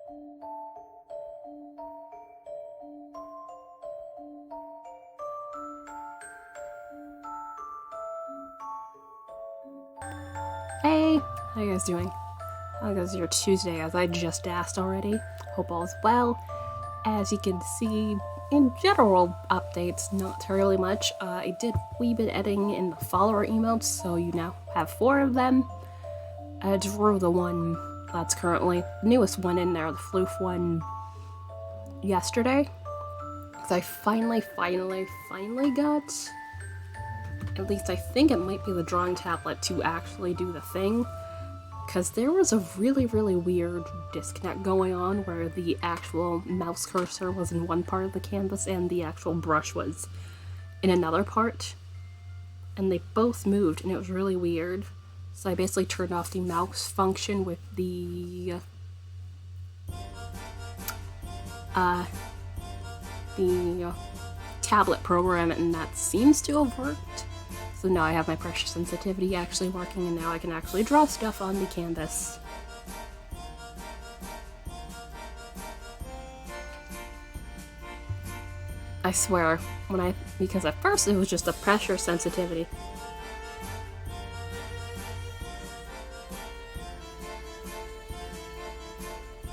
Hey, how you guys doing? How goes your Tuesday, as I just asked already? Hope all is well. As you can see, in general updates, not terribly much. I did wee bit editing in the follower emotes, so you now have 4 of them. I drew the one that's currently the newest one in there, the floof one, yesterday. Because I finally got, at least I think it might be the drawing tablet to actually do the thing. Because there was a really weird disconnect going on where the actual mouse cursor was in one part of the canvas and the actual brush was in another part. And they both moved and it was really weird. So I basically turned off the mouse function with the tablet program, and that seems to have worked. So now I have my pressure sensitivity actually working, and now I can actually draw stuff on the canvas. I swear, because at first it was just a pressure sensitivity.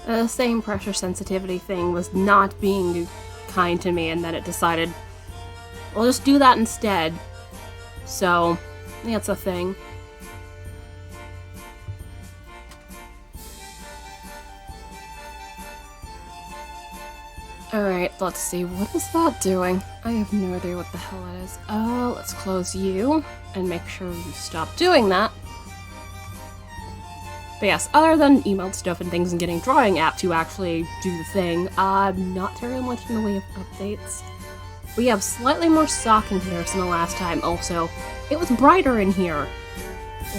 The same pressure sensitivity thing was not being kind to me, and then it decided, I'll just do that instead. So, that's a thing. Alright, let's see, what is that doing? I have no idea what the hell it is. Let's close you, and make sure you stop doing that. But yes, other than emailed stuff and things and getting drawing app to actually do the thing, not terribly much in the way of updates. We have slightly more stock in comparison to last time. Also, it was brighter in here,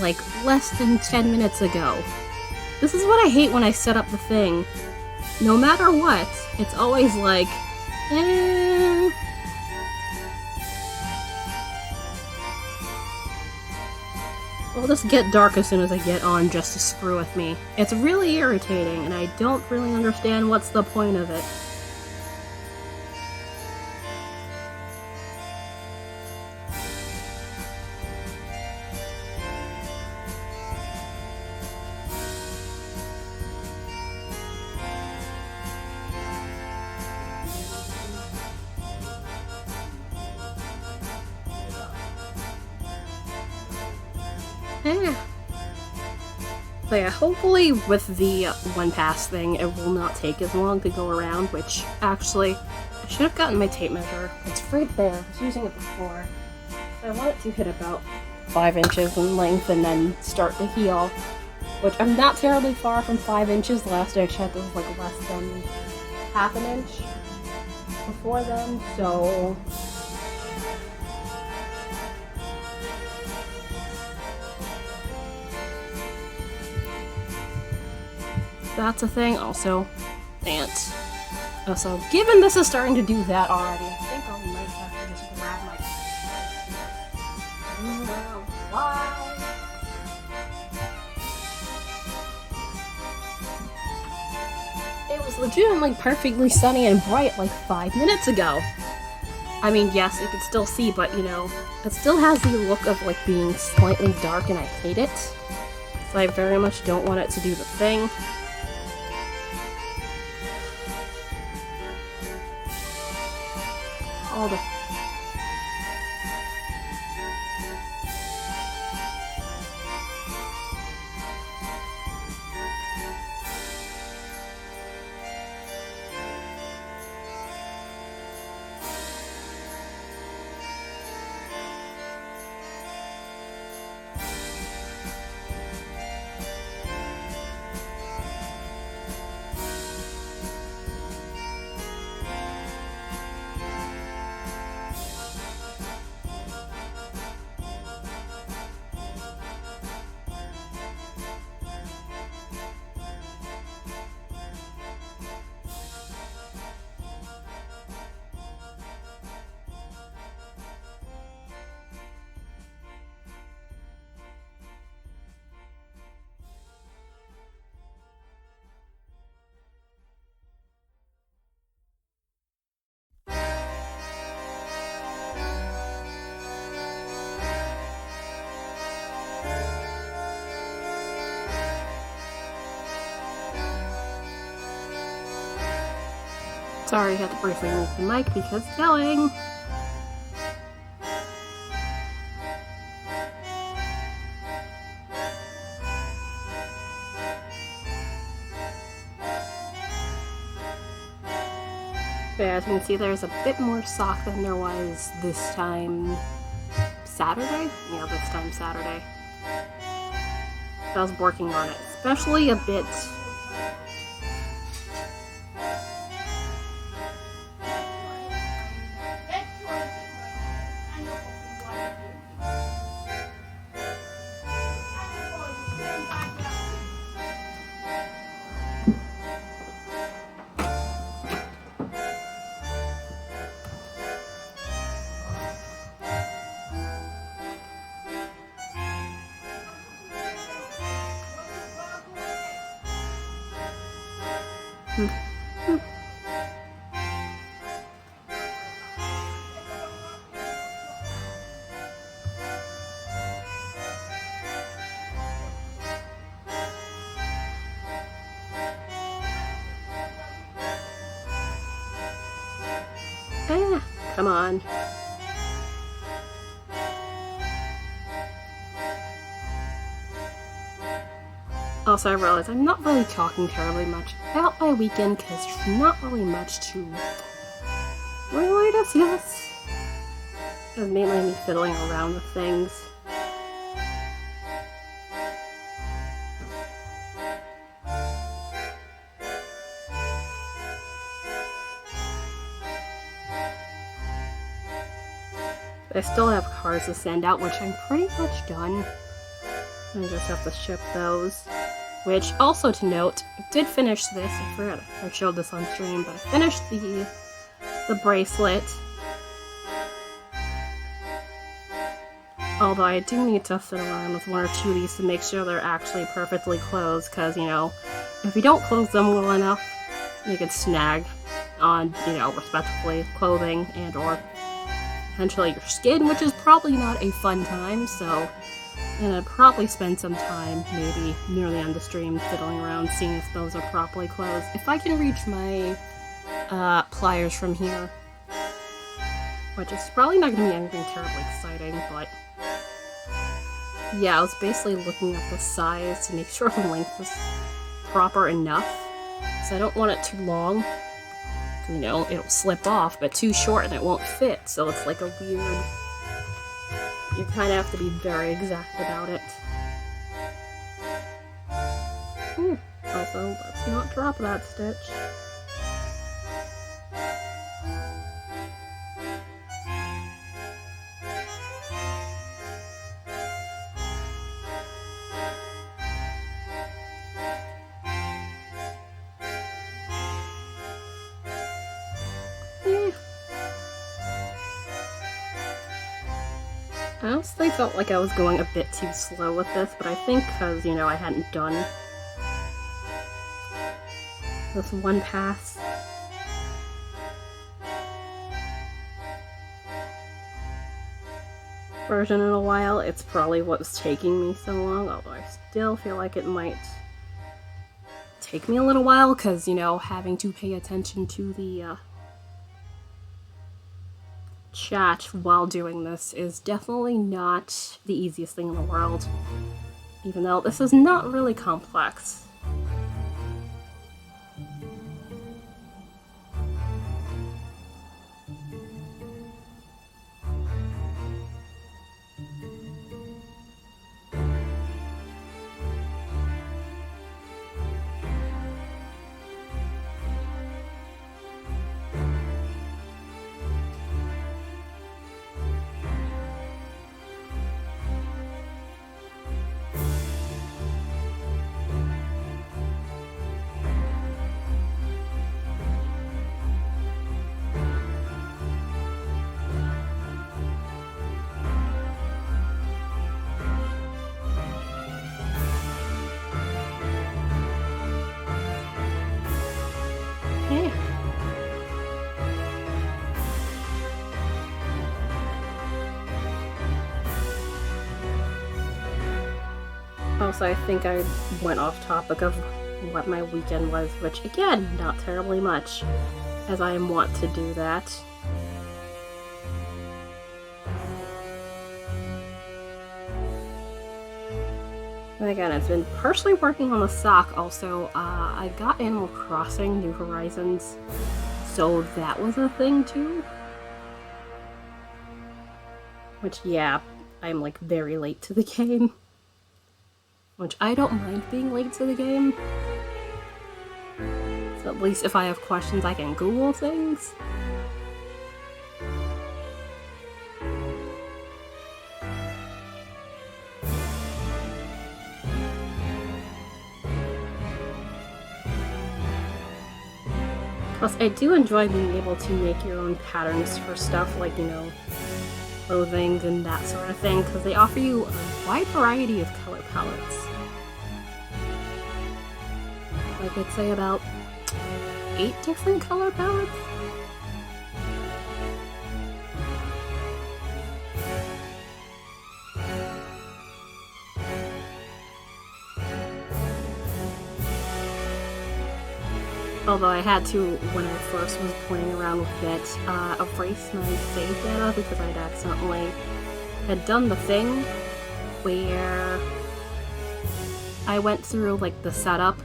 like less than 10 minutes ago. This is what I hate when I set up the thing. No matter what, it's always like, It'll just get dark as soon as I get on just to screw with me. It's really irritating, and I don't really understand what's the point of it. So yeah, hopefully with the one pass thing, it will not take as long to go around, which actually, I should have gotten my tape measure. It's right there. I was using it before. I want it to hit about 5 inches in length and then start to heal, which I'm not terribly far from 5 inches. Last I checked, it was like less than half an inch before then, so that's a thing. Also, ants. Also, given this is starting to do that already, I think I might have to just grab my... Wow. It was legitimately perfectly sunny and bright like 5 minutes ago. I mean, yes, you can still see, but you know, it still has the look of like being slightly dark, and I hate it. So I very much don't want it to do the thing. All the Sorry, I had to briefly move the mic because yelling. But as you can see, there's a bit more sock than there was this time Saturday. Yeah, this time Saturday. I was working on it, especially a bit. Come on. Also, I realize I'm not really talking terribly much about my weekend because there's not really much to really discuss. It was mainly me fiddling around with things. I still have cards to send out, which I'm pretty much done. I just have to ship those. Which, also to note, I did finish this. I forgot I showed this on stream, but I finished the bracelet. Although I do need to fiddle around with one or two of these to make sure they're actually perfectly closed, because, you know, if you don't close them well enough, you could snag on, you know, respectively, clothing and or potentially your skin, which is probably not a fun time, so I'm gonna probably spend some time, maybe near the end of the stream, fiddling around, seeing if those are properly closed. If I can reach my pliers from here, which is probably not gonna be anything terribly exciting, but yeah, I was basically looking at the size to make sure the length was proper enough, so I don't want it too long. You know, it'll slip off, but too short and it won't fit, so it's like a weird... You kind of have to be very exact about it. Also, let's not drop that stitch. I honestly felt like I was going a bit too slow with this, but I think because, you know, I hadn't done this one pass. Version in a while, it's probably what was taking me so long, although I still feel like it might take me a little while, because, you know, having to pay attention to the chat while doing this is definitely not the easiest thing in the world, even though this is not really complex. Also, I think I went off topic of what my weekend was, which, again, not terribly much. as I am wont to do that. And again, it's been partially working on the sock also. I got Animal Crossing New Horizons, so that was a thing too. Which, yeah, I'm like very late to the game. Which I don't mind being late to the game. So at least if I have questions, I can Google things. Plus, I do enjoy being able to make your own patterns for stuff like, you know, clothing and that sort of thing, because they offer you a wide variety of color palettes. Like, I'd say about 8 different color palettes? Although I had to, when I first was playing around with it, erase my save data because I'd accidentally had done the thing where I went through like the setup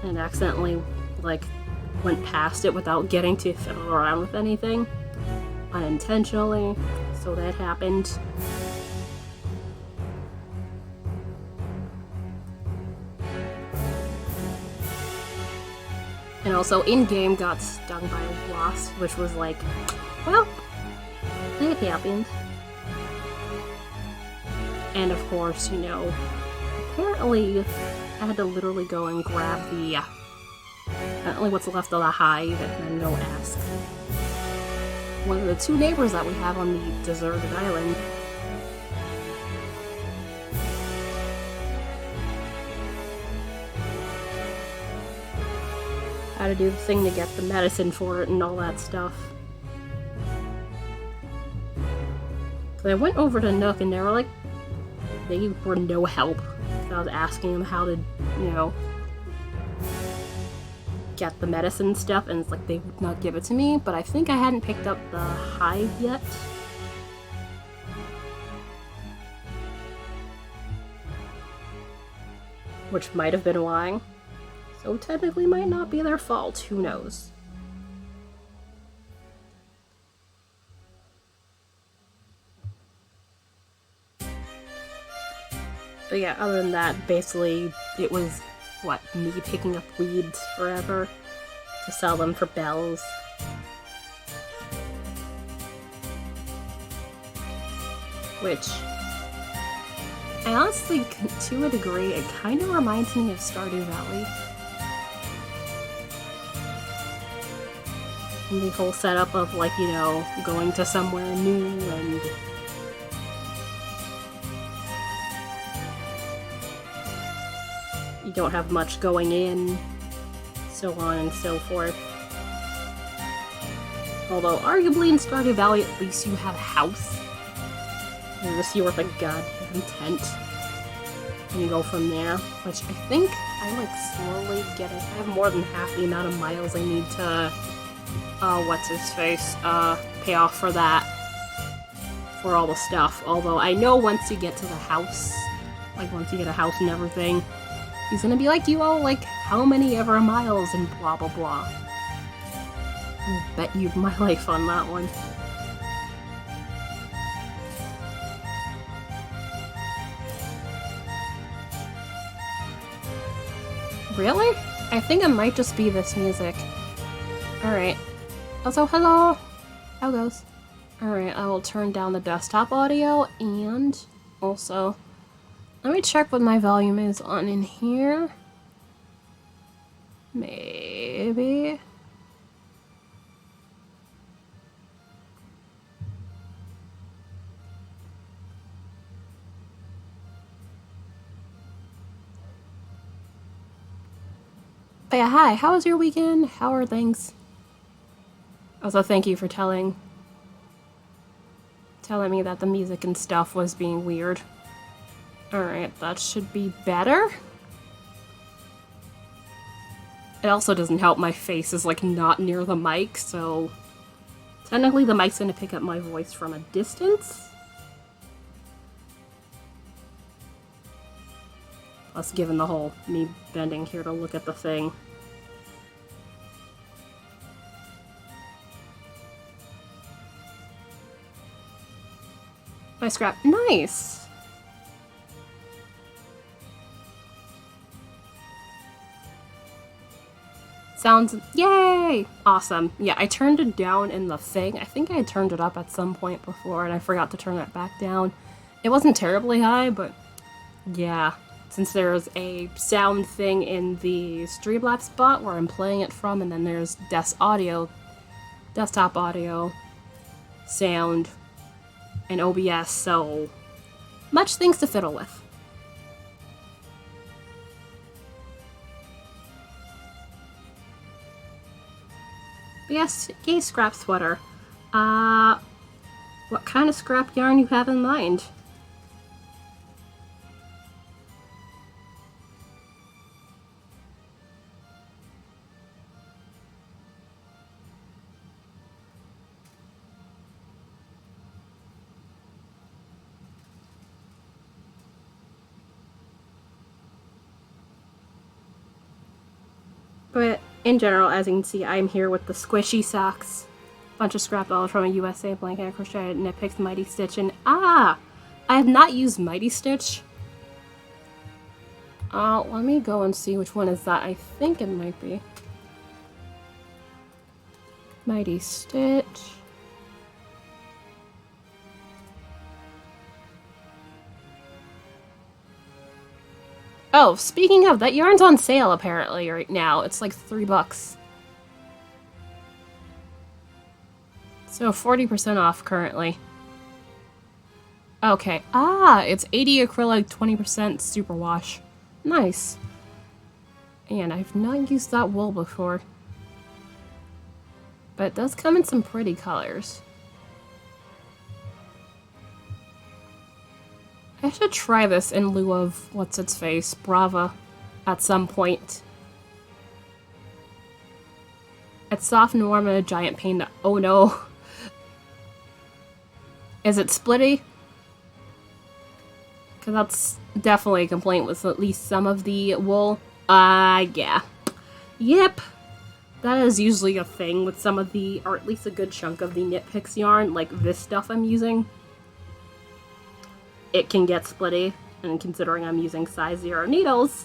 and accidentally like went past it without getting to fiddle around with anything unintentionally, so that happened. And also in-game got stung by a wasp, which was like, well, it happened. And of course, you know, apparently I had to literally go and grab the, apparently what's left of the hive and then go ask one of the 2 neighbors that we have on the deserted island. How to do the thing to get the medicine for it and all that stuff. So I went over to Nook and they were no help. So I was asking them how to, you know, get the medicine stuff, and it's like they would not give it to me, but I think I hadn't picked up the hive yet. Which might have been why. So technically might not be their fault, who knows. But yeah, other than that, basically it was, what, me picking up weeds forever to sell them for bells. Which, I honestly, to a degree, it kind of reminds me of Stardew Valley. And the whole setup of, like, you know, going to somewhere new and you don't have much going in, so on and so forth. Although, arguably in Stardew Valley, at least you have a house. You just see with a goddamn tent. And you go from there, which I think I like slowly getting. I have more than half the amount of miles I need to, pay off for that. For all the stuff. Although I know once you get to the house, like once you get a house and everything, he's gonna be like, you owe like how many ever miles and blah blah blah. I'll bet you my life on that one. Really? I think it might just be this music. Alright. Also, hello! How goes? Alright, I will turn down the desktop audio, and also, let me check what my volume is on in here. Maybe. But yeah, hi, how was your weekend? How are things? Also, thank you for telling me that the music and stuff was being weird. Alright, that should be better. It also doesn't help my face is like not near the mic, so technically the mic's gonna pick up my voice from a distance. Plus, given the whole me bending here to look at the thing. My scrap. Nice! Sounds. Yay! Awesome. Yeah, I turned it down in the thing. I think I had turned it up at some point before, and I forgot to turn it back down. It wasn't terribly high, but yeah. Since there's a sound thing in the Streamlabs spot where I'm playing it from, and then there's desktop audio, sound, and OBS, so much things to fiddle with. But yes, yay, scrap sweater. What kind of scrap yarn you have in mind? But in general, as you can see, I'm here with the squishy socks. Bunch of scrap all from a USA blanket crocheted knit picks Mighty Stitch, and I have not used Mighty Stitch. Let me go and see which one is that. I think it might be Mighty Stitch. Oh, speaking of, that yarn's on sale apparently right now. It's like $3. So 40% off currently. Okay. It's 80 acrylic, 20% superwash. Nice. And I've not used that wool before. But it does come in some pretty colors. I should try this in lieu of what's-its-face, Brava, at some point. It's soft and warm and a giant pain to— oh no. Is it splitty? Because that's definitely a complaint with at least some of the wool. Yeah. Yep. That is usually a thing with some of the, or at least a good chunk of the Knit Picks yarn, like this stuff I'm using. It can get splitty, and considering I'm using size 0 needles,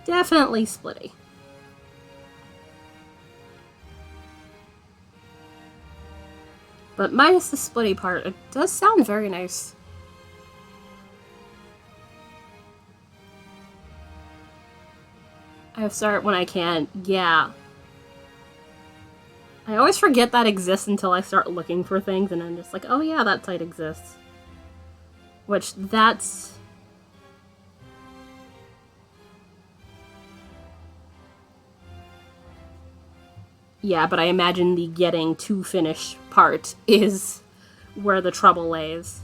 definitely splitty. But minus the splitty part, it does sound very nice. I start when I can, yeah. I always forget that exists until I start looking for things, and I'm just like, oh yeah, that site exists. Which, that's... yeah, but I imagine the getting to finish part is where the trouble lays.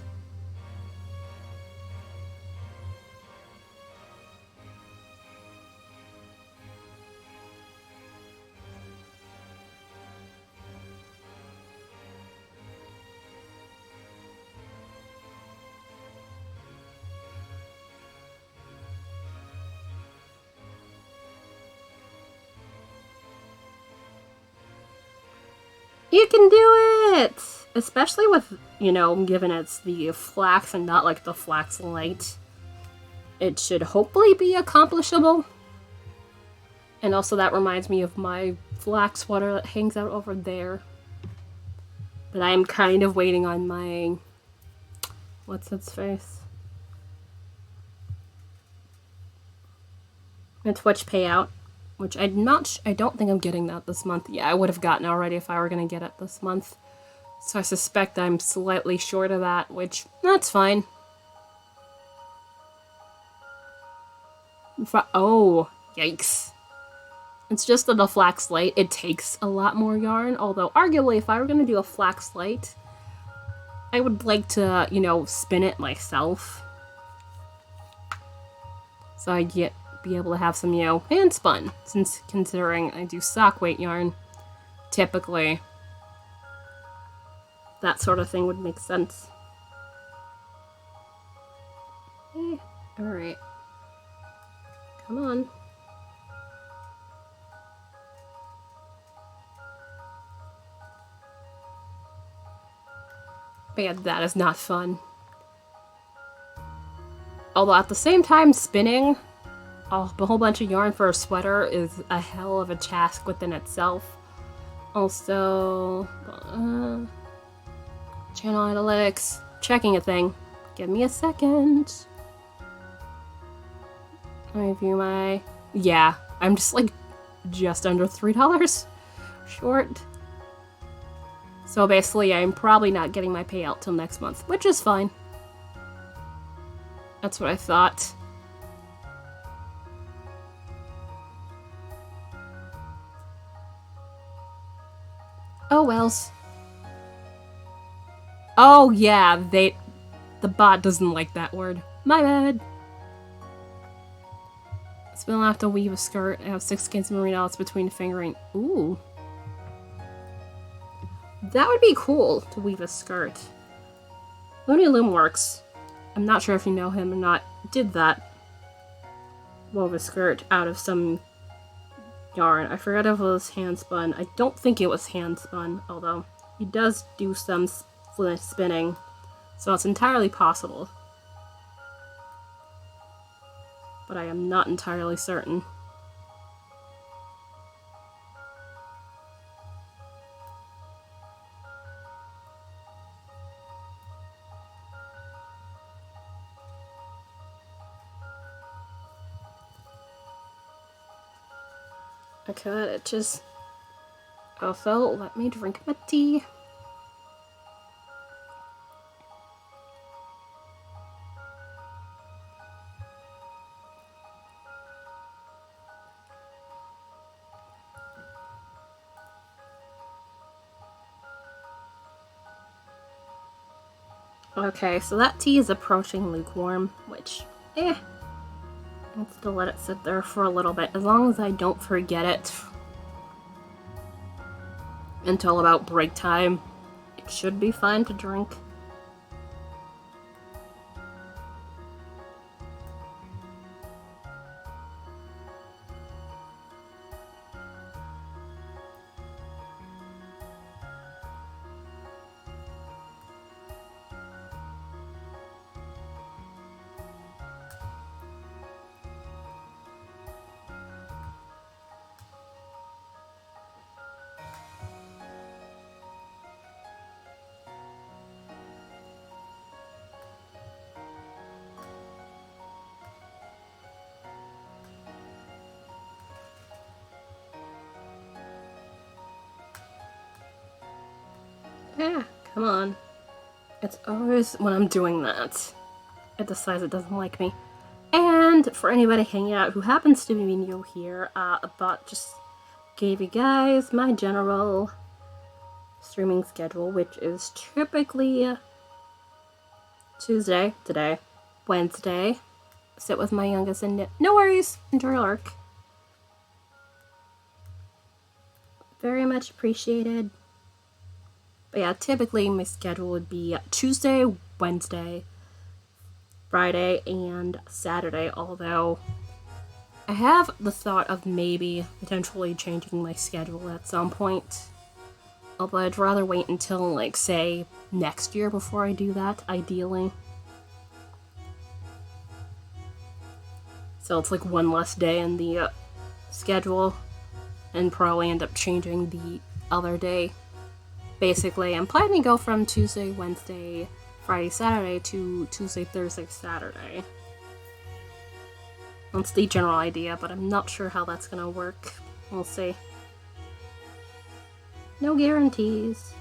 You can do it! Especially with, you know, given it's the flax and not like the flax light. It should hopefully be accomplishable. And also that reminds me of my flax sweater that hangs out over there. But I'm kind of waiting on my... what's its face? My Twitch payout. Which I don't think I'm getting that this month. Yeah, I would have gotten already if I were going to get it this month. So I suspect I'm slightly short of that, which, that's fine. Oh, yikes. It's just that the flax light, it takes a lot more yarn. Although, arguably, if I were going to do a flax light, I would like to, you know, spin it myself. So I get be able to have some, hand spun, since considering I do sock weight yarn, typically that sort of thing would make sense. Alright. Come on. Man, that is not fun. Although at the same time, spinning a whole bunch of yarn for a sweater is a hell of a task within itself. Also, channel analytics, checking a thing. Give me a second. Let me view my... Yeah, I'm just like just under $3 short. So basically, I'm probably not getting my payout till next month, which is fine. That's what I thought. Oh wells. Oh yeah, the bot doesn't like that word. My bad. Still have to weave a skirt. I have 6 skeins of merino between fingering. Ooh. That would be cool to weave a skirt. Looney Loomworks, I'm not sure if you know him or not, did that. Wove a skirt out of some yarn. I forgot if it was hand spun. I don't think it was hand spun, although he does do some spinning, so it's entirely possible. But I am not entirely certain. Okay, it just... Also, let me drink my tea. Okay, so that tea is approaching lukewarm, which, I'll still let it sit there for a little bit, as long as I don't forget it until about break time. It should be fine to drink. Yeah, come on. It's always when I'm doing that, it decides it doesn't like me. And for anybody hanging out who happens to be new here, but just gave you guys my general streaming schedule, which is typically Tuesday, today, Wednesday, sit with my youngest and knit. No worries, enjoy your arc. Very much appreciated. But yeah, typically my schedule would be Tuesday, Wednesday, Friday, and Saturday, although I have the thought of maybe potentially changing my schedule at some point. Although I'd rather wait until, like, say, next year before I do that, ideally. So it's like one less day in the schedule, and probably end up changing the other day. Basically, I'm planning to go from Tuesday, Wednesday, Friday, Saturday to Tuesday, Thursday, Saturday. That's the general idea, but I'm not sure how that's gonna work. We'll see. No guarantees.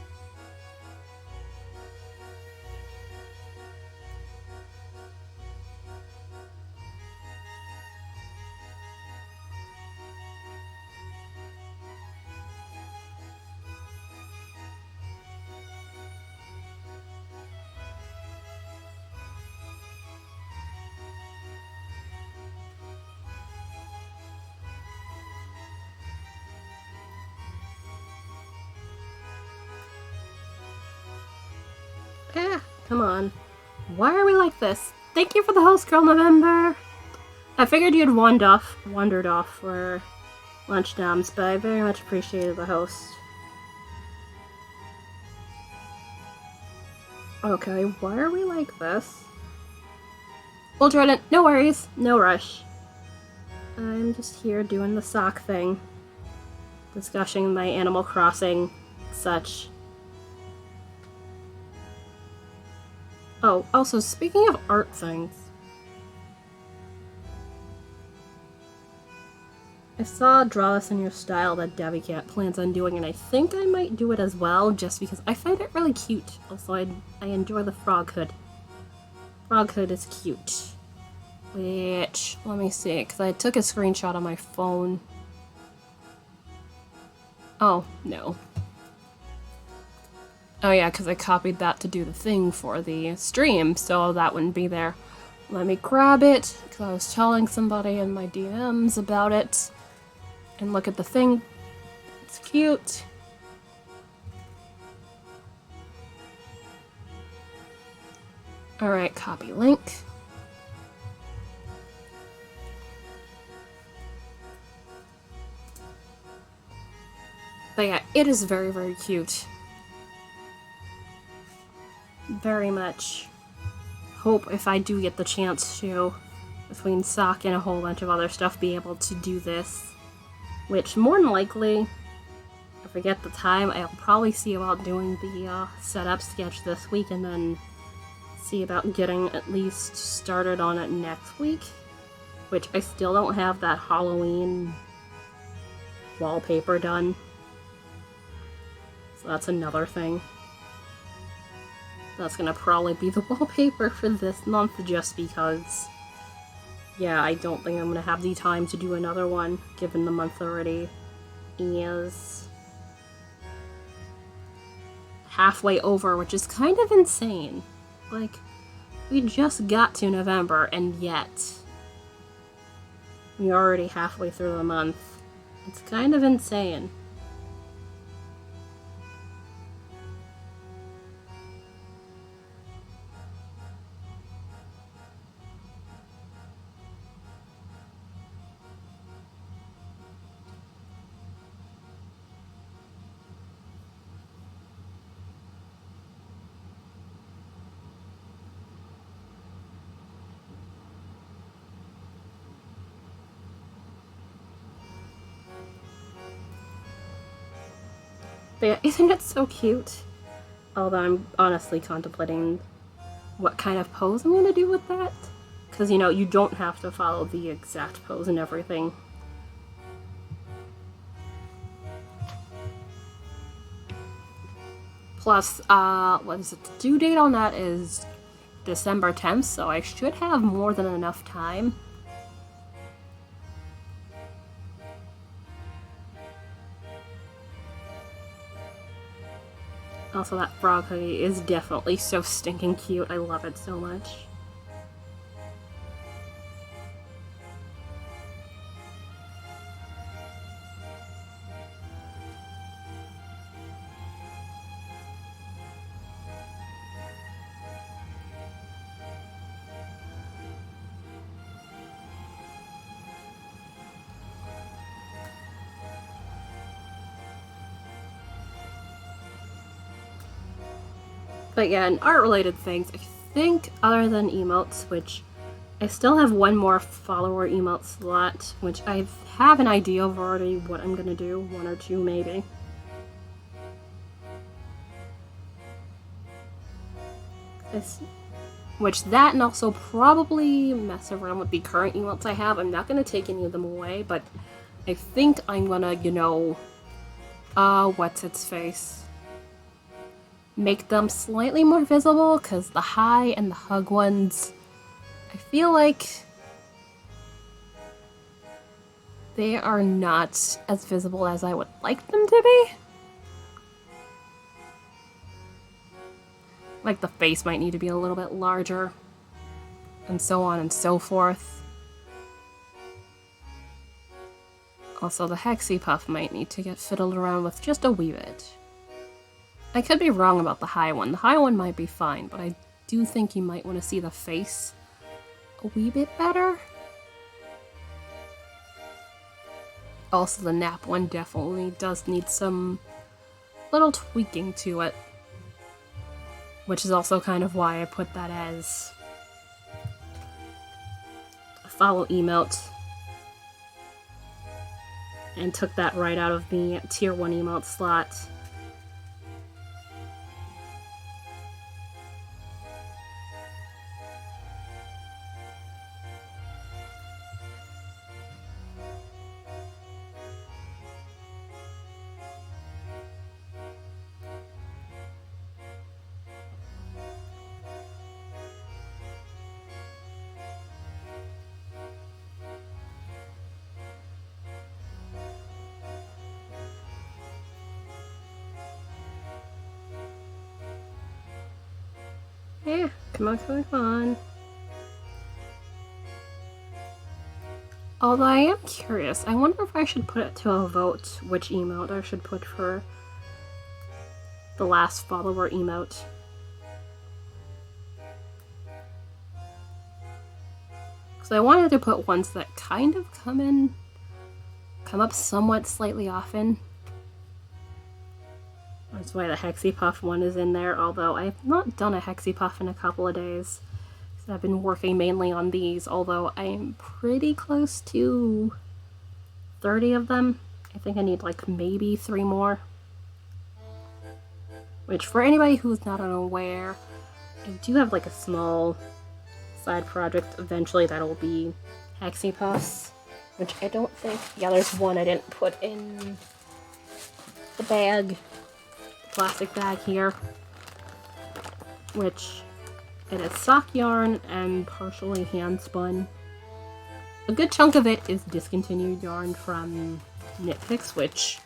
Come on. Why are we like this? Thank you for the host, Girl November! I figured you'd wandered off for lunch noms, but I very much appreciated the host. Okay, why are we like this? Well, Jordan, no worries, no rush. I'm just here doing the sock thing. Discussing my Animal Crossing such. Oh, also, speaking of art things, I saw Draw This in Your Style that Debbie Cat plans on doing, and I think I might do it as well, just because I find it really cute. Also, I enjoy the frog hood. Frog hood is cute. Which, let me see, because I took a screenshot on my phone. Oh, no. Oh yeah, because I copied that to do the thing for the stream, so that wouldn't be there. Let me grab it, because I was telling somebody in my DMs about it. And look at the thing. It's cute. Alright, copy link. But yeah, it is very, very cute. Very much hope if I do get the chance to, between sock and a whole bunch of other stuff, be able to do this. Which, more than likely, if I get the time, I'll probably see about doing the setup sketch this week and then see about getting at least started on it next week. Which I still don't have that Halloween wallpaper done. So that's another thing. That's gonna probably be the wallpaper for this month just because, yeah, I don't think I'm gonna have the time to do another one, given the month already is halfway over, which is kind of insane. Like, we just got to November, and yet we're already halfway through the month. It's kind of insane. But yeah, isn't it so cute? Although I'm honestly contemplating what kind of pose I'm gonna do with that. Because, you know, you don't have to follow the exact pose and everything. Plus, what is it? The due date on that is December 10th, so I should have more than enough time. Also, that frog hoodie is definitely so stinking cute. I love it so much. But yeah, in art-related things, I think other than emotes, which I still have one more follower emote slot, which I have an idea of already what I'm gonna do, one or two maybe. Which that and also probably mess around with the current emotes I have. I'm not gonna take any of them away, but I think I'm gonna, you know, what's its face? Make them slightly more visible, because the high and the hug ones, I feel like they are not as visible as I would like them to be. Like the face might need to be a little bit larger, and so on and so forth. Also, the Hexy Puff might need to get fiddled around with just a wee bit. I could be wrong about the high one. The high one might be fine, but I do think you might want to see the face a wee bit better. Also, the nap one definitely does need some little tweaking to it, which is also kind of why I put that as a follow emote and took that right out of the tier 1 emote slot. Yeah, come on, come on, come on. Although I am curious, I wonder if I should put it to a vote which emote I should put for the last follower emote. Because I wanted to put ones that kind of come up somewhat slightly often. That's why the Hexy Puff one is in there, although I have not done a Hexy Puff in a couple of days. I've been working mainly on these, although I'm pretty close to 30 of them. I think I need like maybe 3 more. Which, for anybody who's not unaware, I do have like a small side project eventually that'll be Hexy Puffs. Which I don't think... Yeah, there's one I didn't put in the bag. The plastic bag here. Which... it is sock yarn and partially hand spun. A good chunk of it is discontinued yarn from Knitpicks, which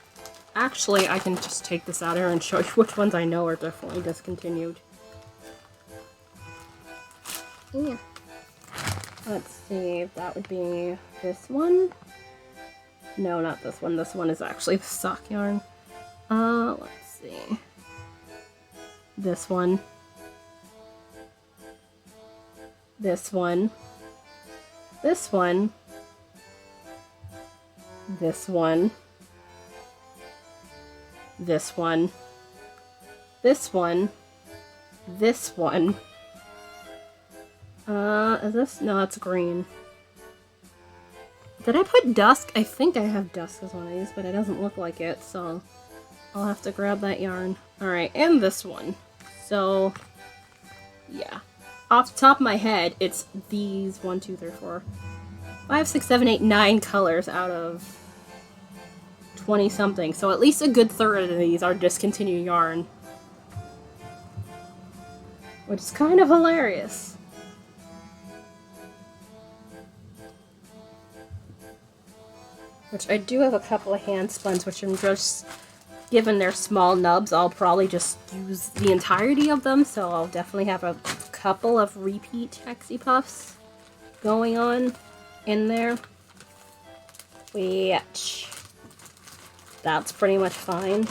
actually I can just take this out here and show you which ones I know are definitely discontinued. Yeah. Let's see, that would be this one. No, not this one. This one is actually the sock yarn. Let's see. This one. This one. This one. This one. This one. This one. This one. Is this? No, it's green. Did I put dusk? I think I have dusk as one of these, but it doesn't look like it, so I'll have to grab that yarn. Alright, and this one. So, yeah. Off the top of my head, it's these 1, 2, 3, 4, 5, 6, 7, 8, 9 colors out of 20 something. So at least a good third of these are discontinued yarn. Which is kind of hilarious. Which I do have a couple of hand spuns, which I'm just, given their small nubs, I'll probably just use the entirety of them, so I'll definitely have a couple of repeat Hexy Puffs going on in there. Which, that's pretty much fine.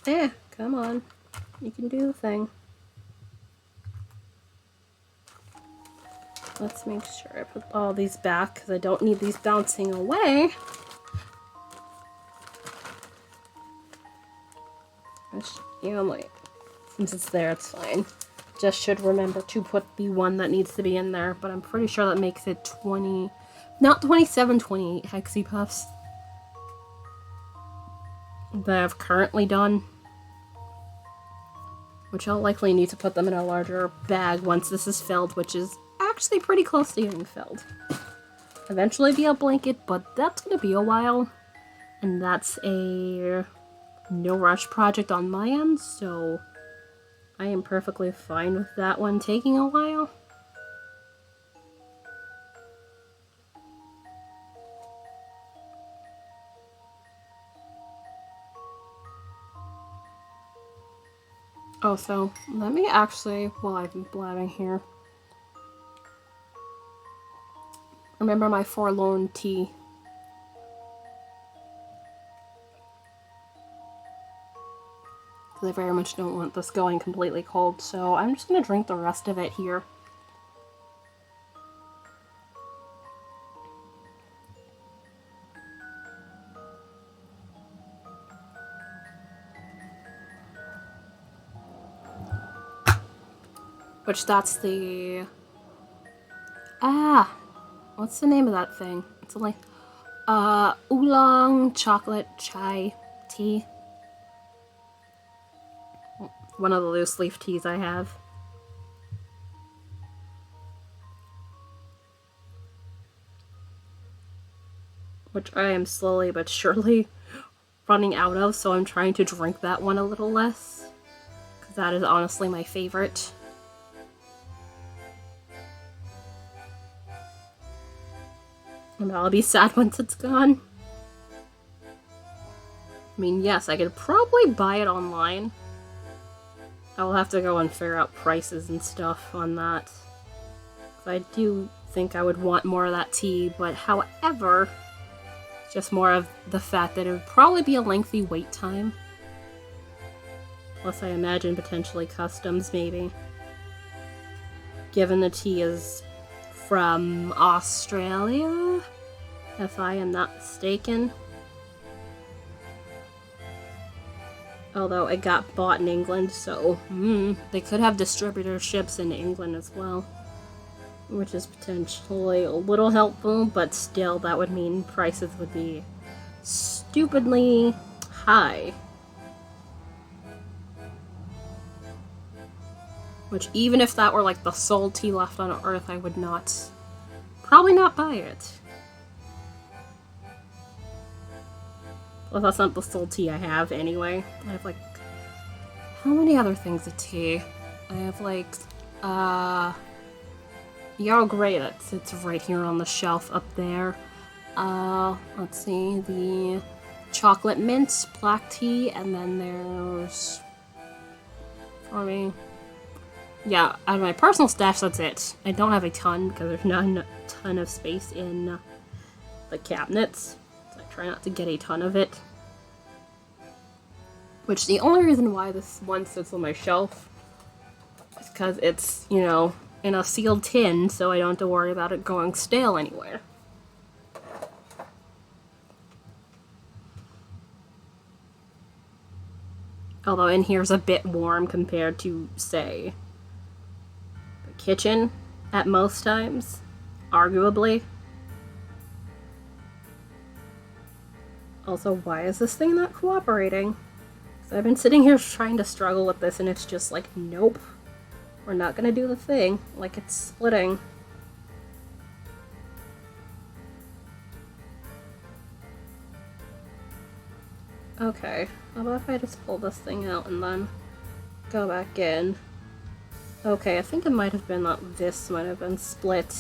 Eh, come on. You can do the thing. Let's make sure I put all these back, because I don't need these bouncing away. Since it's there, it's fine. Just should remember to put the one that needs to be in there, but I'm pretty sure that makes it 20... Not 27, 28 Hexy Puffs that I've currently done. Which I'll likely need to put them in a larger bag once this is filled, which is actually pretty close to getting filled. Eventually be a blanket, but that's gonna be a while. And that's a no rush project on my end, so I am perfectly fine with that one taking a while. Oh, so let me actually, while I'm blabbing here, Remember my forlorn tea. Because I very much don't want this going completely cold, so I'm just going to drink the rest of it here. Which that's the... what's the name of that thing? It's like, oolong chocolate chai tea. One of the loose leaf teas I have. Which I am slowly but surely running out of, so I'm trying to drink that one a little less. Because that is honestly my favorite. And I'll be sad once it's gone. I mean, yes, I could probably buy it online. I'll have to go and figure out prices and stuff on that. I do think I would want more of that tea, but however, it's just more of the fact that it would probably be a lengthy wait time. Plus, I imagine potentially customs, maybe. Given the tea is from Australia, if I am not mistaken. Although it got bought in England, so they could have distributorships in England as well. Which is potentially a little helpful, but still that would mean prices would be stupidly high. Which, even if that were like the sole tea left on Earth, I would probably not buy it. Well, that's not the sole tea I have anyway. I have like, how many other things of tea? I have like, the Earl Grey that sits right here on the shelf up there. Let's see, the chocolate mint black tea, and then there's, for me, yeah, out of my personal stash, that's it. I don't have a ton because there's not a ton of space in the cabinets, so I try not to get a ton of it. Which the only reason why this one sits on my shelf is because it's, you know, in a sealed tin, so I don't have to worry about it going stale anywhere. Although in here's a bit warm compared to, say, the kitchen at most times, arguably. Also, why is this thing not cooperating? So I've been sitting here trying to struggle with this, and it's just like, nope. We're not gonna do the thing. Like, it's splitting. Okay, how about if I just pull this thing out and then go back in? Okay, I think it might have been that this might have been split.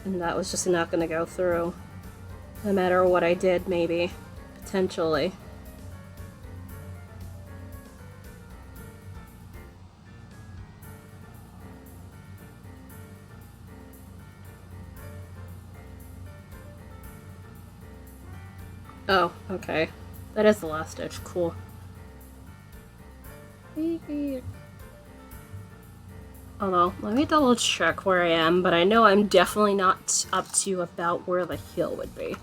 And that was just not gonna go through. No matter what I did, maybe. Potentially. Oh, okay. That is the last stitch. Cool. Although, let me double check where I am, but I know I'm definitely not up to about where the heel would be.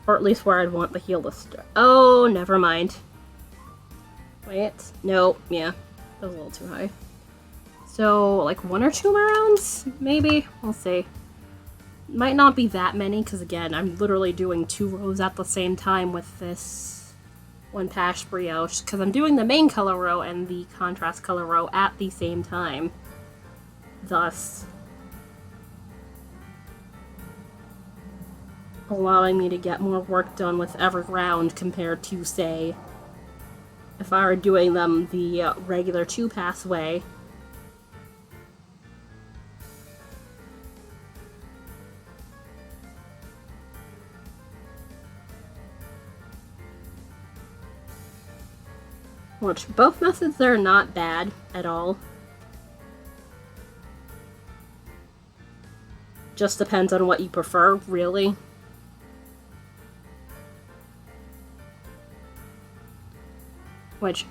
Or at least where I'd want the heel to start. Oh, never mind. Wait. No, yeah. That was a little too high. So, like 1 or 2 more rounds? Maybe? We'll see. Might not be that many, because again, I'm literally doing 2 rows at the same time with this one patch brioche, because I'm doing the main color row and the contrast color row at the same time. Thus, allowing me to get more work done with every round compared to, say, if I were doing them the regular 2-pass way. Which, both methods are not bad at all. Just depends on what you prefer, really. Which,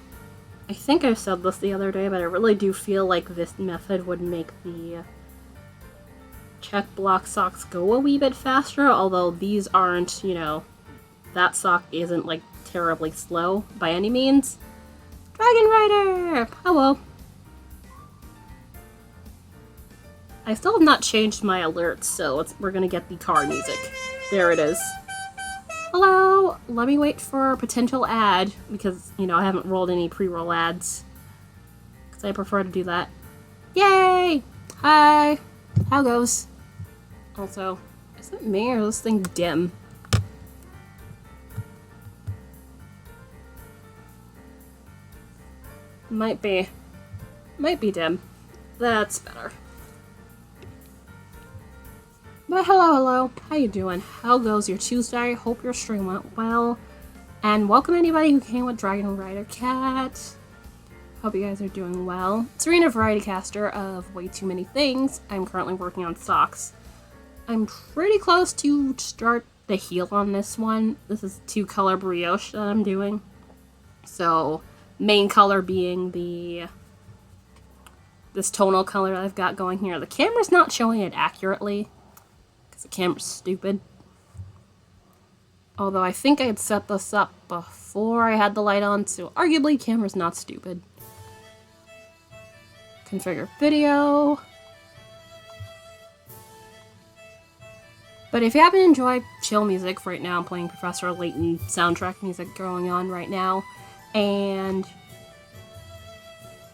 I think I said this the other day, but I really do feel like this method would make the check block socks go a wee bit faster, although these aren't, you know, that sock isn't, like, terribly slow by any means. Dragon Rider! Hello. I still have not changed my alerts, so we're gonna get the car music. There it is. Hello! Let me wait for a potential ad, because, you know, I haven't rolled any pre-roll ads. Because I prefer to do that. Yay! Hi! How goes? Also, is it me or is this thing dim? Might be dim. That's better. But hello. How you doing? How goes your Tuesday? Hope your stream went well. And welcome anybody who came with Dragon Rider Cat. Hope you guys are doing well. Serena Variety Caster of Way Too Many Things. I'm currently working on socks. I'm pretty close to start the heel on this one. This is 2-color brioche that I'm doing. So, main color being this tonal color I've got going here. The camera's not showing it accurately, because the camera's stupid. Although I think I had set this up before I had the light on, so arguably camera's not stupid. Configure video. But if you happen to enjoy chill music, right now I'm playing Professor Layton soundtrack music going on right now, and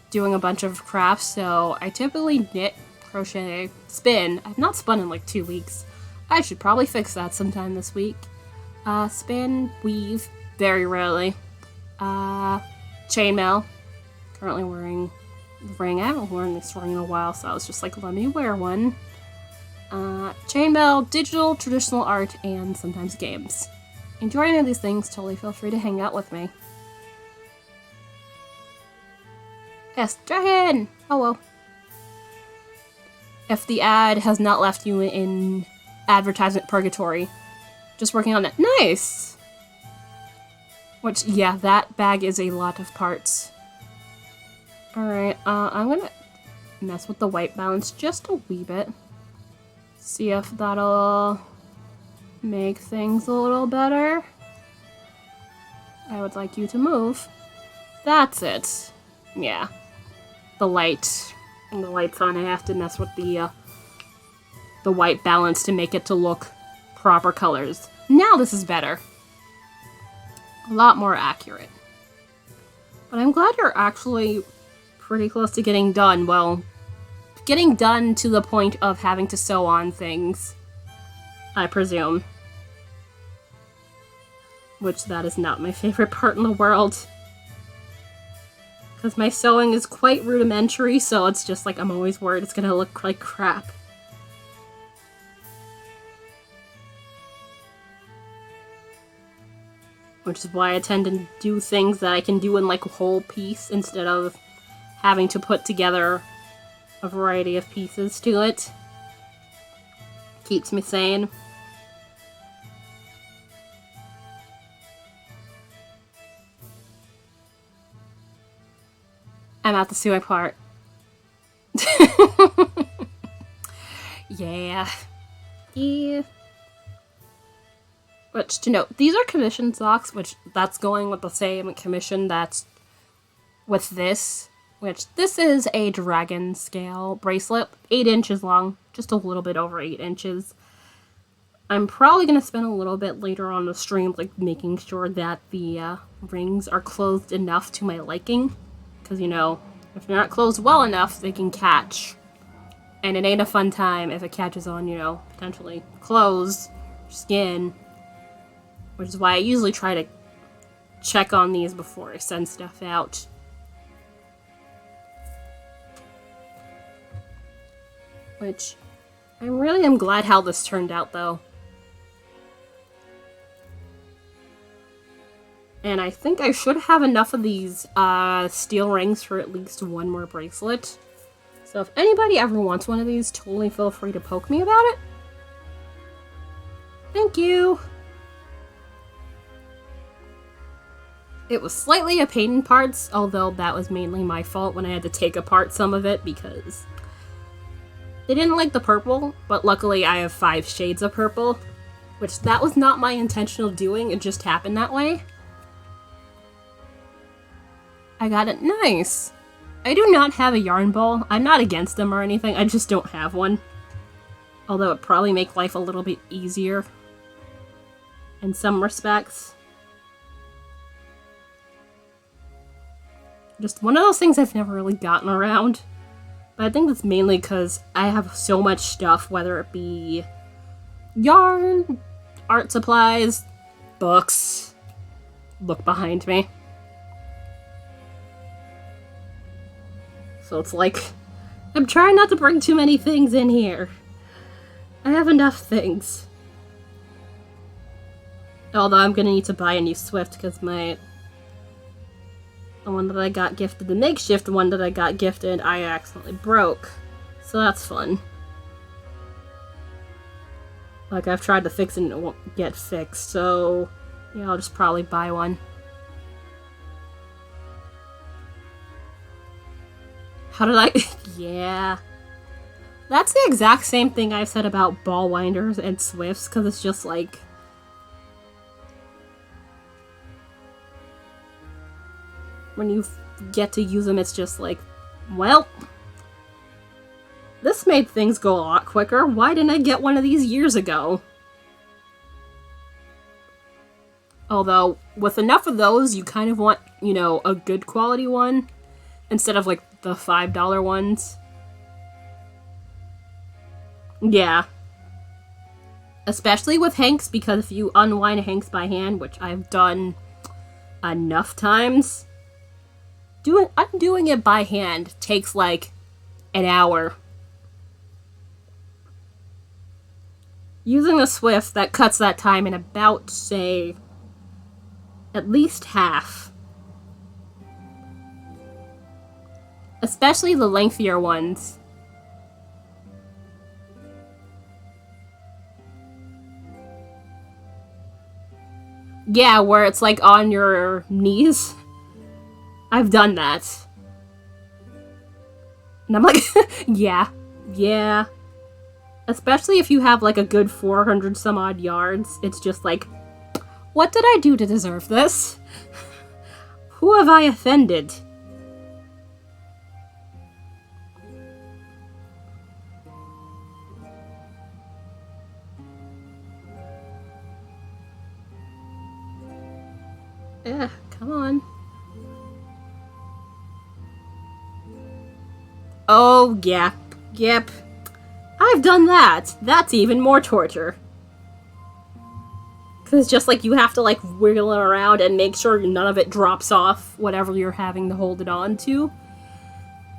doing a bunch of crafts. So I typically knit, crochet, spin. I've not spun in like 2 weeks. I should probably fix that sometime this week. Spin, weave, very rarely. Chainmail. Currently wearing the ring. I haven't worn this ring in a while, so I was just like, let me wear one. Chainmail, digital, traditional art, and sometimes games. Enjoy any of these things, totally feel free to hang out with me. Yes, Dragon! Hello. If the ad has not left you in advertisement purgatory, just working on it. Nice! Which, yeah, that bag is a lot of parts. Alright, I'm gonna mess with the white balance just a wee bit. See if that'll make things a little better. I would like you to move. That's it. Yeah. The light's on. I have to mess with the white balance to make it to look proper colors. Now this is better. A lot more accurate. But I'm glad you're actually pretty close to getting done. Well, getting done to the point of having to sew on things, I presume. Which that is not my favorite part in the world. Because my sewing is quite rudimentary, so it's just like I'm always worried it's gonna look like crap. Which is why I tend to do things that I can do in like a whole piece instead of having to put together a variety of pieces to it. Keeps me sane. I'm at the sewing part. Yeah. Which, to note, these are commission socks, which that's going with the same commission that's with this. Which, this is a dragon scale bracelet, 8 inches long, just a little bit over 8 inches. I'm probably going to spend a little bit later on the stream, like, making sure that the rings are closed enough to my liking. Because, you know, if they're not closed well enough, they can catch. And it ain't a fun time if it catches on, you know, potentially clothes, skin. Which is why I usually try to check on these before I send stuff out. Which, I really am glad how this turned out, though. And I think I should have enough of these steel rings for at least one more bracelet. So if anybody ever wants one of these, totally feel free to poke me about it. Thank you! It was slightly a pain in parts, although that was mainly my fault when I had to take apart some of it because they didn't like the purple, but luckily I have 5 shades of purple, which that was not my intentional doing, it just happened that way. I got it. Nice! I do not have a yarn ball. I'm not against them or anything, I just don't have one. Although it'd probably make life a little bit easier in some respects. Just one of those things I've never really gotten around. But I think that's mainly because I have so much stuff, whether it be yarn, art supplies, books. Look behind me. So it's like, I'm trying not to bring too many things in here. I have enough things. Although I'm gonna need to buy a new Swift because the one that I got gifted, the makeshift one that I got gifted, I accidentally broke. So that's fun. Like, I've tried to fix it and it won't get fixed, so yeah, I'll just probably buy one. How did I... Yeah. That's the exact same thing I've said about ball winders and Swifts, because it's just like... when you get to use them, it's just like, well, this made things go a lot quicker. Why didn't I get one of these years ago? Although, with enough of those, you kind of want, you know, a good quality one, instead of, like, the $5 ones. Yeah. Especially with Hanks, because if you unwind Hanks by hand, which I've done enough times, undoing it by hand takes like an hour. Using a Swift, that cuts that time in about, say, at least half. Especially the lengthier ones. Yeah, where it's like on your knees. I've done that. And I'm like, yeah. Especially if you have like a good 400 some odd yards, it's just like, what did I do to deserve this? Who have I offended? Come on. Oh, yeah. Yep. I've done that. That's even more torture. Because it's just like you have to like wiggle it around and make sure none of it drops off whatever you're having to hold it on to.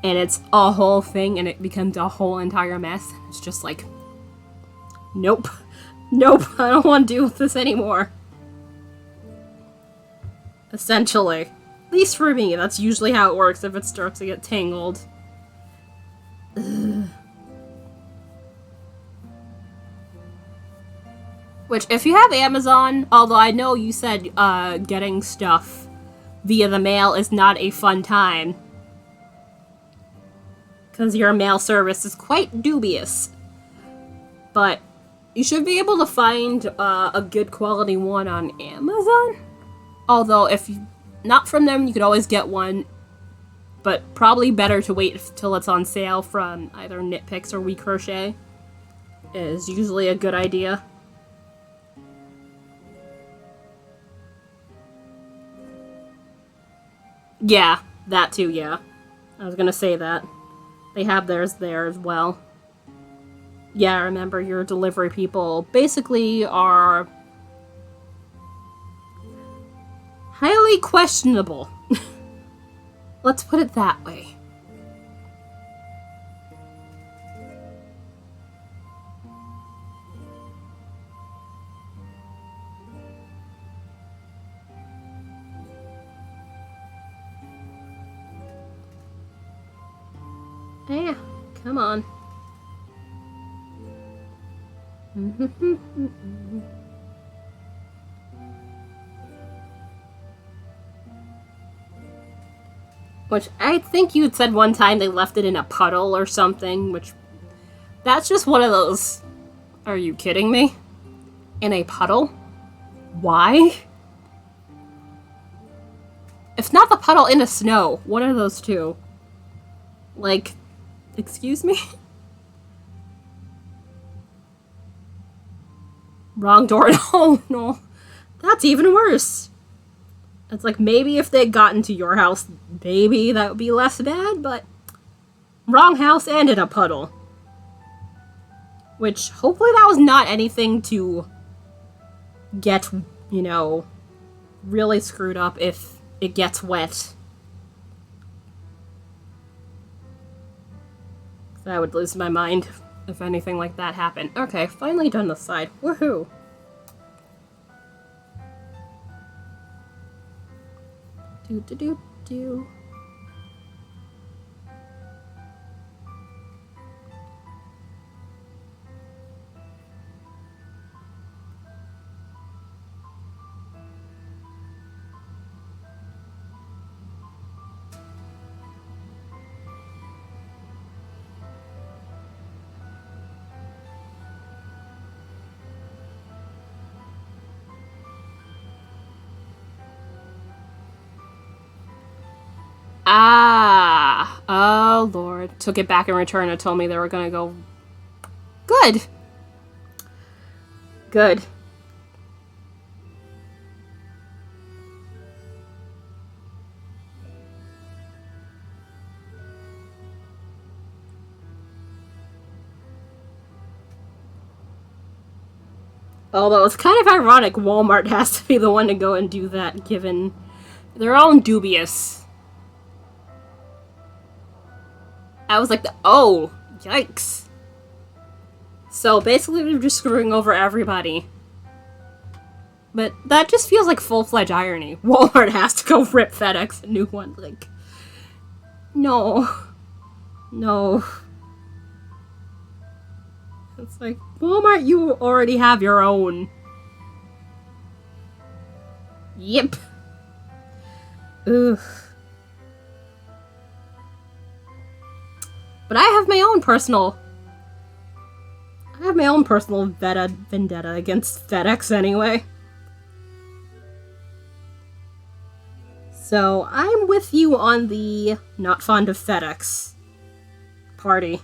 And it's a whole thing and it becomes a whole entire mess. It's just like, nope. Nope, I don't want to deal with this anymore. Essentially. At least for me, that's usually how it works if it starts to get tangled. Ugh. Which, if you have Amazon, although I know you said getting stuff via the mail is not a fun time, because your mail service is quite dubious, but you should be able to find a good quality one on Amazon. Although, if you, not from them, you could always get one, but probably better to wait till it's on sale from either Knit Picks or We Crochet is usually a good idea. Yeah, that too, yeah. I was gonna say that. They have theirs there as well. Yeah, remember, your delivery people basically are highly questionable. Let's put it that way. Yeah, come on. Which I think you had said one time they left it in a puddle or something, which... That's just one of those... Are you kidding me? In a puddle? Why? If not the puddle, in the snow. One of those two. Like, excuse me? Wrong door. Oh, no. That's even worse. It's like, maybe if they'd gotten to your house, maybe that would be less bad, but... Wrong house and in a puddle. Which, hopefully that was not anything to get, you know, really screwed up if it gets wet. I would lose my mind if anything like that happened. Okay, finally done the side. Woohoo! Do. Ah! Oh, Lord. Took it back in return and told me they were gonna go... Good! Good. Although it's kind of ironic Walmart has to be the one to go and do that, given their own dubious... I was like, oh, yikes. So basically we're just screwing over everybody. But that just feels like full-fledged irony. Walmart has to go rip FedEx a new one. Like, no. No. It's like, Walmart, you already have your own. Yep. Ugh. But I have my own personal vendetta against FedEx anyway. So I'm with you on the not fond of FedEx party.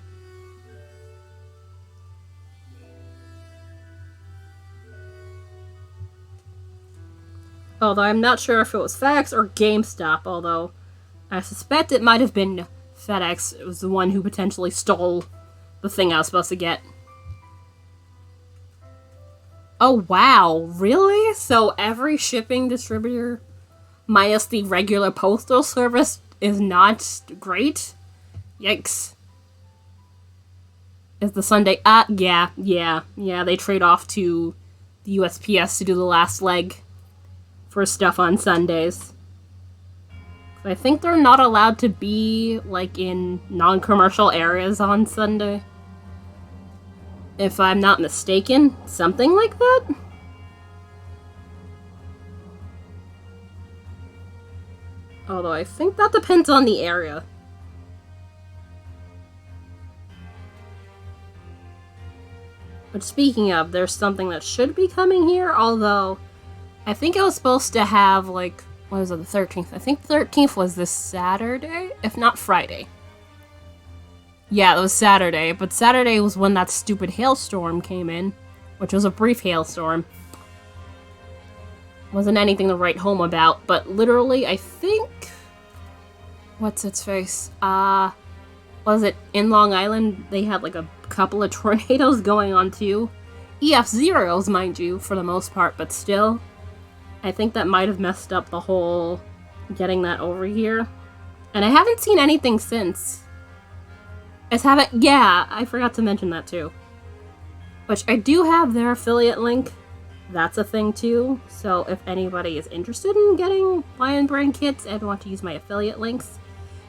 Although I'm not sure if it was FedEx or GameStop, although I suspect it might have been FedEx. It was the one who potentially stole the thing I was supposed to get. Oh, wow. Really? So every shipping distributor, minus the regular postal service, is not great? Yikes. Is the Sunday... yeah. They trade off to the USPS to do the last leg for stuff on Sundays. I think they're not allowed to be, like, in non-commercial areas on Sunday. If I'm not mistaken. Something like that? Although I think that depends on the area. But speaking of, there's something that should be coming here, although I think I was supposed to have, like, what was it, the 13th? I think the 13th was this Saturday, if not Friday. Yeah, it was Saturday, but Saturday was when that stupid hailstorm came in, which was a brief hailstorm. Wasn't anything to write home about, but literally, I think... What's its face? Was it in Long Island? They had like a couple of tornadoes going on too. EF0s, mind you, for the most part, but still. I think that might have messed up the whole getting that over here. And I haven't seen anything since. Yeah, I forgot to mention that too. Which I do have their affiliate link. That's a thing too. So if anybody is interested in getting Lion Brain kits and want to use my affiliate links,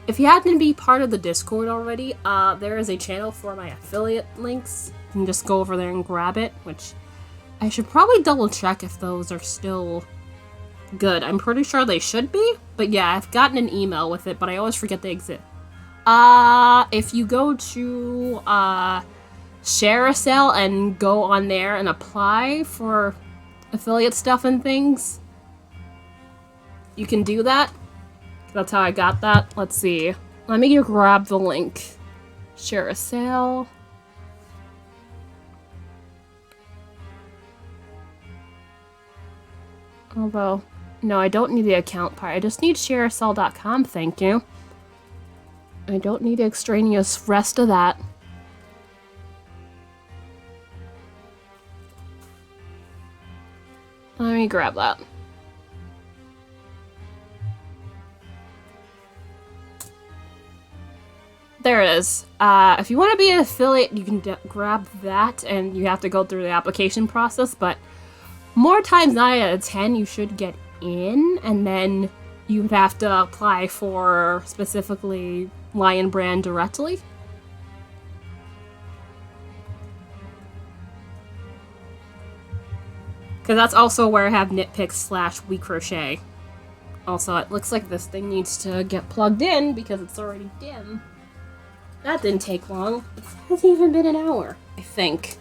if you happen to be part of the Discord already, there is a channel for my affiliate links. You can just go over there and grab it, which I should probably double check if those are still Good. I'm pretty sure they should be. But yeah, I've gotten an email with it, but I always forget they exist. If you go to, share a sale and go on there and apply for affiliate stuff and things, you can do that. That's how I got that. Let's see. Let me grab the link. Share a sale. Although, no, I don't need the account part. I just need shareasell.com, thank you. I don't need the extraneous rest of that. Let me grab that. There it is. If you want to be an affiliate, you can grab that, and you have to go through the application process, but more times 9 out of 10, you should get in, and then you would have to apply for specifically Lion Brand directly. Because that's also where I have nitpicks / we crochet. Also, it looks like this thing needs to get plugged in because it's already dim. That didn't take long. It hasn't even been an hour, I think.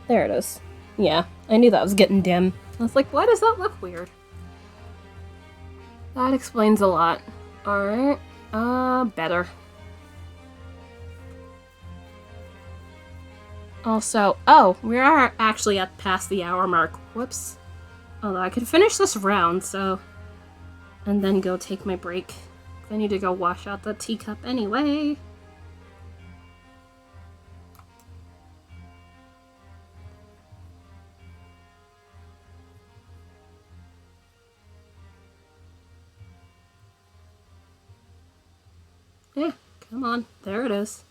There it is. Yeah, I knew that was getting dim. I was like, why does that look weird? That explains a lot. Alright, better. Also, oh, we are actually at past the hour mark. Whoops. Although I could finish this round, so... and then go take my break. I need to go wash out the teacup anyway. Yeah, come on. There it is.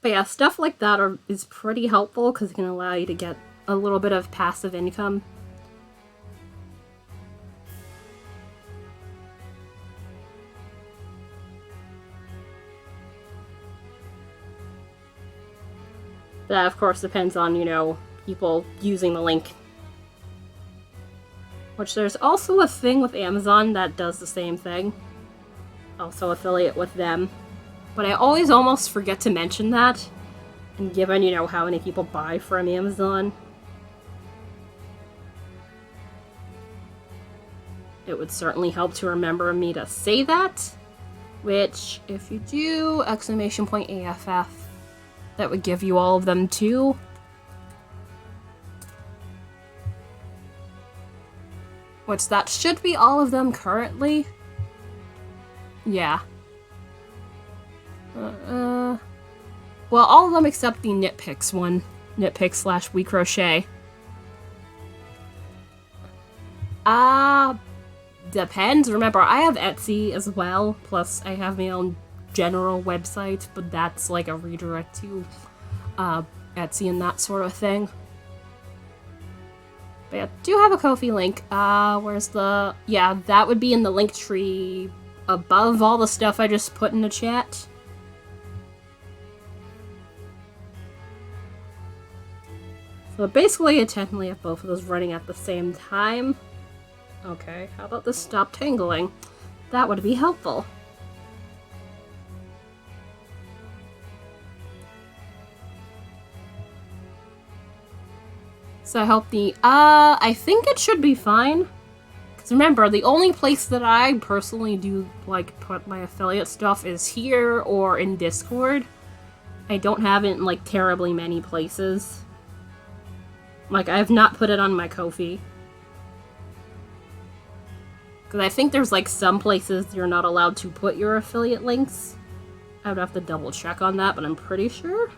But yeah, stuff like that is pretty helpful because it can allow you to get a little bit of passive income. That, of course, depends on, you know, people using the link. Which there's also a thing with Amazon that does the same thing. Also affiliate with them. But I always almost forget to mention that. And given, you know, how many people buy from Amazon, it would certainly help to remember me to say that. Which, if you do, !AFF, that would give you all of them too. Which, that should be all of them currently. Yeah. Well, all of them except the nitpicks one. Nitpick / we crochet. Depends. Remember, I have Etsy as well. Plus, I have my own general website, but that's like a redirect to Etsy and that sort of thing. But yeah, I do have a Ko-fi link. Where's the... yeah, that would be in the link tree above all the stuff I just put in the chat. So basically, I technically have both of those running at the same time. Okay, how about this stop tangling? That would be helpful. So I hope the... I think it should be fine. Because remember, the only place that I personally do, like, put my affiliate stuff is here or in Discord. I don't have it in, like, terribly many places. Like, I have not put it on my Ko-fi. Because I think there's, like, some places you're not allowed to put your affiliate links. I would have to double check on that, but I'm pretty sure.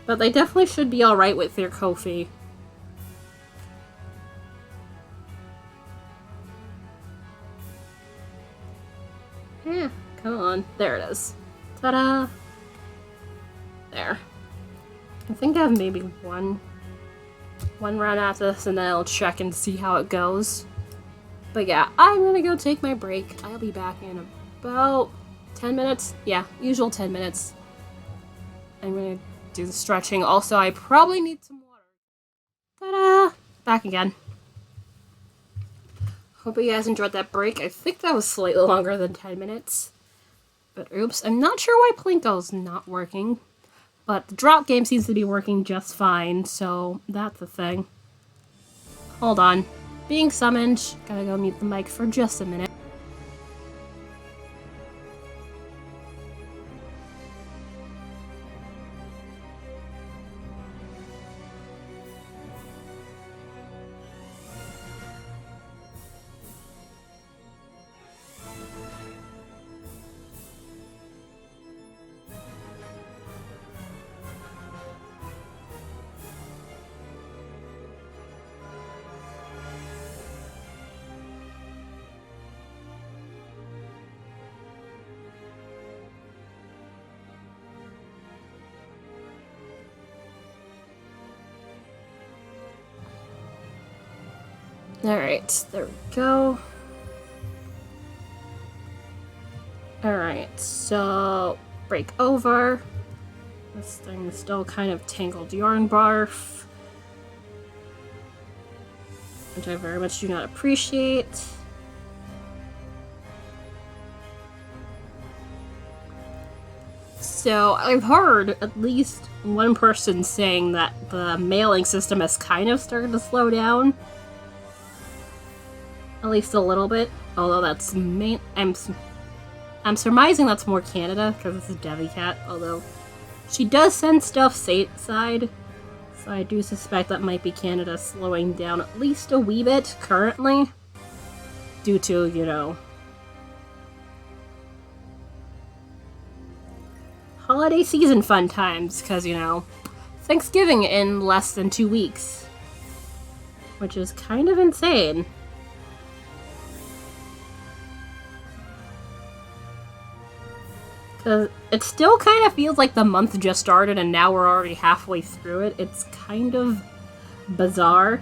But they definitely should be alright with their Ko-fi. Yeah, come on. There it is. Ta-da! There. I think I have maybe one. one round after this, and then I'll check and see how it goes. But yeah, I'm gonna go take my break. I'll be back in about 10 minutes. Yeah, usual 10 minutes. I'm gonna do the stretching. Also, I probably need some water. Ta-da! Back again. Hope you guys enjoyed that break. I think that was slightly longer than 10 minutes. But oops, I'm not sure why Plinko's not working. But the drop game seems to be working just fine, so that's the thing. Hold on. Being summoned. Gotta go mute the mic for just a minute. Alright, there we go. Alright, so break over. This thing is still kind of tangled yarn barf, which I very much do not appreciate. So I've heard at least one person saying that the mailing system has kind of started to slow down. At least a little bit, although that's I'm surmising that's more Canada, because it's a Devi cat, although she does send stuff stateside, so I do suspect that might be Canada slowing down at least a wee bit currently, due to, you know, holiday season fun times, because, you know, Thanksgiving in less than 2 weeks, which is kind of insane. Because it still kind of feels like the month just started and now we're already halfway through it. It's kind of bizarre.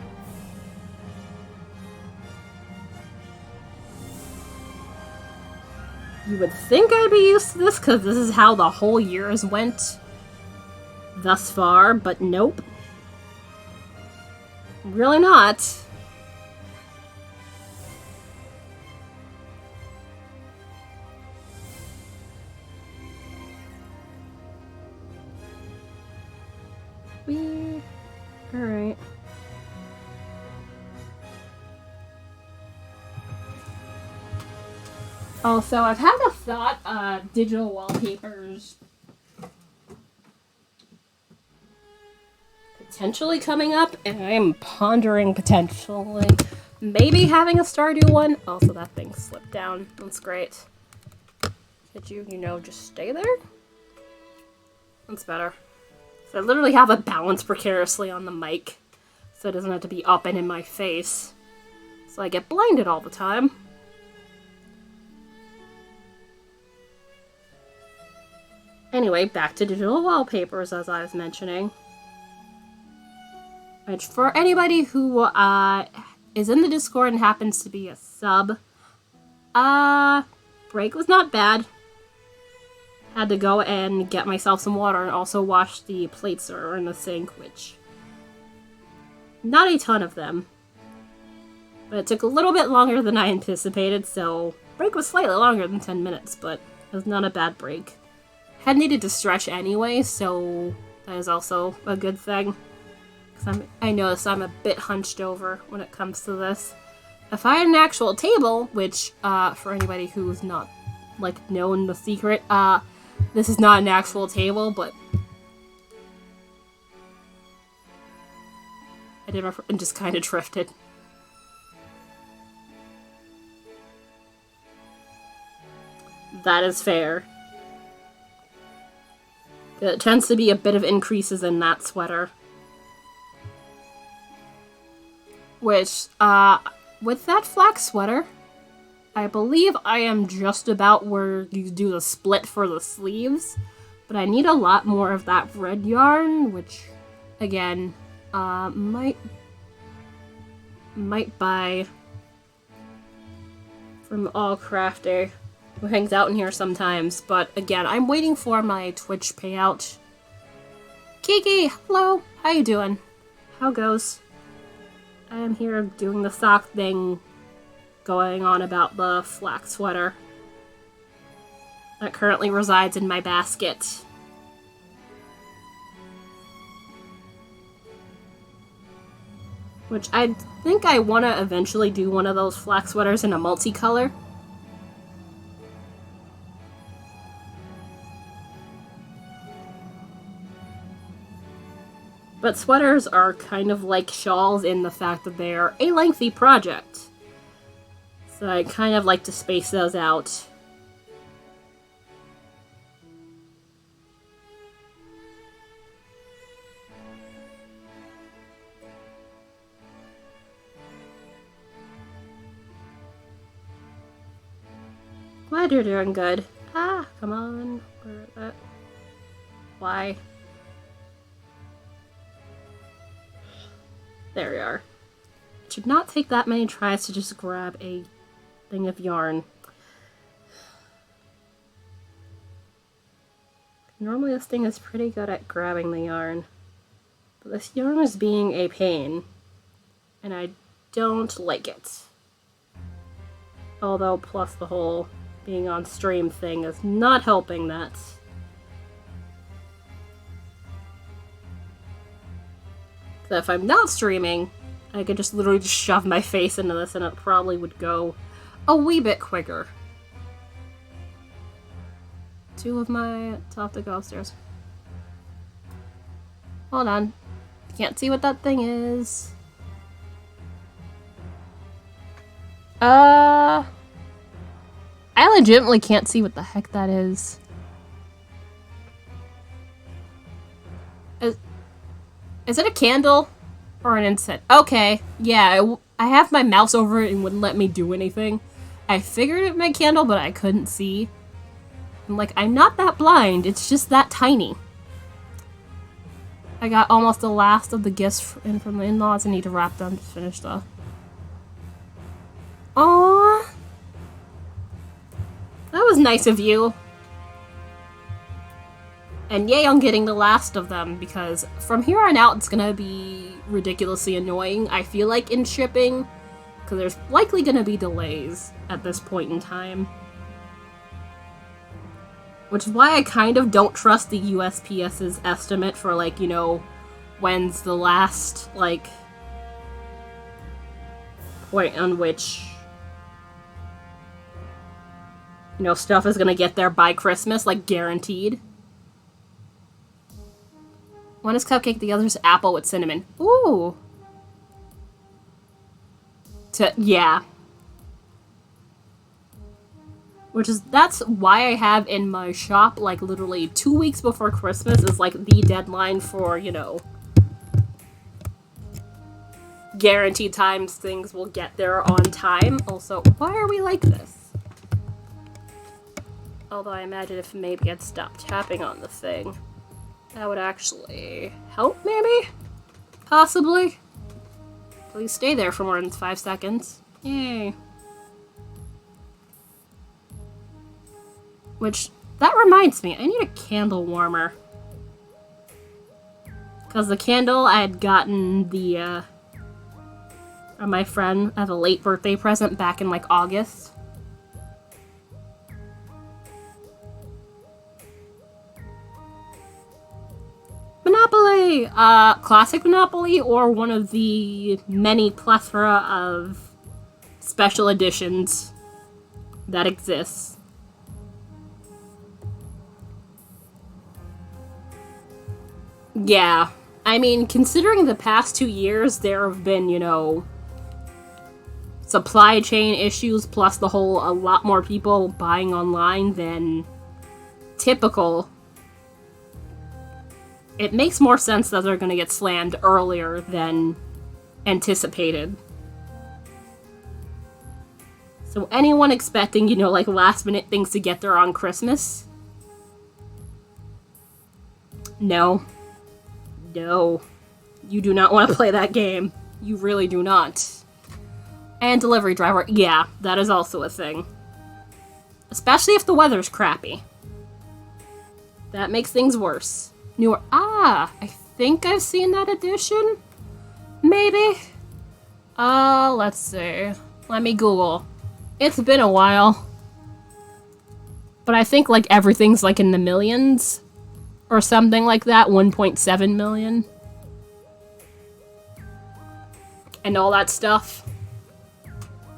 You would think I'd be used to this because this is how the whole years went thus far, but nope. Really not. Alright. Also, I've had a thought, digital wallpapers potentially coming up, and I'm pondering potentially maybe having a Stardew one. Also, that thing slipped down. That's great. Could you know, just stay there? That's better. So I literally have it balanced precariously on the mic, so it doesn't have to be up and in my face. So I get blinded all the time. Anyway, back to digital wallpapers, as I was mentioning. Which, for anybody who is in the Discord and happens to be a sub, break was not bad. Had to go and get myself some water and also wash the plates that are in the sink, which... not a ton of them. But it took a little bit longer than I anticipated, so... break was slightly longer than 10 minutes, but it was not a bad break. Had needed to stretch anyway, so that is also a good thing. Because I notice I'm a bit hunched over when it comes to this. If I had an actual table, which, for anybody who's not, like, known the secret, this is not an actual table, but I did and just kind of drifted. That is fair. It tends to be a bit of increases in that sweater. Which, with that flax sweater, I believe I am just about where you do the split for the sleeves, but I need a lot more of that red yarn, which, again, might might buy from All Crafter, who hangs out in here sometimes. But again, I'm waiting for my Twitch payout. Kiki, hello. How you doing? How goes? I am here doing the sock thing going on about the flax sweater that currently resides in my basket. Which I think I want to eventually do one of those flax sweaters in a multicolor. But sweaters are kind of like shawls in the fact that they're a lengthy project. So I kind of like to space those out. Glad you're doing good. Ah, come on. Where is that? Why? There we are. It should not take that many tries to just grab a thing of yarn. Normally this thing is pretty good at grabbing the yarn. But this yarn is being a pain. And I don't like it. Although, plus the whole being on stream thing is not helping that. So if I'm not streaming, I could just literally just shove my face into this and it probably would go a wee bit quicker. Two of my... I'll have to go upstairs. Hold on. Can't see what that thing is. I legitimately can't see what the heck that is. Is it a candle? Or an incense? Okay, yeah, I have my mouse over it and wouldn't let me do anything. I figured it meant candle, but I couldn't see. I'm like, I'm not that blind, it's just that tiny. I got almost the last of the gifts in from the in-laws. I need to wrap them to finish the... Aww. That was nice of you. And yay on getting the last of them, because from here on out it's gonna be ridiculously annoying, I feel like, in shipping. Because there's likely gonna be delays at this point in time. Which is why I kind of don't trust the USPS's estimate for, like, you know, when's the last, like, point on which, you know, stuff is gonna get there by Christmas, like, guaranteed. One is cupcake, the other's apple with cinnamon. Ooh! Yeah. That's why I have in my shop, like, literally 2 weeks before Christmas is, like, the deadline for, you know, guaranteed times things will get there on time. Also, why are we like this? Although I imagine if maybe I'd stop tapping on the thing, that would actually help, maybe? Possibly? Please stay there for more than 5 seconds. Yay. Which, that reminds me, I need a candle warmer. Because the candle I had gotten from my friend as a late birthday present back in, like, August. Monopoly! Classic Monopoly, or one of the many plethora of special editions that exists. Yeah. I mean, considering the past 2 years, there have been, you know, supply chain issues, plus the whole a lot more people buying online than typical. It makes more sense that they're gonna get slammed earlier than anticipated. So anyone expecting, you know, like, last-minute things to get there on Christmas? No. No. You do not want to play that game. You really do not. And delivery driver. Yeah, that is also a thing. Especially if the weather's crappy. That makes things worse. Newer. Ah, I think I've seen that edition. Maybe. Let's see. Let me Google. It's been a while. But I think, like, everything's, like, in the millions. Or something like that. 1.7 million. And all that stuff.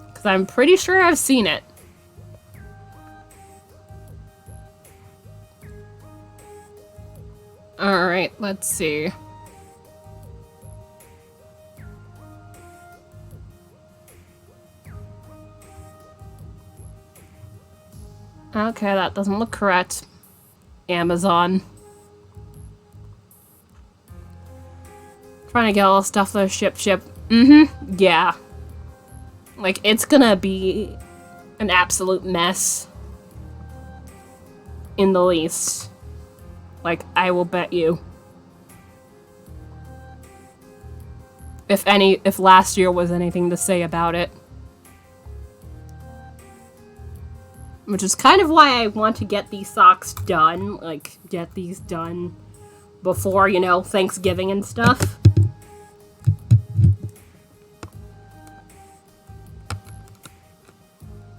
Because I'm pretty sure I've seen it. Alright, let's see. Okay, that doesn't look correct. Amazon. Trying to get all the stuff that ship. Mm-hmm, yeah. Like, it's gonna be an absolute mess. In the least. Like, I will bet you. If last year was anything to say about it. Which is kind of why I want to get these socks done. Like, get these done before, you know, Thanksgiving and stuff.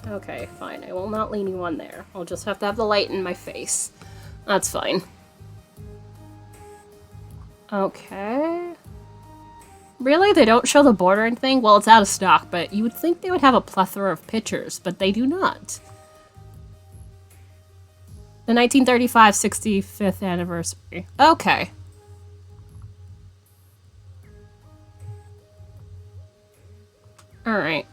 Okay, fine. I will not lean you on there. I'll just have to have the light in my face. That's fine. Okay. Really? They don't show the bordering thing? Well, it's out of stock, but you would think they would have a plethora of pictures, but they do not. The 1935 65th anniversary. Okay. Alright.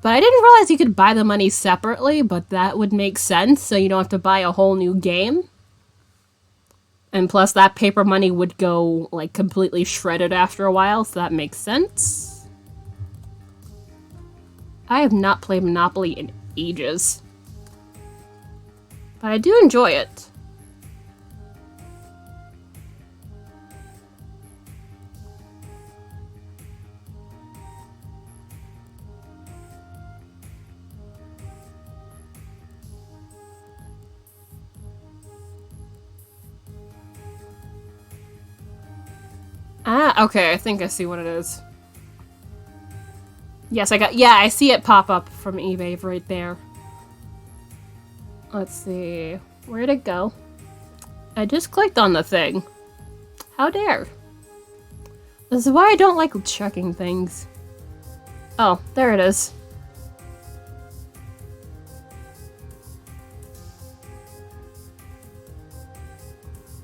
But I didn't realize you could buy the money separately, but that would make sense, so you don't have to buy a whole new game. And plus, that paper money would go, like, completely shredded after a while, so that makes sense. I have not played Monopoly in ages. But I do enjoy it. Ah, okay, I think I see what it is. Yes, I see it pop up from eBay right there. Let's see, where'd it go? I just clicked on the thing. How dare. This is why I don't like checking things. Oh, there it is.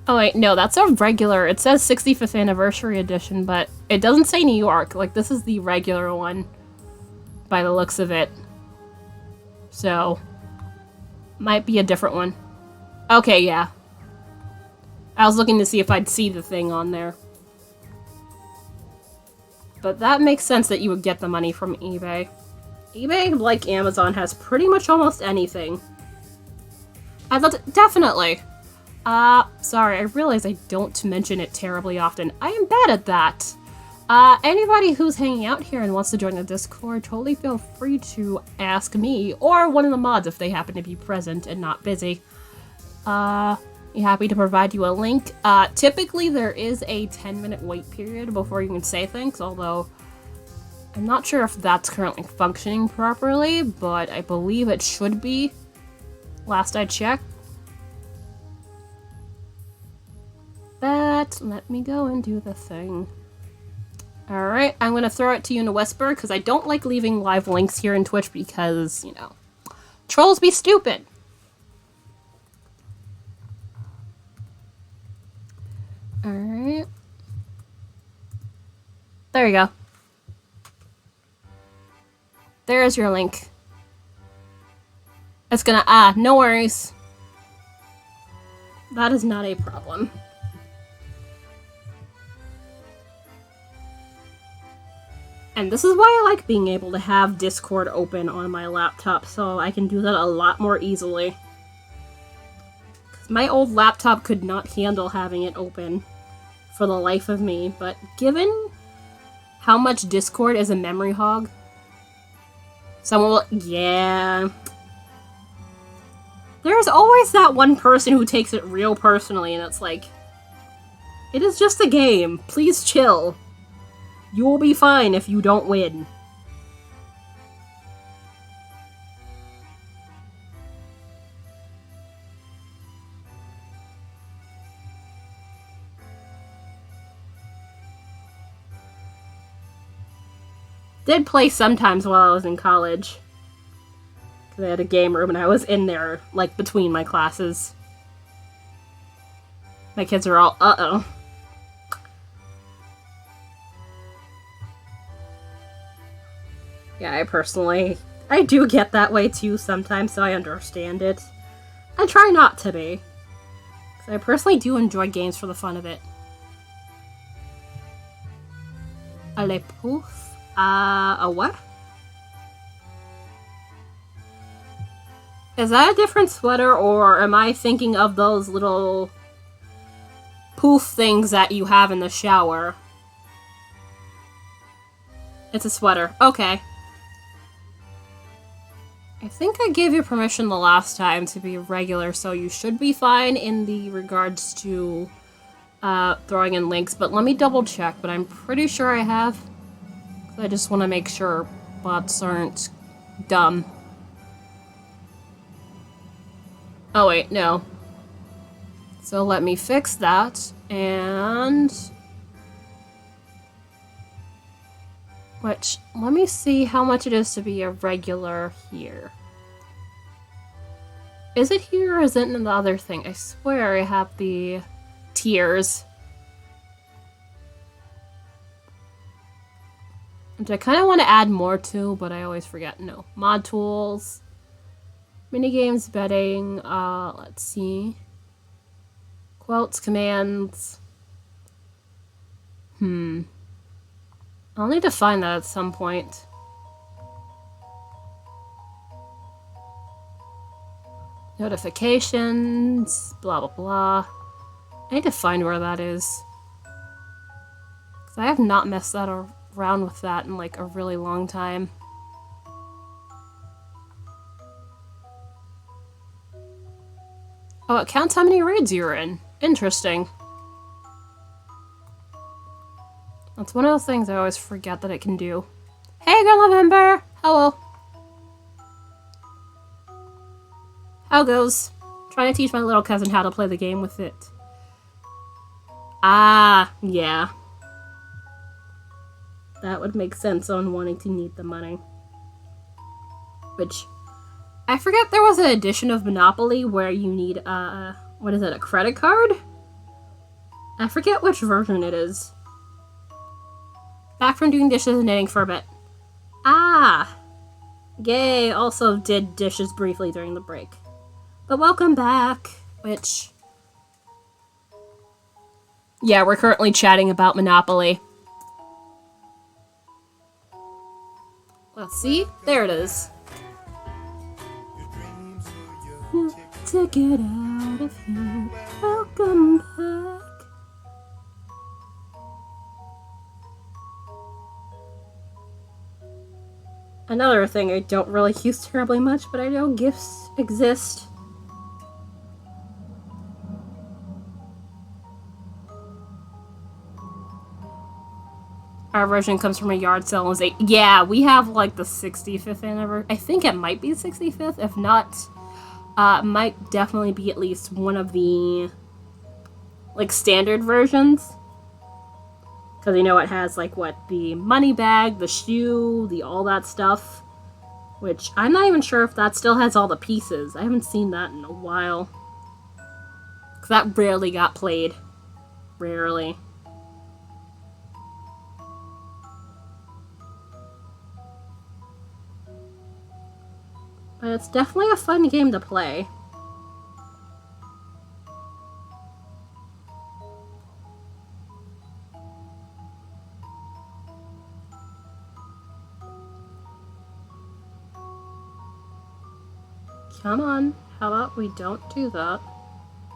Oh wait, no, that's a regular. It says 65th anniversary edition, but it doesn't say New York. Like, this is the regular one, by the looks of it. So, might be a different one. Okay, yeah. I was looking to see if I'd see the thing on there. But that makes sense that you would get the money from eBay. eBay, like Amazon, has pretty much almost anything. Definitely. Sorry, I realize I don't mention it terribly often. I am bad at that. Anybody who's hanging out here and wants to join the Discord, totally feel free to ask me, or one of the mods if they happen to be present and not busy. Happy to provide you a link. Typically there is a 10-minute wait period before you can say things, although I'm not sure if that's currently functioning properly, but I believe it should be, last I checked. But let me go and do the thing. Alright, I'm gonna throw it to you in a whisper, because I don't like leaving live links here in Twitch because, you know, trolls be stupid. Alright. There you go. There's your link. It's gonna, no worries. That is not a problem. And this is why I like being able to have Discord open on my laptop, so I can do that a lot more easily. Because my old laptop could not handle having it open for the life of me, but given How much Discord is a memory hog? Someone will... Yeah. There's always that one person who takes it real personally, and it's like... It is just a game. Please chill. You will be fine if you don't win. Did play sometimes while I was in college. Because I had a game room and I was in there, like, between my classes. My kids are all, uh-oh. Yeah, I do get that way too sometimes, so I understand it. I try not to be. Because I personally do enjoy games for the fun of it. A le pouf? A what? Is that a different sweater, or am I thinking of those little poof things that you have in the shower? It's a sweater. Okay. I think I gave you permission the last time to be regular, so you should be fine in the regards to throwing in links, but let me double check, but I'm pretty sure I have. I just want to make sure bots aren't dumb. Oh wait, no. So let me fix that, and... Which, let me see how much it is to be a regular here. Is it here or is it in the other thing? I swear I have the tiers. Which I kind of want to add more to, but I always forget. No. Mod tools. Minigames, betting, let's see. Quotes, commands. I'll need to find that at some point. Notifications, blah, blah, blah. I need to find where that is. Because I have not messed that around with that in like a really long time. Oh, it counts how many raids you're in. Interesting. That's one of those things I always forget that it can do. Hey, Girl November! Hello. How goes? Trying to teach my little cousin how to play the game with it. Ah, yeah. That would make sense on wanting to need the money. Which, I forget there was an edition of Monopoly where you need, what is it, a credit card? I forget which version it is. Back from doing dishes and knitting for a bit. Ah! Yay, also did dishes briefly during the break. But welcome back, which... Yeah, we're currently chatting about Monopoly. Let's see. There it is. To get out of here. Welcome back. Another thing I don't really use terribly much, but I know gifts exist. Our version comes from a yard sale. Yeah, we have like the 65th anniversary. I think it might be 65th. If not, it might definitely be at least one of the like standard versions. Because you know it has like what, the money bag, the shoe, the all that stuff. Which I'm not even sure if that still has all the pieces. I haven't seen that in a while. Because that rarely got played. Rarely. But it's definitely a fun game to play. Come on, how about we don't do that?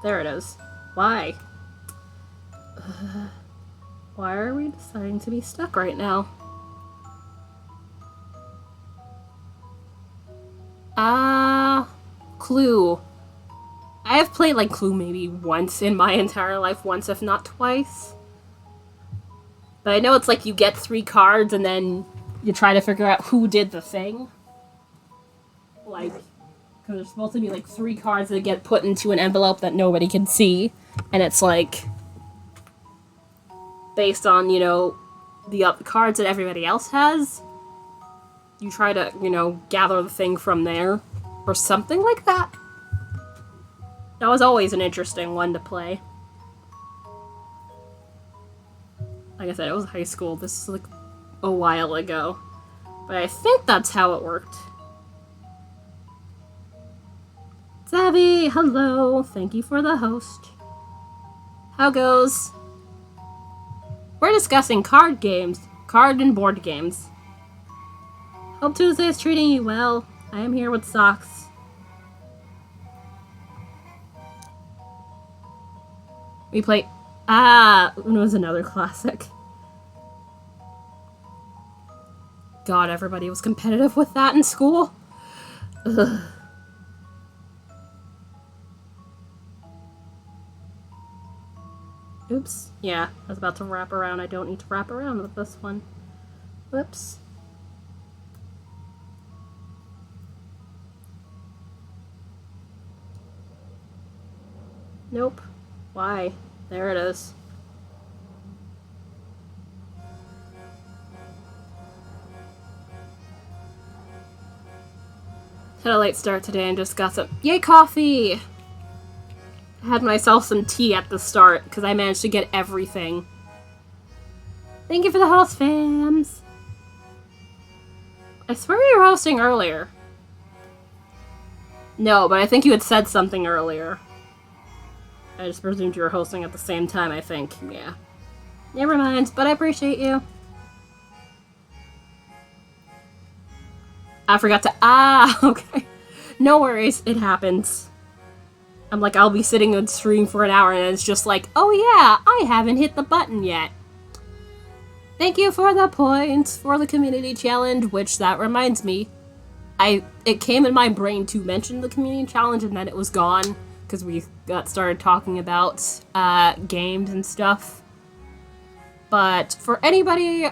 There it is. Why? Why are we deciding to be stuck right now? Clue. I have played like Clue maybe once in my entire life, once if not twice. But I know it's like you get 3 cards and then you try to figure out who did the thing. Like, because there's supposed to be like 3 cards that get put into an envelope that nobody can see. And it's like, based on, you know, the cards that everybody else has. You try to, you know, gather the thing from there. Or something like that. That was always an interesting one to play. Like I said, it was high school. This is like a while ago. But I think that's how it worked. Savvy, hello. Thank you for the host. How goes? We're discussing card games. Card and board games. Hope Tuesday is treating you well. I am here with socks. We play... Uno's another classic. God, everybody was competitive with that in school. Ugh. Oops. Yeah, I was about to wrap around. I don't need to wrap around with this one. Whoops. Nope. Why? There it is. Had a late start today and just got some... Yay, coffee! I had myself some tea at the start, because I managed to get everything. Thank you for the host, fams! I swear you were hosting earlier. No, but I think you had said something earlier. I just presumed you were hosting at the same time, I think. Yeah. Never mind, but I appreciate you. I forgot to... okay. No worries, it happens. I'm like, I'll be sitting on stream for an hour and it's just like, oh yeah, I haven't hit the button yet. Thank you for the points for the community challenge, which that reminds me. It came in my brain to mention the community challenge and then it was gone. Because we got started talking about games and stuff. But for anybody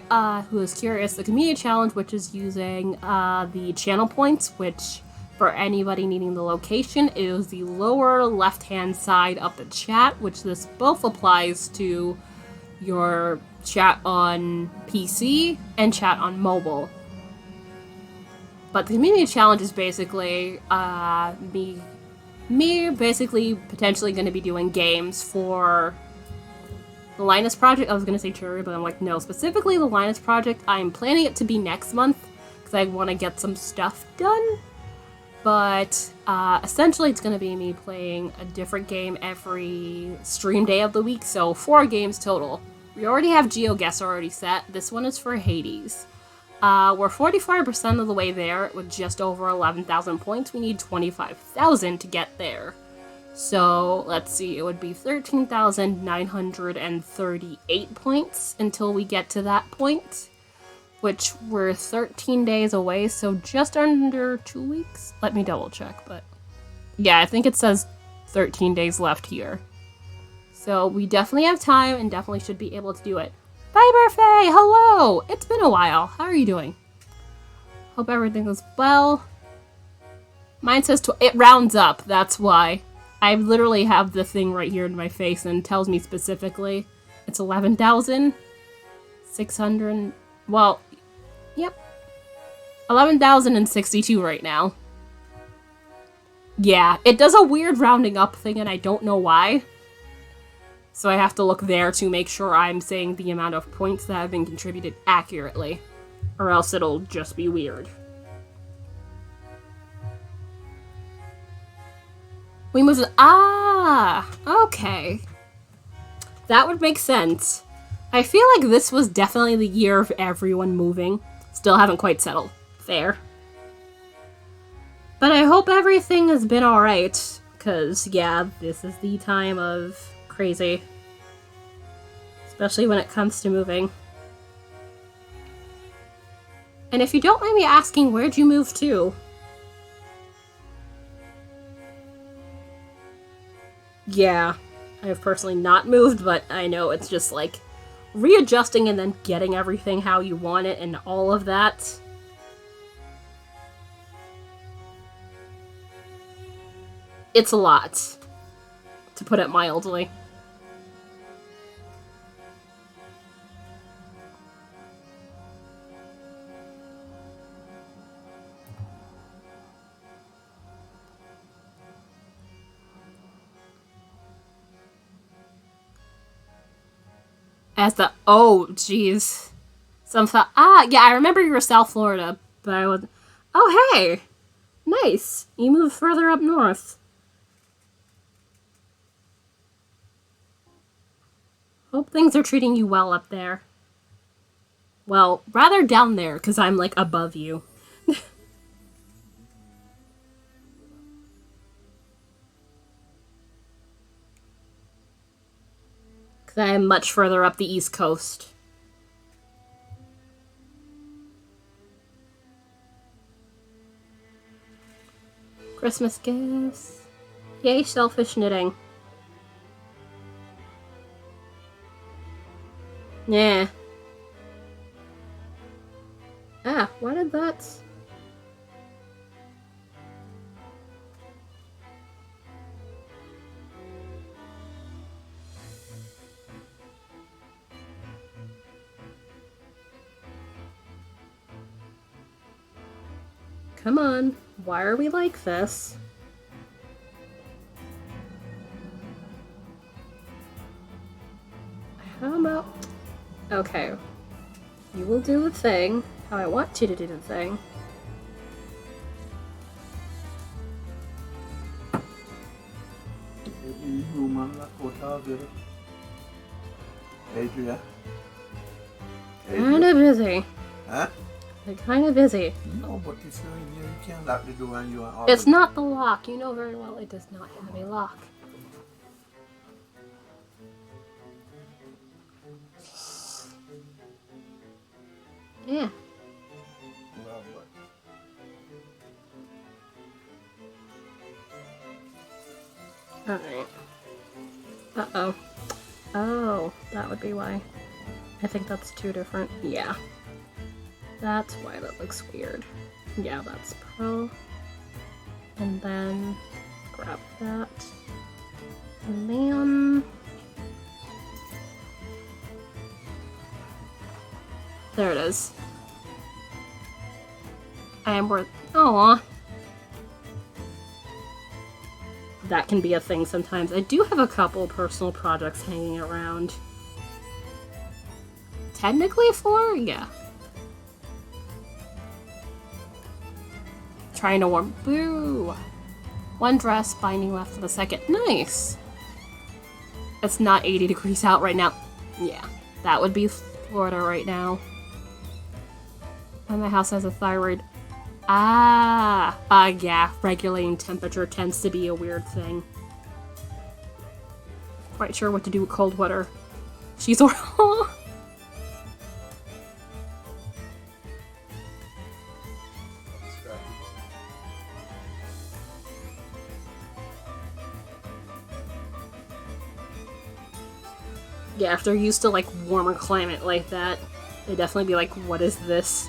who is curious, the community challenge, which is using the channel points, which for anybody needing the location, is the lower left-hand side of the chat, which this both applies to your chat on PC and chat on mobile. But the community challenge is basically me basically potentially going to be doing games for the Linus Project. I was going to say Cherry, but I'm like, no. Specifically the Linus Project, I'm planning it to be next month, because I want to get some stuff done. But essentially it's going to be me playing a different game every stream day of the week, so 4 games total. We already have GeoGuess already set. This one is for Hades. We're 45% of the way there with just over 11,000 points. We need 25,000 to get there. So, let's see, it would be 13,938 points until we get to that point, which we're 13 days away, so just under 2 weeks. Let me double check, but yeah, I think it says 13 days left here. So we definitely have time and definitely should be able to do it. Bye, Buffet! Hello! It's been a while. How are you doing? Hope everything is well. Mine says it rounds up, that's why. I literally have the thing right here in my face and it tells me specifically it's 11,600. Well, yep. 11,062 right now. Yeah, it does a weird rounding up thing and I don't know why. So I have to look there to make sure I'm saying the amount of points that have been contributed accurately. Or else it'll just be weird. We moved okay. That would make sense. I feel like this was definitely the year of everyone moving. Still haven't quite settled. Fair. But I hope everything has been alright. Because, yeah, this is the time of crazy. especially when it comes to moving. And if you don't mind me asking, where'd you move to? Yeah, I've personally not moved, but I know it's just like readjusting and then getting everything how you want it and all of that. It's a lot, to put it mildly. As the oh jeez, some thought yeah, I remember you were South Florida, but I was oh hey, nice, you moved further up north. Hope things are treating you well up there. Well, rather down there, because I'm like above you. Because I am much further up the East Coast. Christmas gifts. Yay, selfish knitting. Yeah. Ah, why did that... Come on, why are we like this? How about... Okay. You will do the thing how I want you to do the thing. Adria. Kinda busy. Huh? They're kinda busy. No, but if you're in here, you can't lock the door and you are... It's not the lock. You know very well it does not have a lock. Yeah. Alright. Uh-oh. Oh, that would be why. I think that's two different. Yeah. That's why that looks weird. Yeah, that's pro. And then grab that. And then... There it is. I am worth... Aww. That can be a thing sometimes. I do have a couple personal projects hanging around. Technically 4? Yeah. Trying to warm... Boo! One dress, binding left for the second. Nice! It's not 80 degrees out right now. Yeah, that would be Florida right now. And my house has a thyroid. Yeah, regulating temperature tends to be a weird thing. Quite sure what to do with cold water. She's horrible. Yeah, if they're used to like warmer climate like that, they'd definitely be like, what is this?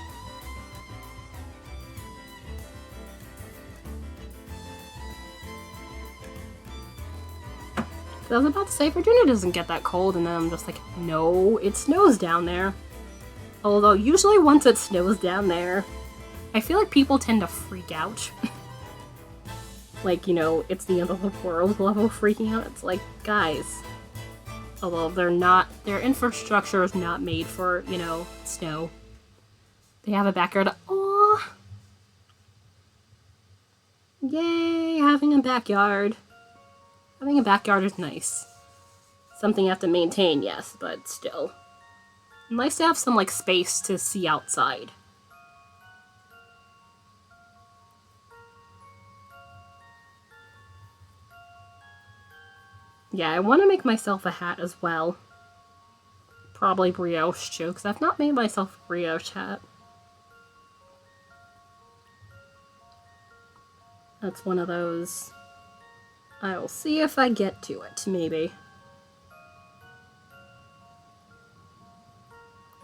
I was about to say, Virginia doesn't get that cold, and then I'm just like, no, it snows down there. Although, usually once it snows down there, I feel like people tend to freak out. Like, you know, it's the end of the world level freaking out. It's like, guys, although they're not, their infrastructure is not made for, you know, snow. They have a backyard. Aww! Yay, having a backyard. Having a backyard is nice. Something you have to maintain, yes, but still. Nice to have some, like, space to see outside. Yeah, I want to make myself a hat as well. probably brioche too, because I've not made myself a brioche hat. That's one of those. I'll see if I get to it, maybe.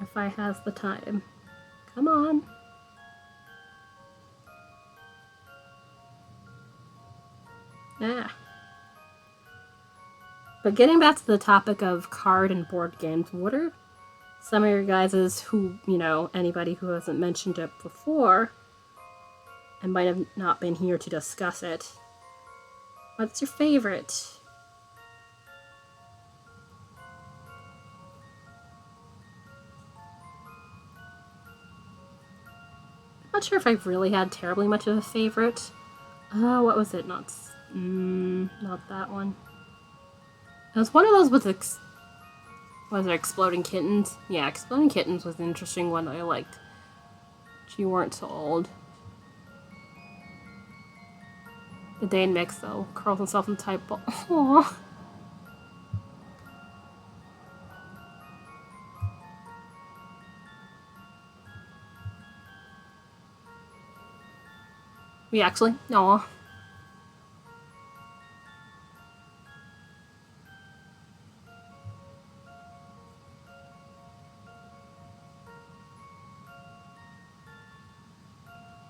If I has the time. Come on. Ah. But getting back to the topic of card and board games, what are some of your guys's who, anybody who hasn't mentioned it before and might have not been here to discuss it, what's your favorite? I'm not sure if I've really had terribly much of a favorite. What was it? Not that one. It was one of those with was it Exploding Kittens? Yeah, Exploding Kittens was an interesting one that I liked. But you weren't so old. The Dane mix, though, curls himself in tight ball. Aww. We actually? Aw.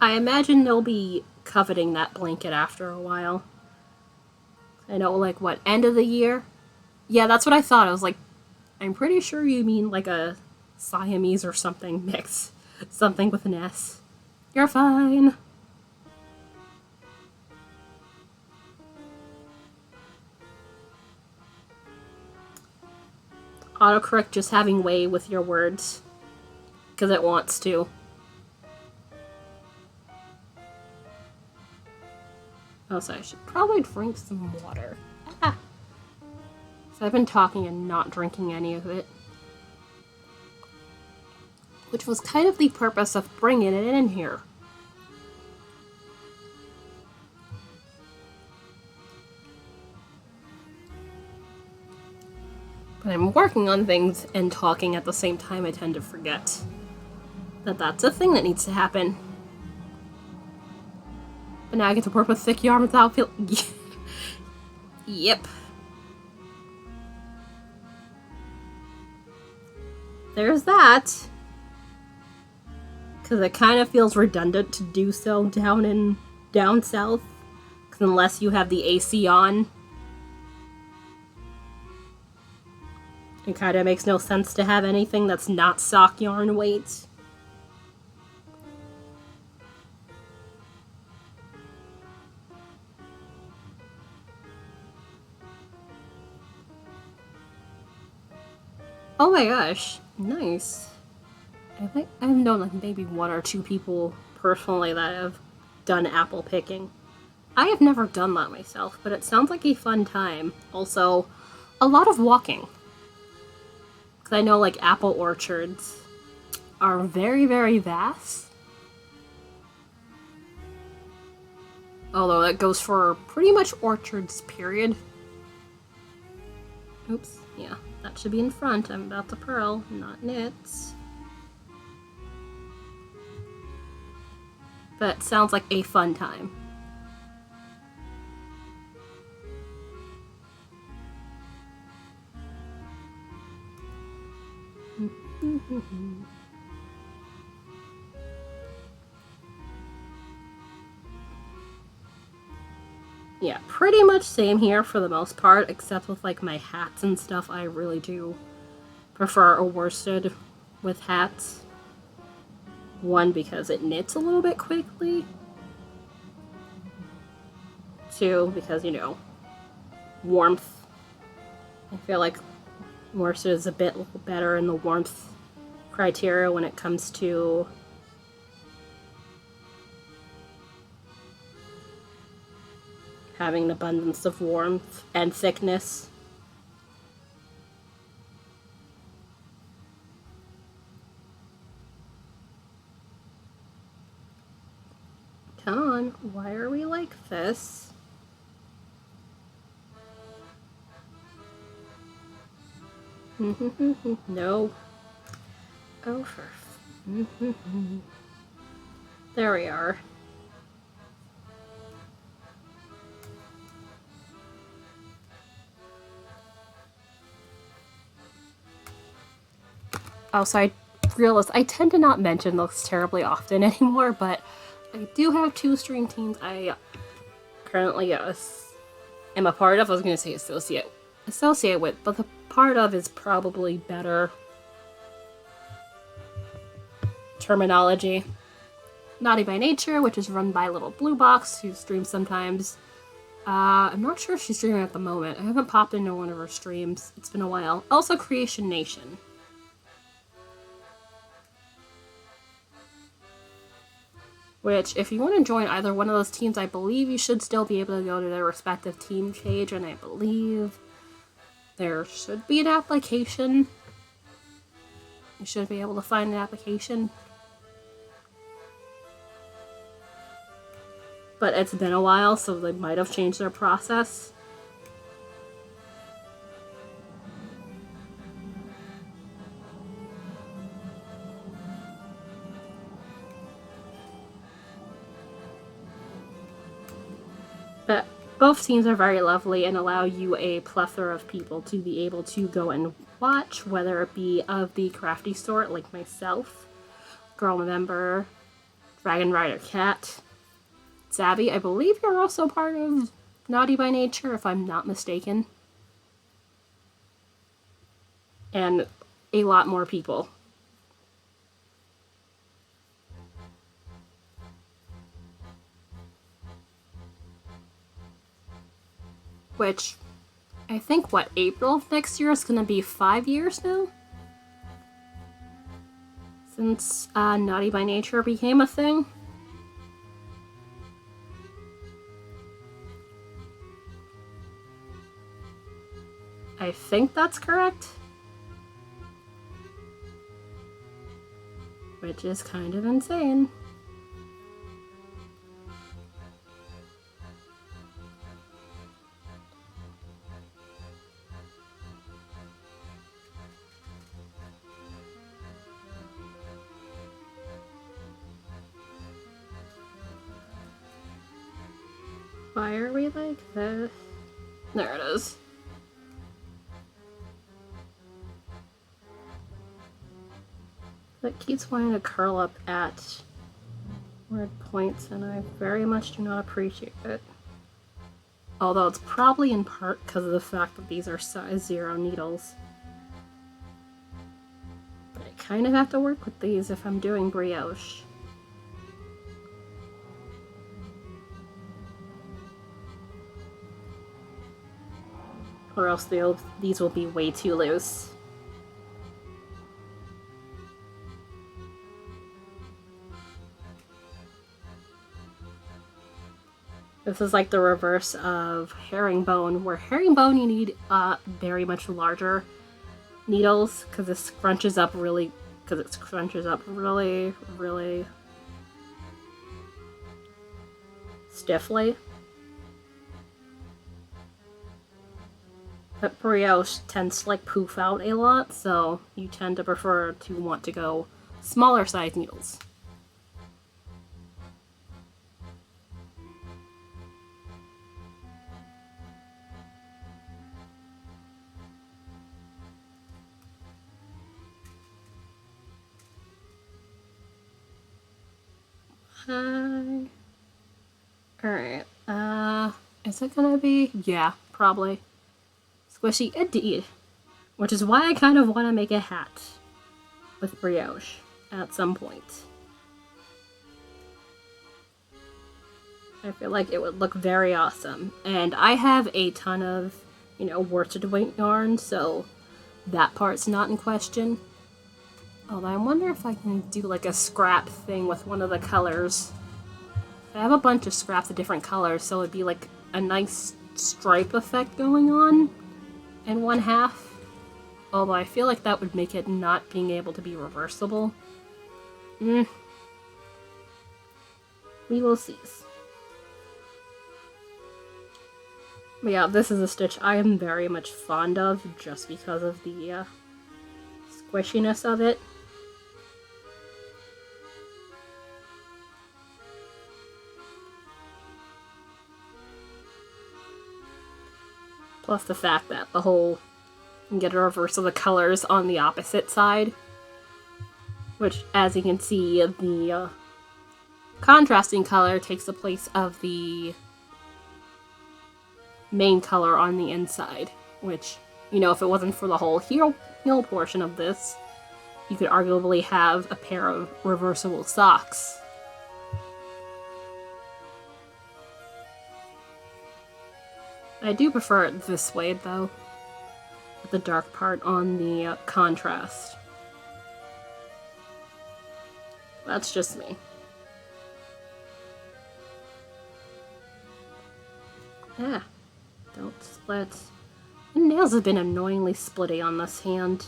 I imagine they'll be coveting that blanket after a while. I know, like, what, end of the year? Yeah, that's what I thought. I was like, I'm pretty sure you mean like a Siamese or something mix. Something with an S. You're fine. Autocorrect just having way with your words. Because it wants to. Oh, so I should probably drink some water. Ah. So I've been talking and not drinking any of it. Which was kind of the purpose of bringing it in here. But I'm working on things and talking at the same time. I tend to forget that that's a thing that needs to happen. But now I get to work with thick yarn without feeling... Yep. There's that. Because it kind of feels redundant to do so down south. Because unless you have the AC on, it kind of makes no sense to have anything that's not sock yarn weight. Oh my gosh, nice. I think I've known like maybe one or two people personally that have done apple picking. I have never done that myself, but it sounds like a fun time. Also, a lot of walking. Because I know like apple orchards are very, very vast. Although that goes for pretty much orchards, period. Oops, yeah, that should be in front. I'm about to purl, not knits. But it sounds like a fun time. Yeah, pretty much same here for the most part, except with like my hats and stuff. I really do prefer a worsted with hats. One, because it knits a little bit quickly. Two, because, warmth. I feel like worsted is a bit better in the warmth criteria when it comes to having an abundance of warmth and thickness. Come on, why are we like this? No. Oh, there we are. Oh, so I realized I tend to not mention this terribly often anymore, but I do have 2 stream teams I currently am a part of. I was going to say associate with, but the part of is probably better terminology. Naughty by Nature, which is run by Little Blue Box, who streams sometimes. I'm not sure if she's streaming at the moment. I haven't popped into one of her streams. It's been a while. Also, Creation Nation. Which, if you want to join either one of those teams, I believe you should still be able to go to their respective team page, and I believe there should be an application. You should be able to find an application. But it's been a while, so they might have changed their process. But both teams are very lovely and allow you a plethora of people to be able to go and watch, whether it be of the crafty sort, like myself, Girl Member, Dragon Rider Cat, Savvy. I believe you're also part of Naughty by Nature, if I'm not mistaken. And a lot more people. Which, I think, April of next year is going to be 5 years now? Since Naughty by Nature became a thing. I think that's correct. Which is kind of insane. Why are we like this? There it is. That keeps wanting to curl up at weird points, and I very much do not appreciate it. Although it's probably in part because of the fact that these are size 0 needles. But I kind of have to work with these if I'm doing brioche. Or else these will be way too loose. This is like the reverse of herringbone, where herringbone you need very much larger needles because it scrunches up really stiffly. But brioche tends to like poof out a lot, so you tend to prefer to want to go smaller size needles. Hi. Alright, is it gonna be? Yeah, probably. Squishy indeed. Which is why I kind of want to make a hat with brioche at some point. I feel like it would look very awesome. And I have a ton of, worsted weight yarn, so that part's not in question. Although I wonder if I can do like a scrap thing with one of the colors. I have a bunch of scraps of different colors, so it'd be like a nice stripe effect going on in one half. Although I feel like that would make it not being able to be reversible. We will see. But yeah, this is a stitch I am very much fond of just because of the squishiness of it. Plus the fact that the whole, you can get a reverse of the colors on the opposite side. Which, as you can see, the contrasting color takes the place of the main color on the inside. Which, you know, if it wasn't for the whole heel portion of this, you could arguably have a pair of reversible socks. I do prefer it this way, though, with the dark part on the contrast. That's just me. Ah, don't split. The nails have been annoyingly splitty on this hand.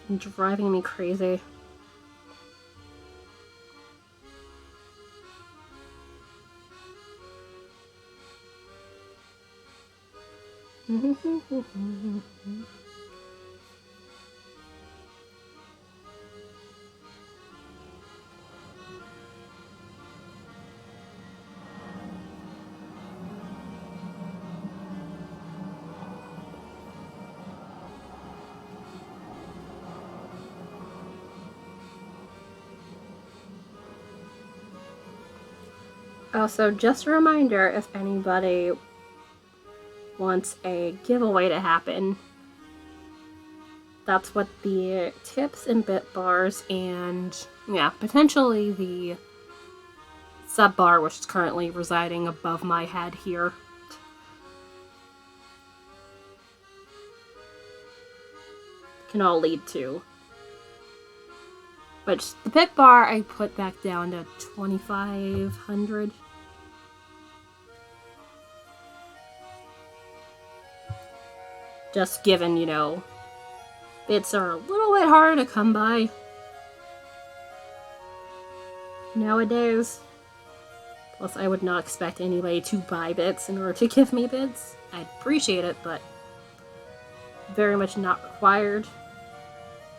And driving me crazy. Also, just a reminder, if anybody wants a giveaway to happen, that's what the tips and bit bars and, yeah, potentially the sub bar, which is currently residing above my head here, can all lead to. Which, the bit bar I put back down to 2,500. Just given, you know, bits are a little bit harder to come by nowadays. Plus, I would not expect anybody to buy bits in order to give me bits. I'd appreciate it, but very much not required.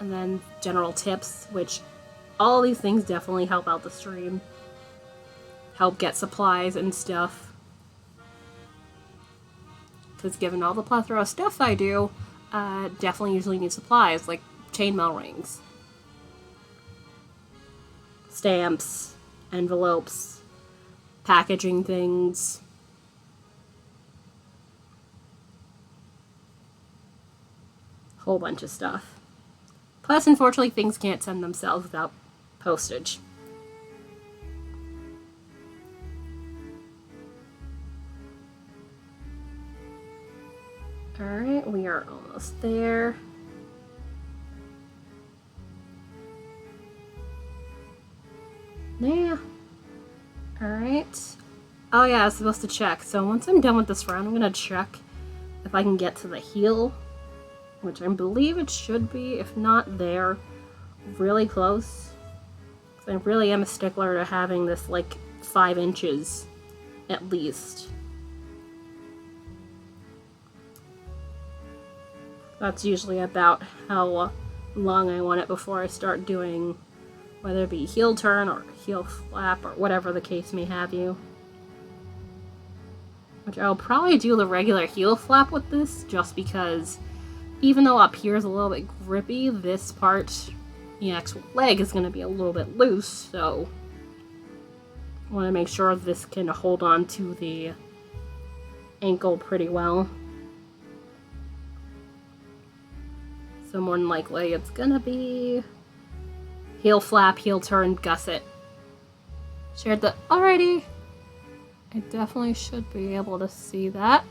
And then general tips, which all these things definitely help out the stream. Help get supplies and stuff. Because given all the plethora of stuff I do, definitely usually need supplies, like chainmail rings, stamps, envelopes, packaging things. Whole bunch of stuff. Plus, unfortunately, things can't send themselves without postage. Alright, we are almost there. Yeah. Alright. Oh yeah, I was supposed to check. So once I'm done with this round, I'm gonna check if I can get to the heel, which I believe it should be, if not there, really close. I really am a stickler to having this like 5 inches at least. That's usually about how long I want it before I start doing, whether it be heel turn or heel flap or whatever the case may have you. Which I'll probably do the regular heel flap with this, just because even though up here is a little bit grippy, this part, the actual leg, is going to be a little bit loose, so I want to make sure this can hold on to the ankle pretty well. So more than likely it's gonna be heel flap, heel turn, gusset. Shared that already. I definitely should be able to see that.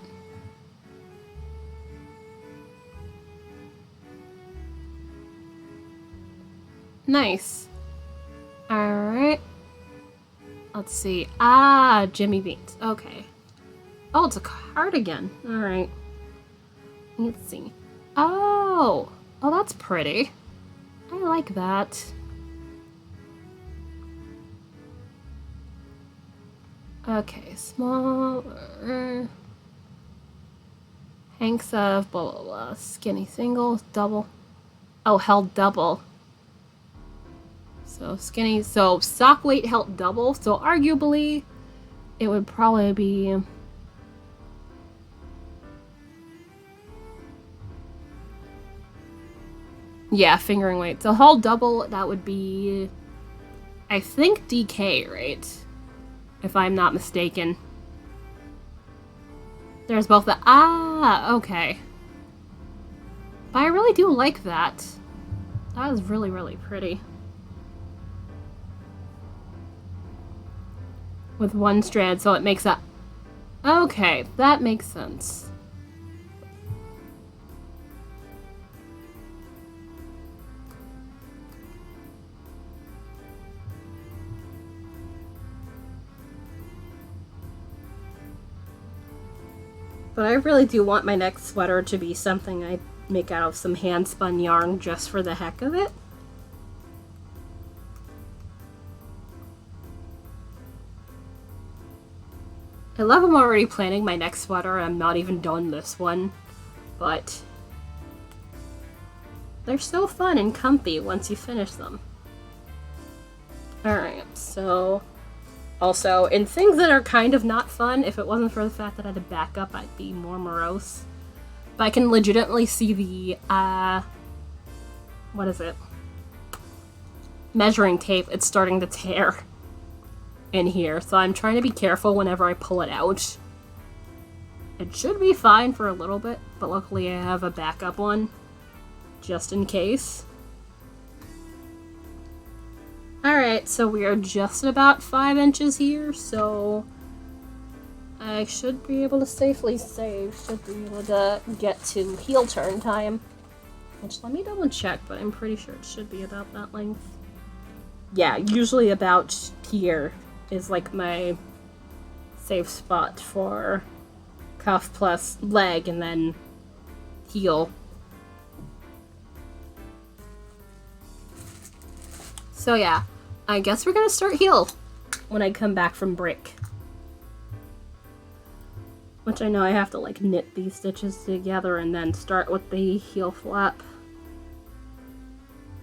Nice. Alright. Let's see. Ah, Jimmy Beans. Okay. Oh, it's a cardigan. Alright. Let's see. Oh! Oh, that's pretty. I like that. Okay, small. Hanks of blah blah blah. Skinny singles, double. Oh, held double. So skinny. So sock weight held double. So arguably, it would probably be. Yeah, fingering weight. So held double, that would be. I think DK, right? If I'm not mistaken. There's both the. Ah, okay. But I really do like that. That is really, really pretty. With one strand, so it makes a. Okay, that makes sense. But I really do want my next sweater to be something I make out of some hand-spun yarn just for the heck of it. I love I'm already planning my next sweater. I'm not even done this one. But they're so fun and comfy once you finish them. Alright, so also, in things that are kind of not fun, if it wasn't for the fact that I had to back up, I'd be more morose. But I can legitimately see the, what is it? Measuring tape. It's starting to tear in here, so I'm trying to be careful whenever I pull it out. It should be fine for a little bit, but luckily I have a backup one, just in case. Alright, so we are just about 5 inches here, so I should be able to safely save, should be able to get to heel turn time. Which, let me double check, but I'm pretty sure it should be about that length. Yeah, usually about here is like my safe spot for cuff plus leg and then heel. So yeah, I guess we're gonna start heel when I come back from break. Which I know I have to like knit these stitches together and then start with the heel flap.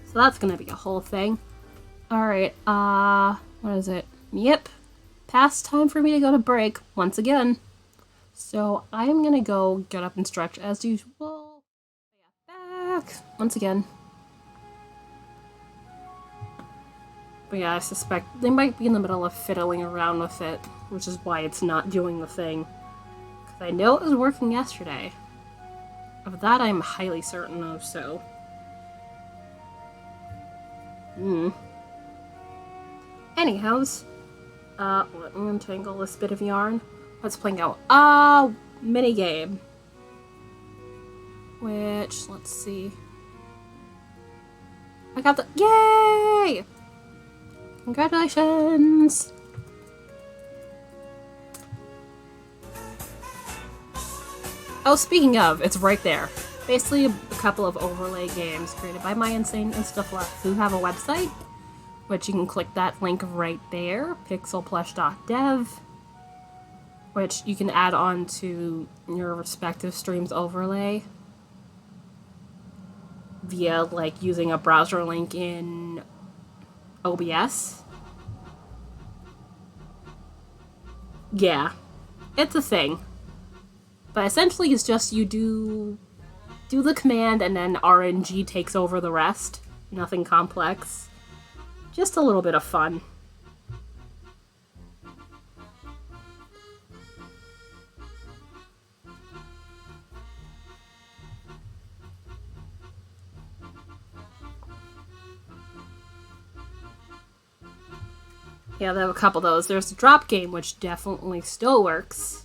So that's gonna be a whole thing. Alright, what is it? Yep, past time for me to go to break once again. So I'm gonna go get up and stretch as usual. Back once again. But yeah, I suspect they might be in the middle of fiddling around with it, which is why it's not doing the thing. Because I know it was working yesterday. Of that I'm highly certain of, so. Anyhows, let me untangle this bit of yarn. Let's play go. Minigame. Which, let's see. I got the. Yay! Congratulations! Oh, speaking of, it's right there. Basically, a couple of overlay games created by my insane Instafluff, who have a website, which you can click that link right there, pixelplush.dev, which you can add on to your respective stream's overlay via, like, using a browser link in OBS. Yeah, it's a thing. But essentially it's just you do the command and then RNG takes over the rest. Nothing complex. Just a little bit of fun. Yeah, they have a couple of those. There's the drop game, which definitely still works.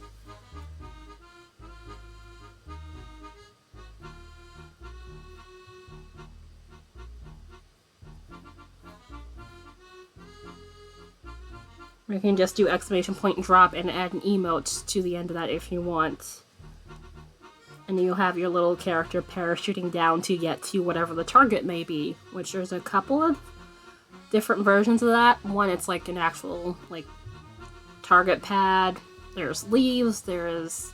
You can just do exclamation point drop and add an emote to the end of that if you want. And you'll have your little character parachuting down to get to whatever the target may be, which there's a couple of different versions of that. One, it's like an actual, like, target pad. There's leaves, there's,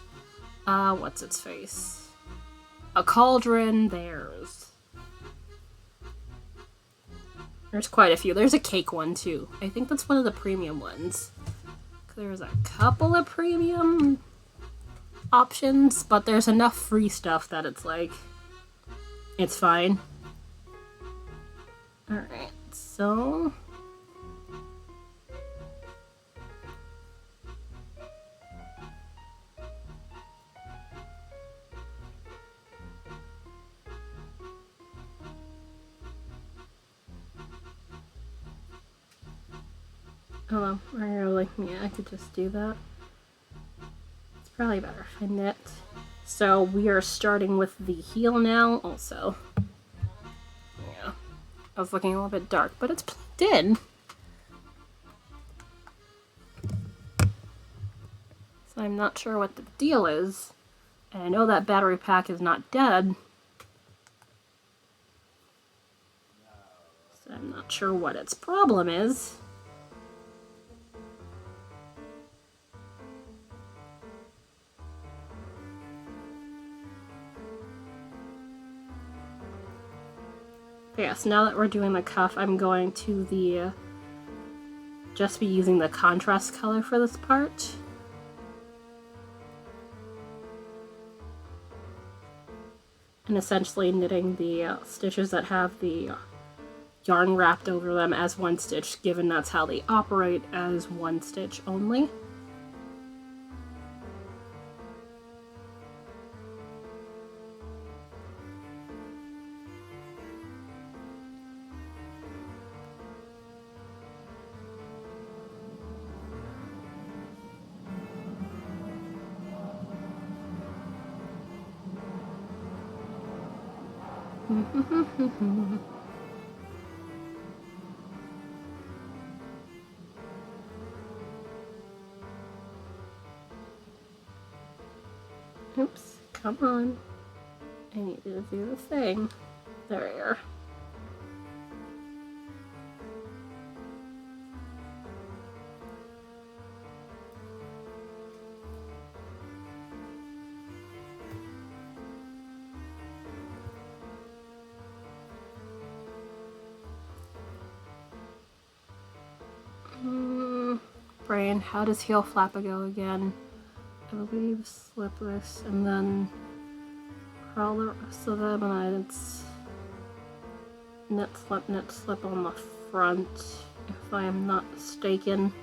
what's its face? A cauldron, there's There's quite a few. There's a cake one too. I think that's one of the premium ones. There's a couple of premium options, but there's enough free stuff that it's like, it's fine. Alright, so... Oh, are you like me? I could just do that. It's probably better if I knit. So we are starting with the heel now, also. Yeah. I was looking a little bit dark, but it's plugged in. So I'm not sure what the deal is. And I know that battery pack is not dead. So I'm not sure what its problem is. Yes, now that we're doing the cuff, I'm going to just be using the contrast color for this part. And essentially knitting the stitches that have the yarn wrapped over them as one stitch, given that's how they operate, as one stitch only. Oops, come on. I need to do the thing. There we are. Brain, how does heel flappa go again? I believe slip this and then curl the rest of them, and then it's knit slip on the front, if I am not mistaken.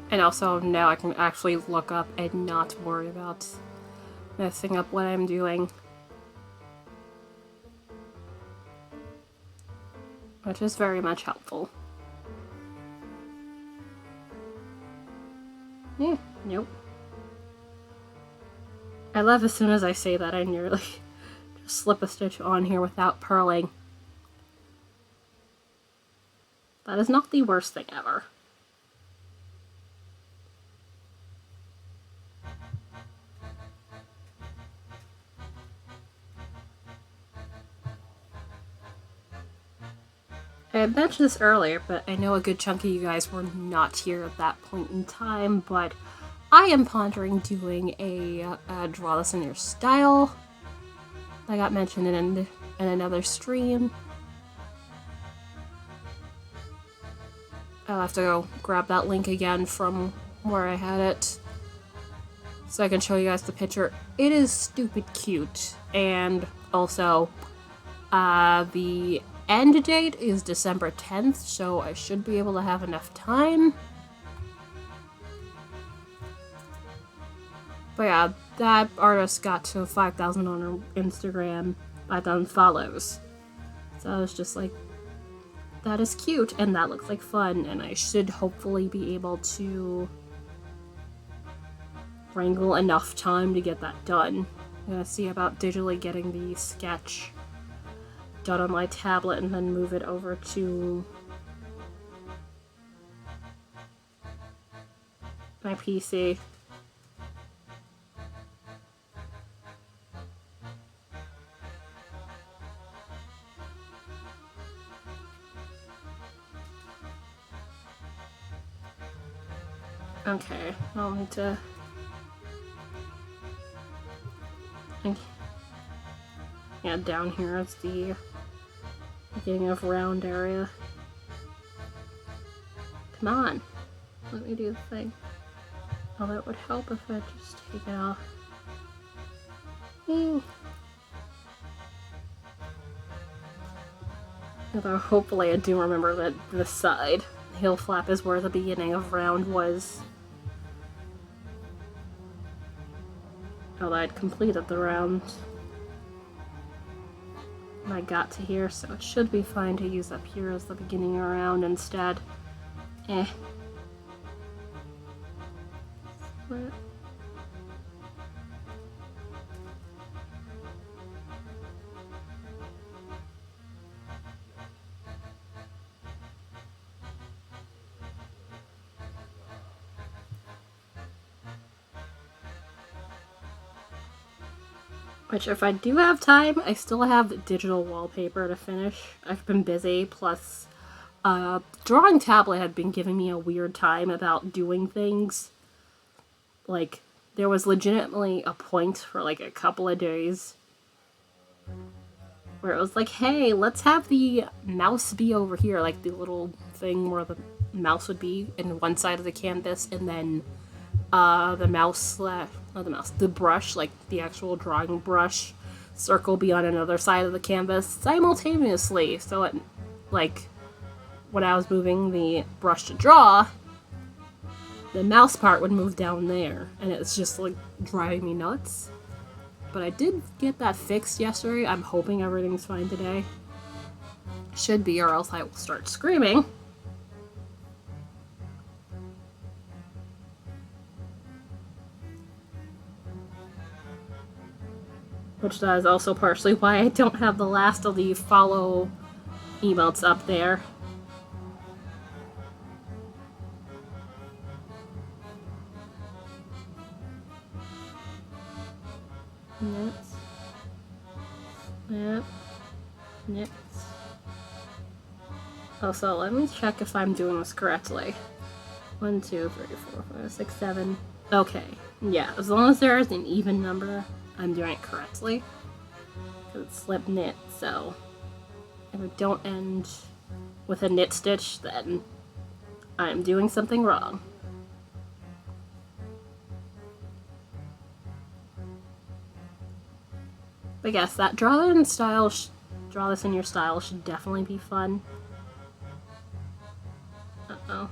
And also now I can actually look up and not worry about messing up what I'm doing. Which is very much helpful. Nope. I love as soon as I say that I nearly just slip a stitch on here without purling. That is not the worst thing ever. I had mentioned this earlier, but I know a good chunk of you guys were not here at that point in time, but I am pondering doing a draw this in your style. I got mentioned in another stream. I'll have to go grab that link again from where I had it so I can show you guys the picture. It is stupid cute, and also the end date is December 10th, so I should be able to have enough time. But yeah, that artist got to 5,000 on her Instagram, 5,000 follows. So I was just like, that is cute, and that looks like fun, and I should hopefully be able to wrangle enough time to get that done. I'm gonna see about digitally getting the sketch done on my tablet and then move it over to my PC. Okay, I'll need to... Yeah, down here is the beginning of round area. Come on, let me do the thing. Oh, that would help if I just take it off. Although hopefully I do remember that this side, heel flap, is where the beginning of round was. Although I'd completed the round. And I got to here, so it should be fine to use up here as the beginning of round instead. What? Which, if I do have time, I still have digital wallpaper to finish. I've been busy, plus drawing tablet had been giving me a weird time about doing things. Like, there was legitimately a point for like a couple of days where it was like, hey, let's have the mouse be over here, like the little thing where the mouse would be in one side of the canvas, and then the brush, like the actual drawing brush circle, be on another side of the canvas simultaneously. So it, like, when I was moving the brush to draw, the mouse part would move down there, and it's just like driving me nuts. But I did get that fixed yesterday. I'm hoping everything's fine today. Should be, or else I will start screaming. Which that is also partially why I don't have the last of the follow emotes up there. Next. Yep. Next. Also, let me check if I'm doing this correctly. 1, 2, 3, 4, 5, 6, 7. Okay. Yeah, as long as there is an even number, I'm doing it correctly. Because it's slip knit, so if it don't end with a knit stitch, then I'm doing something wrong. But yes, that draw this in your style should definitely be fun. Uh-oh.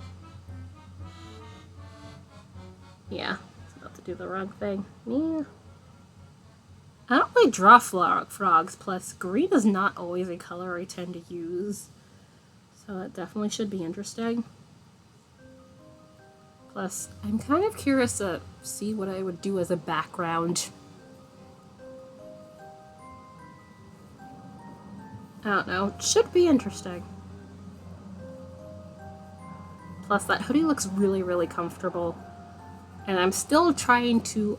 Yeah, it's about to do the wrong thing. Yeah. I don't really draw frogs, plus green is not always a color I tend to use. So that definitely should be interesting. Plus, I'm kind of curious to see what I would do as a background. I don't know, it should be interesting. Plus, that hoodie looks really, really comfortable. And I'm still trying to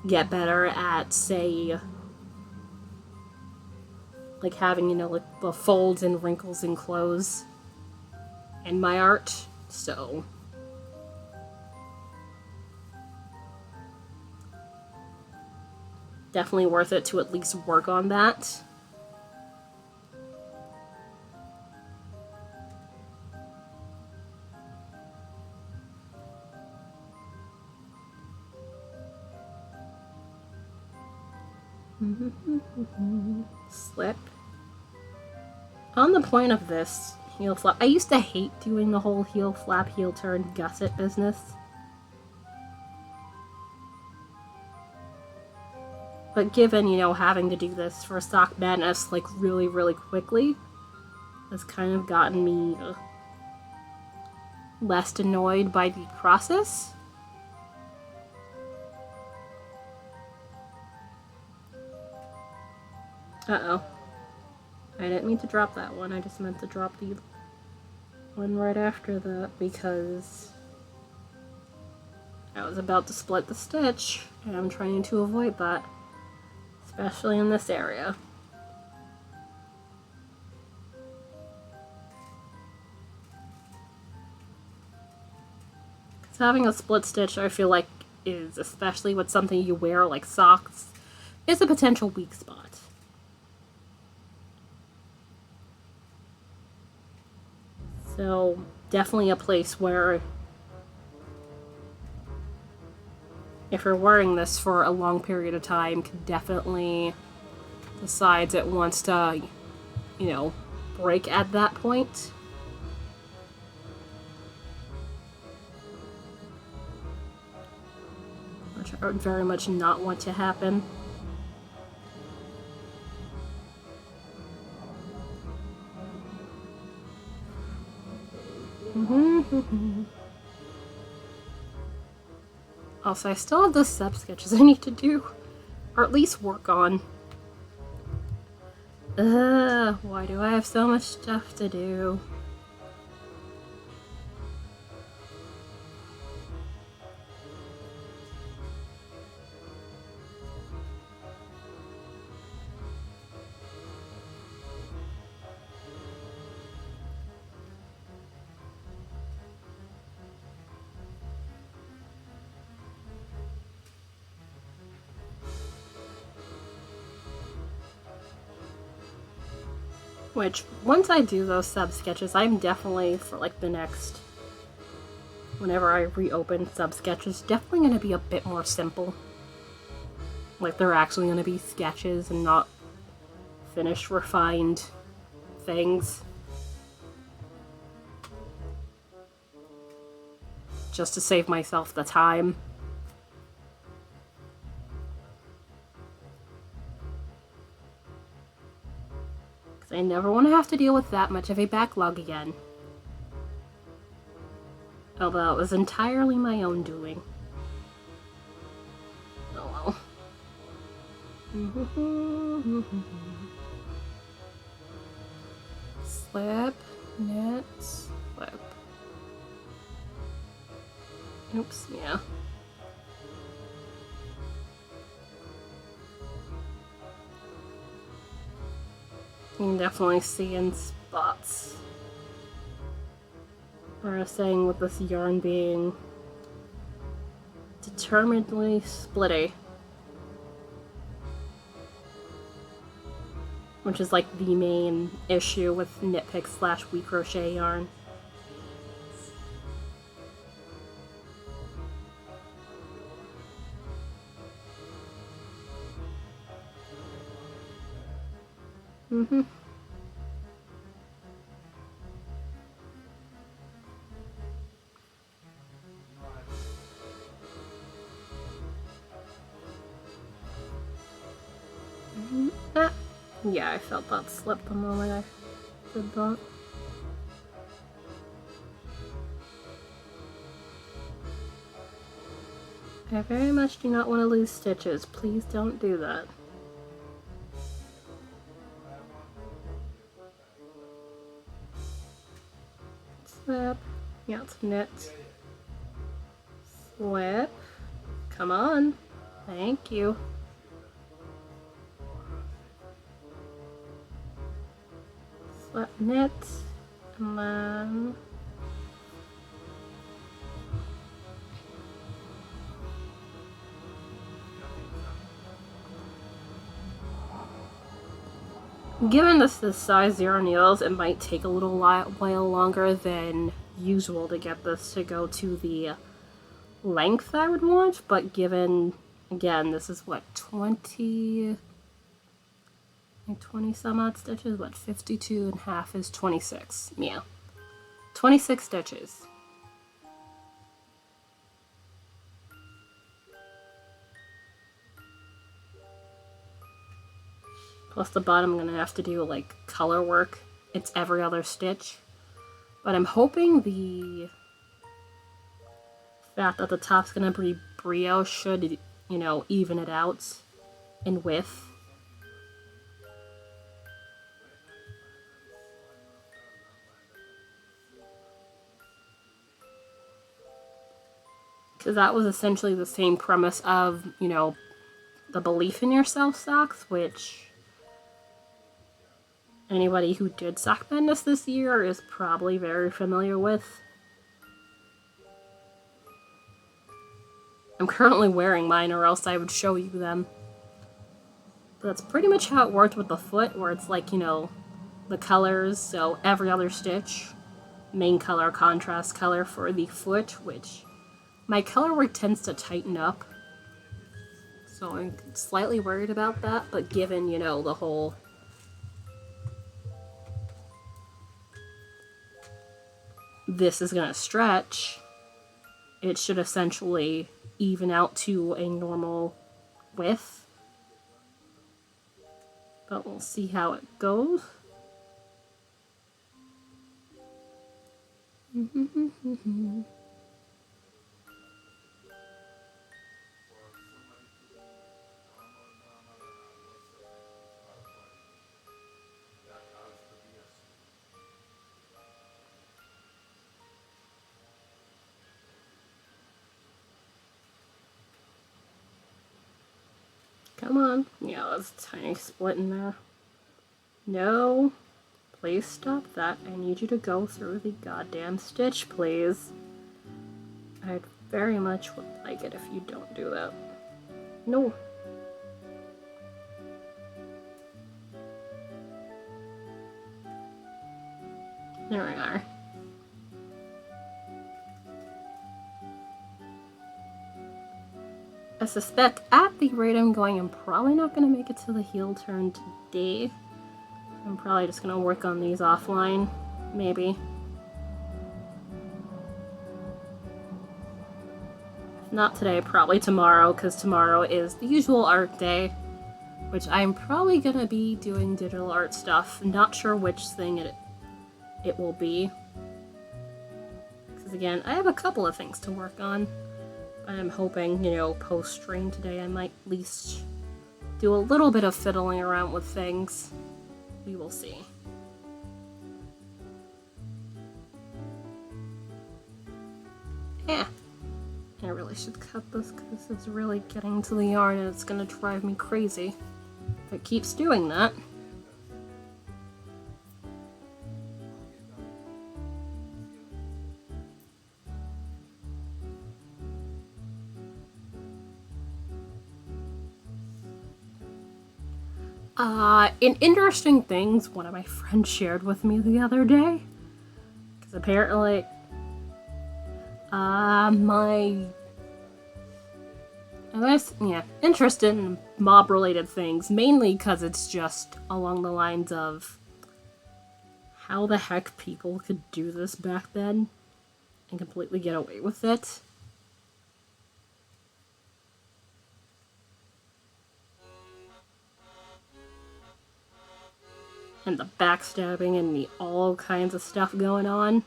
get better at, say, like having, you know, like the folds and wrinkles in clothes in my art, so definitely worth it to at least work on that. Slip. On the point of this heel flap, I used to hate doing the whole heel flap, heel turn, gusset business. But given, you know, having to do this for Sock Madness, like, really, really quickly, has kind of gotten me less annoyed by the process. Uh-oh. I didn't mean to drop that one, I just meant to drop the one right after that, because I was about to split the stitch, and I'm trying to avoid that, especially in this area. So having a split stitch, I feel like, is, especially with something you wear like socks, is a potential weak spot. So definitely a place where if you're wearing this for a long period of time, can definitely decides it wants to, break at that point. Which I would very much not want to happen. Also, I still have the sub sketches I need to do, or at least work on. Why do I have so much stuff to do? Which, once I do those sub sketches, I'm definitely, for like the next, whenever I reopen sub sketches, definitely going to be a bit more simple. Like they're actually going to be sketches and not finished, refined things. Just to save myself the time. Because I never want to have to deal with that much of a backlog again. Although it was entirely my own doing. Oh well. Slip, knit, slip. Oops, yeah. You can definitely see in spots. Where I was saying with this yarn being determinedly splitty. Which is like the main issue with knit pick / weave crochet yarn. Yeah, I felt that slip the moment I did that. I very much do not want to lose stitches. Please don't do that. Slip. Yeah, it's knit. Slip. Come on. Thank you. Slip, knit, and then given this is size 0 needles, it might take a little while longer than usual to get this to go to the length I would want, but given, again, this is what, 20 some odd stitches? What, 52 and half is 26. Yeah. 26 stitches. Plus the bottom I'm gonna have to do like color work. It's every other stitch. But I'm hoping the fact that the top's gonna be brioche should, even it out in width. Because that was essentially the same premise of, the Belief in Yourself socks, which anybody who did Sock Madness this year is probably very familiar with. I'm currently wearing mine, or else I would show you them. But that's pretty much how it worked with the foot, where it's like, you know, the colors, so every other stitch, main color, contrast color for the foot, which my color work tends to tighten up. So I'm slightly worried about that, but given, you know, the whole this is gonna stretch, it should essentially even out to a normal width. But we'll see how it goes. Come on. Yeah, that's a tiny split in there. No. Please stop that. I need you to go through the goddamn stitch, please. I'd very much would like it if you don't do that. No. There we are. I suspect at the rate I'm going, I'm probably not going to make it to the heel turn today. I'm probably just going to work on these offline, maybe. If not today, probably tomorrow, because tomorrow is the usual art day, which I'm probably going to be doing digital art stuff. Not sure which thing it will be. Because again, I have a couple of things to work on. I'm hoping, you know, post-stream today I might at least do a little bit of fiddling around with things. We will see. Yeah. I really should cut this because it's really getting to the yarn and it's gonna drive me crazy if it keeps doing that. In interesting things, one of my friends shared with me the other day, because apparently, interested in mob-related things, mainly because it's just along the lines of how the heck people could do this back then and completely get away with it. And the backstabbing and the all kinds of stuff going on.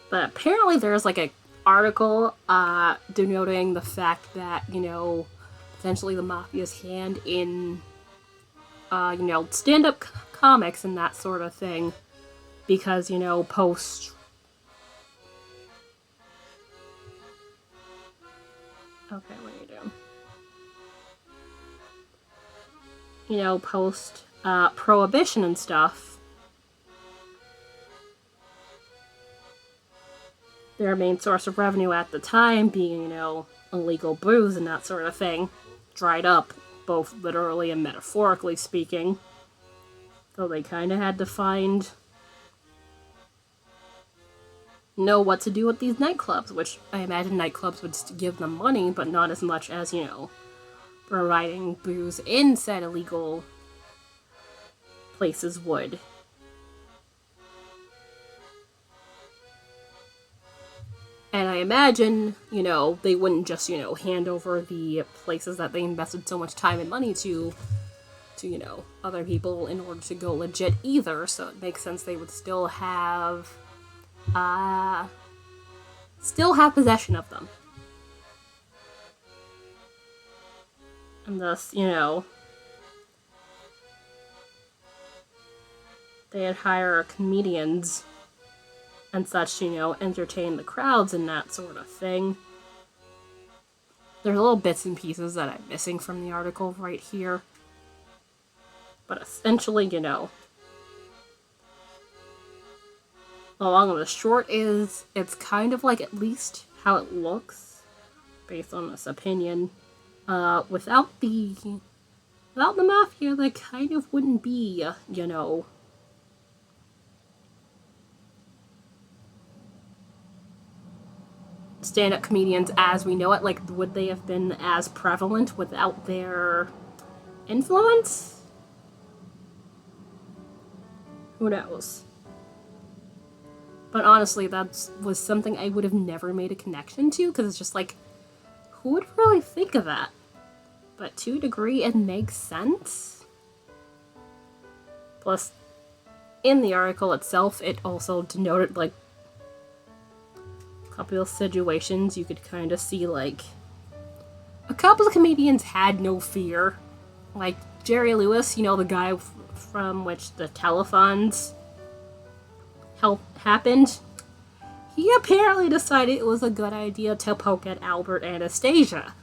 But apparently there's like a article denoting the fact that, you know, potentially the Mafia's hand in, you know, stand-up comics and that sort of thing. Because, you know, post... Okay, what are you doing? You know, post prohibition and stuff, their main source of revenue at the time being, you know, illegal booze and that sort of thing, dried up, both literally and metaphorically speaking. So they kind of had to know what to do with these nightclubs, which I imagine nightclubs would give them money, but not as much as, you know, providing booze in said illegal places would. And I imagine, you know, they wouldn't just, you know, hand over the places that they invested so much time and money to, you know, other people in order to go legit either, so it makes sense they would still have possession of them. And thus, you know, they'd hire comedians and such, you know, entertain the crowds and that sort of thing. There's little bits and pieces that I'm missing from the article right here. But essentially, you know, long and the short is, it's kind of like at least how it looks, based on this opinion. Without the mafia, there kind of wouldn't be, stand-up comedians as we know it. Like, would they have been as prevalent without their influence? Who knows? But honestly, that was something I would have never made a connection to, because it's just like, who would really think of that? But to a degree, it makes sense. Plus, in the article itself, it also denoted, like, a couple of situations you could kind of see, like, a couple of comedians had no fear. Like, Jerry Lewis, the guy from which the telethons happened, he apparently decided it was a good idea to poke at Albert Anastasia.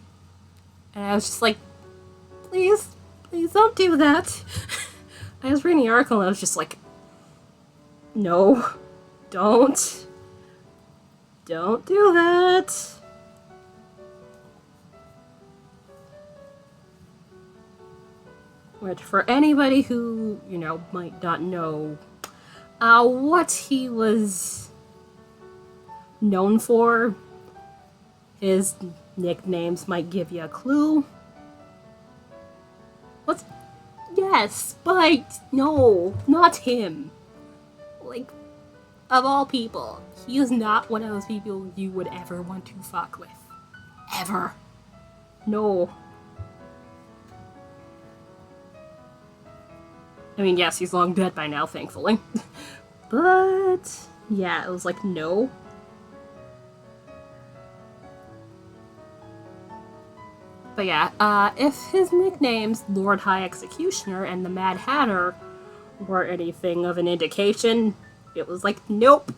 And I was just like, please don't do that. I was reading the article and I was just like, no, don't do that. Which, for anybody who, might not know what he was known for, his nicknames might give you a clue. Yes, but no, not him. Like, of all people, he is not one of those people you would ever want to fuck with. Ever. No. I mean, yes, he's long dead by now, thankfully. But, yeah, it was like, no. But yeah, if his nicknames, Lord High Executioner and the Mad Hatter, were anything of an indication, it was like, nope.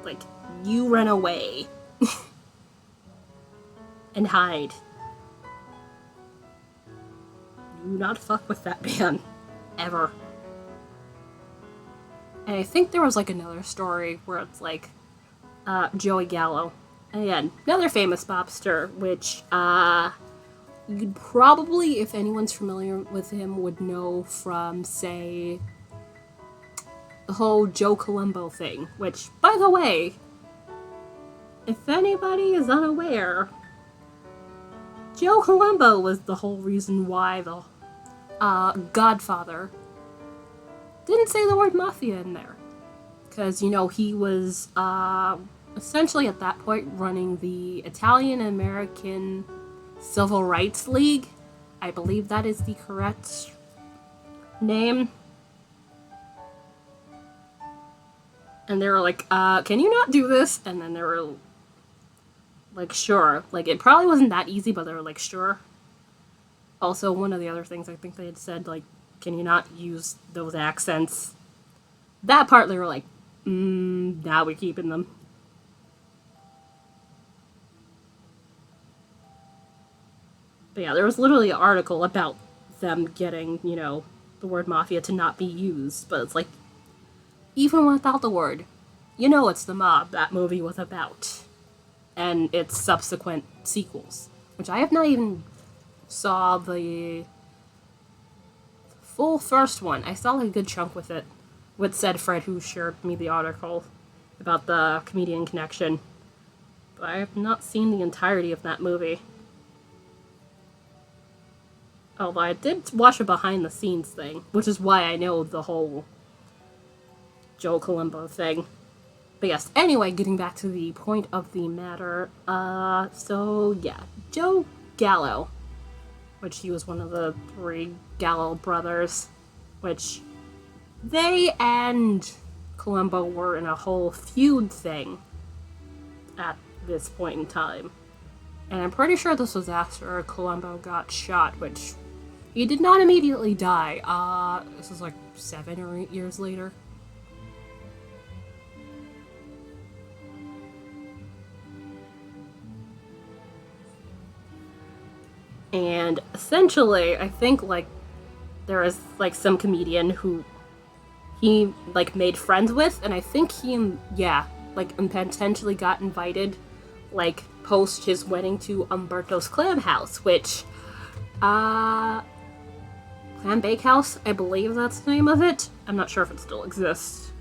Like, you run away. And hide. Do not fuck with that man. Ever. And I think there was, like, another story where it's like, Joey Gallo. And again, another famous mobster, which, you'd probably, if anyone's familiar with him, would know from, say, the whole Joe Colombo thing. Which, by the way, if anybody is unaware, Joe Colombo was the whole reason why the Godfather didn't say the word mafia in there. Because, he was essentially at that point running the Italian-American Civil Rights League. I believe that is the correct name. And they were like, can you not do this? And then they were like, sure. Like, it probably wasn't that easy, but they were like, sure. Also, one of the other things I think they had said, like, can you not use those accents? That part, they were like, now we're keeping them. But yeah, there was literally an article about them getting, the word mafia to not be used. But it's like, even without the word, it's the mob that movie was about. And its subsequent sequels. Which I have not even saw the full first one. I saw like a good chunk with it. With said Fred, who shared me the article about the comedian connection. But I have not seen the entirety of that movie. Although I did watch a behind the scenes thing, which is why I know the whole Joe Colombo thing. But yes, anyway, getting back to the point of the matter, so yeah, Joe Gallo, which he was one of the 3 Gallo brothers, which they and Colombo were in a whole feud thing at this point in time. And I'm pretty sure this was after Colombo got shot, which he did not immediately die. This was like 7 or 8 years later. And essentially, I think, like, there is like some comedian who he like made friends with, and I think like potentially got invited like post his wedding to Umberto's Clam House, which Clam Bakehouse, I believe that's the name of it. I'm not sure if it still exists.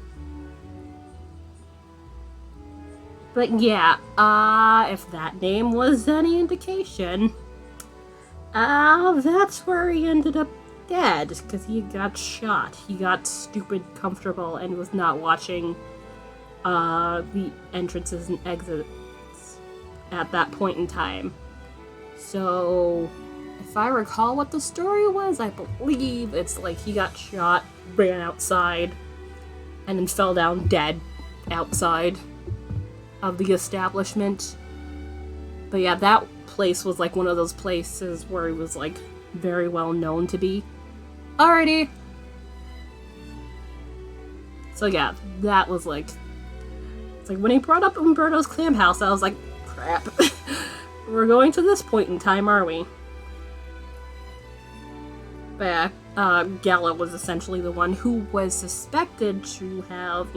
But yeah, if that name was any indication, that's where he ended up dead, because he got shot. He got stupid comfortable and was not watching the entrances and exits at that point in time. So, if I recall what the story was, I believe it's like he got shot, ran outside, and then fell down dead outside of the establishment. But yeah, that place was like one of those places where he was like very well known to be. Alrighty. So yeah, that was like, it's like when he brought up Umberto's Clam House, I was like, crap. We're going to this point in time, are we? But yeah, Gala was essentially the one who was suspected to have,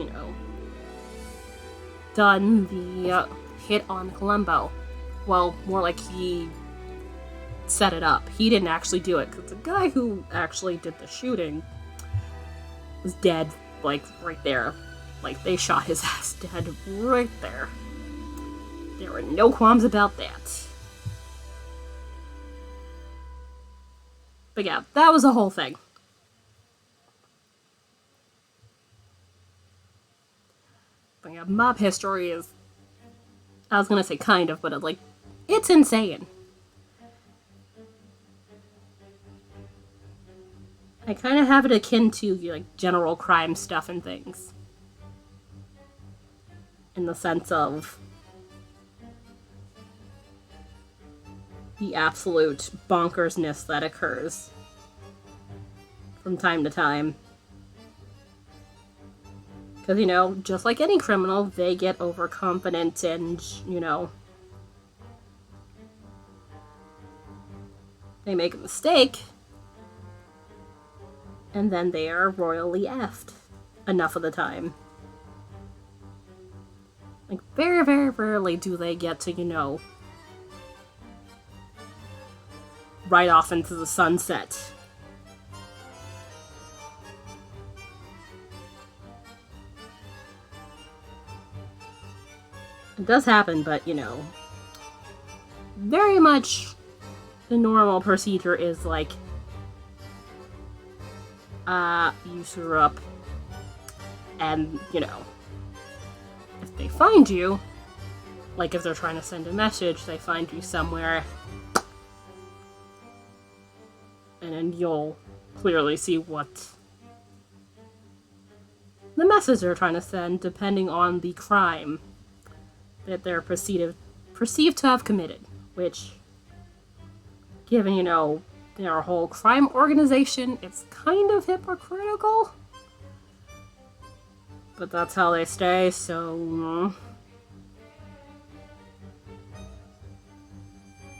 done the hit on Columbo. Well, more like he set it up. He didn't actually do it, because the guy who actually did the shooting was dead, like, right there. Like, they shot his ass dead right there. There were no qualms about that. But yeah, that was the whole thing. But yeah, mob history is, I was gonna say kind of, but it's insane. I kind of have it akin to like general crime stuff and things, in the sense of the absolute bonkersness that occurs from time to time. Because, just like any criminal, they get overconfident and, they make a mistake, and then they are royally effed enough of the time. Like, very, very rarely do they get to, ride off into the sunset. It does happen, but, very much the normal procedure is like, you screw up, and, if they find you, like if they're trying to send a message, they find you somewhere, and then you'll clearly see what the message they're trying to send, depending on the crime that they're perceived to have committed, which, given, their whole crime organization, it's kind of hypocritical. But that's how they stay, so...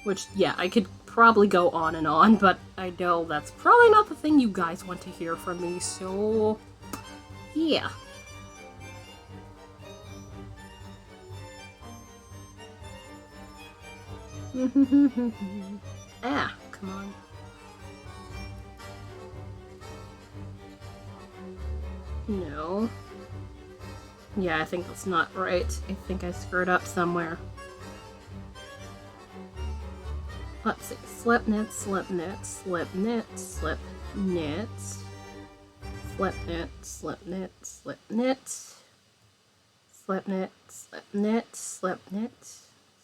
Which, yeah, I could probably go on and on, but I know that's probably not the thing you guys want to hear from me, so... Yeah. Come on. No. Yeah, I think that's not right. I think I screwed up somewhere. Let's see. Slip knit, slip knit, slip knit, slip knit. Slip knit, slip knit, slip knit. Slip knit, slip knit, slip knit,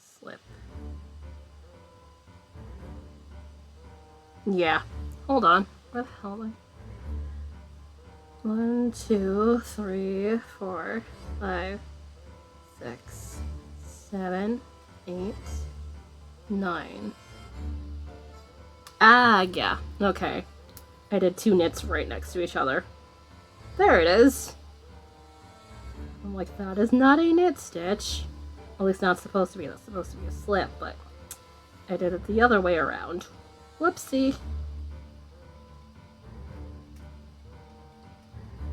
slip. Yeah. Hold on. Where the hell am I? 1, 2, 3, 4, 5, 6, 7, 8, 9. Yeah. Okay. I did 2 knits right next to each other. There it is. I'm like, that is not a knit stitch. At least not supposed to be. That's supposed to be a slip, but I did it the other way around. Whoopsie.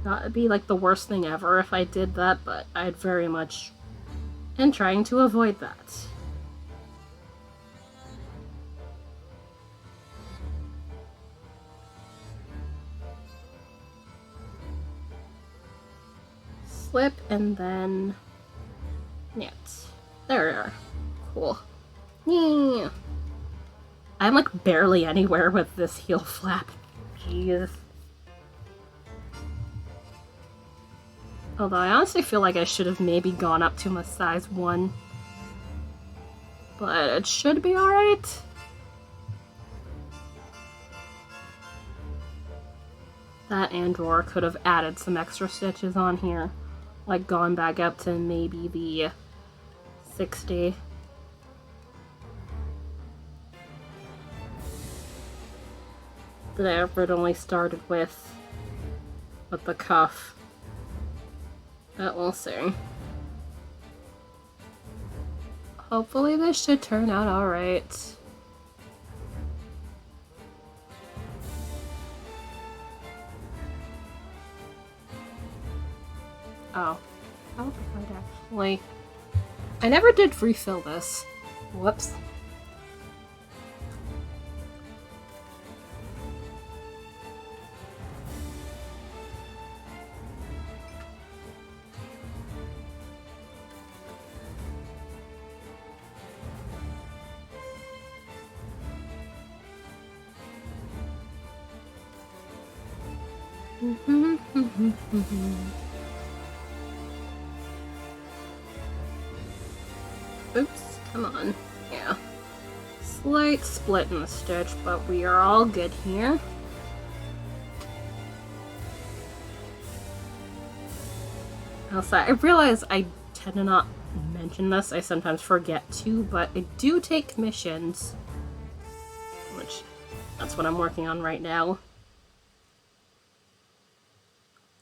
That'd be like the worst thing ever if I did that, but I'd very much am trying to avoid that. Slip and then knit. There we are. Cool. Yeah. I'm like barely anywhere with this heel flap. Jeez. Although I honestly feel like I should have maybe gone up to my size 1. But it should be alright. That and drawer could have added some extra stitches on here. Like gone back up to maybe the 60. That I ever only started with the cuff. But we'll see. Hopefully this should turn out alright. Oh. How did I actually... I never did refill this. Whoops. Oops, come on. Yeah. Slight split in the stitch, but we are all good here. Also, I realize I tend to not mention this, I sometimes forget to, but I do take commissions. Which, that's what I'm working on right now.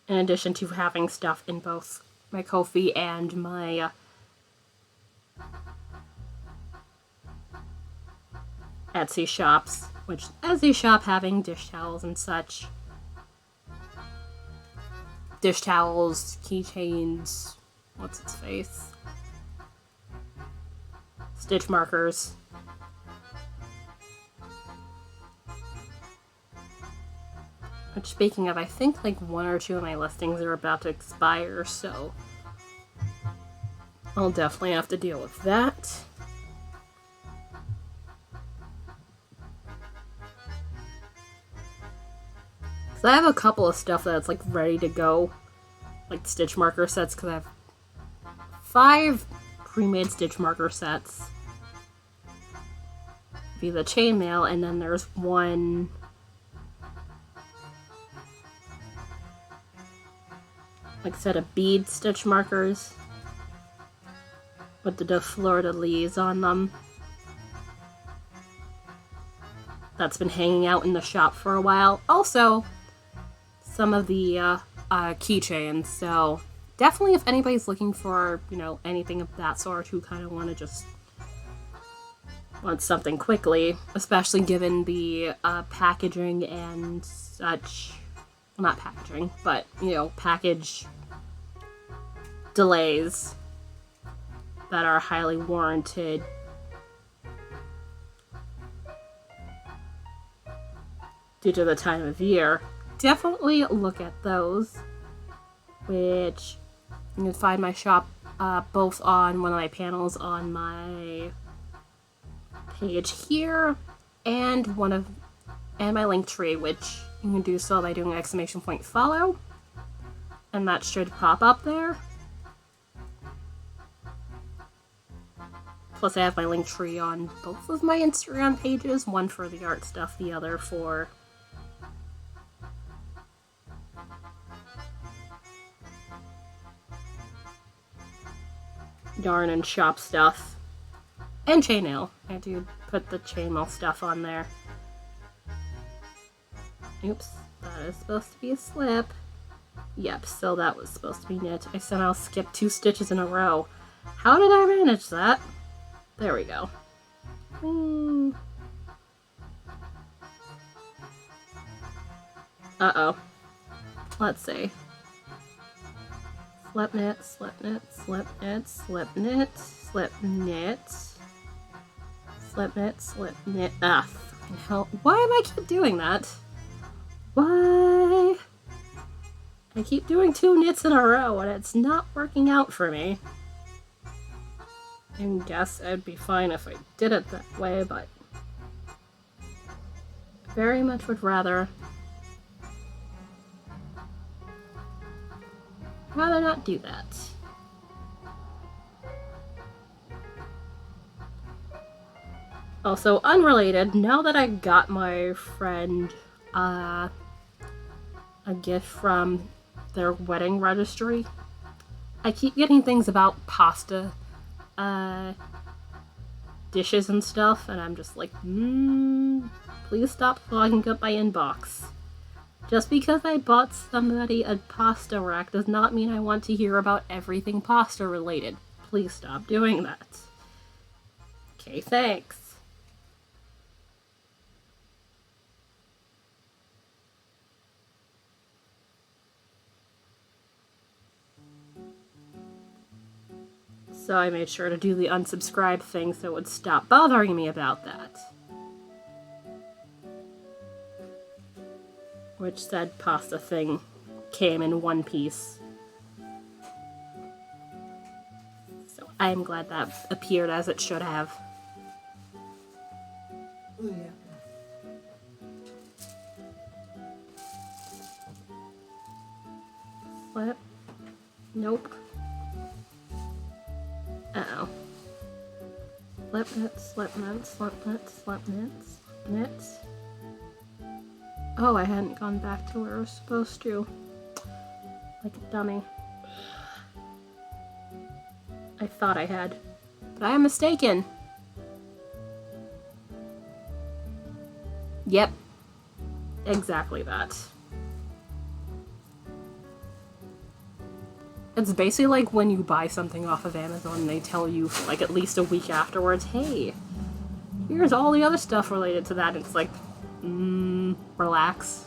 In addition to having stuff in both my Ko-fi and my Etsy shops, which Etsy shop having dish towels and such. Dish towels, keychains, what's its face? Stitch markers. Which, speaking of, I think like 1 or 2 of my listings are about to expire, so I'll definitely have to deal with that. So I have a couple of stuff that's like ready to go, like stitch marker sets, because I have 5 pre-made stitch marker sets via the chainmail, and then there's 1 like set of bead stitch markers with the fleur-de-lis on them. That's been hanging out in the shop for a while. Also, some of the keychains, so definitely if anybody's looking for, you know, anything of that sort who kind of want to just want something quickly, especially given the packaging and such, well, not packaging, but, you know, package delays that are highly warranted. Due to the time of year, definitely look at those, which you can find my shop both on one of my panels on my page here and my link tree, which you can do so by doing ! follow, and that should pop up there. Plus I have my link tree on both of my Instagram pages, one for the art stuff, the other for yarn and shop stuff. And chainmail. I do put the chainmail stuff on there. Oops, that is supposed to be a slip. Yep, so that was supposed to be knit. I somehow skipped 2 stitches in a row. How did I manage that? There we go. Uh-oh. Let's see. Slip knit, slip knit, slip knit, slip knit, slip knit, slip knit, slip knit. Ah, fucking hell. Why am I keep doing that? Why? I keep doing 2 knits in a row and it's not working out for me. I guess I'd be fine if I did it that way, but very much would rather not do that. Also, unrelated, now that I got my friend a gift from their wedding registry, I keep getting things about pasta dishes and stuff, and I'm just like, please stop clogging up my inbox. Just because I bought somebody a pasta rack does not mean I want to hear about everything pasta related. Please stop doing that. Okay, thanks. So I made sure to do the unsubscribe thing so it would stop bothering me about that. Which said pasta thing came in one piece. So I am glad that appeared as it should have. Oh, yeah. Flip. Nope. Uh-oh. Slip knit, slip knit, slip knit, slip knit, slip knit. Oh, I hadn't gone back to where I was supposed to. Like a dummy. I thought I had. But I am mistaken. Yep. Exactly that. It's basically like when you buy something off of Amazon and they tell you for like at least a week afterwards, hey, here's all the other stuff related to that. It's like, relax.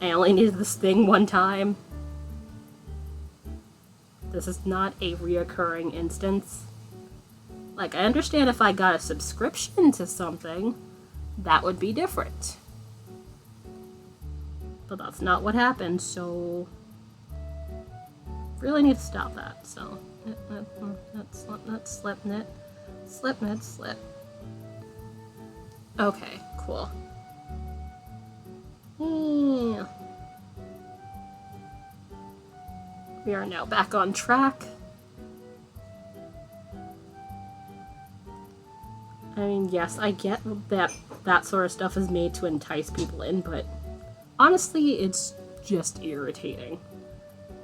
I only needed this thing one time. This is not a reoccurring instance. Like, I understand if I got a subscription to something, that would be different. But that's not what happened, so really need to stop that. So slip knit, slip knit, slip. Okay, cool. Yeah. We are now back on track. I mean, yes, I get that that sort of stuff is made to entice people in, but honestly, it's just irritating.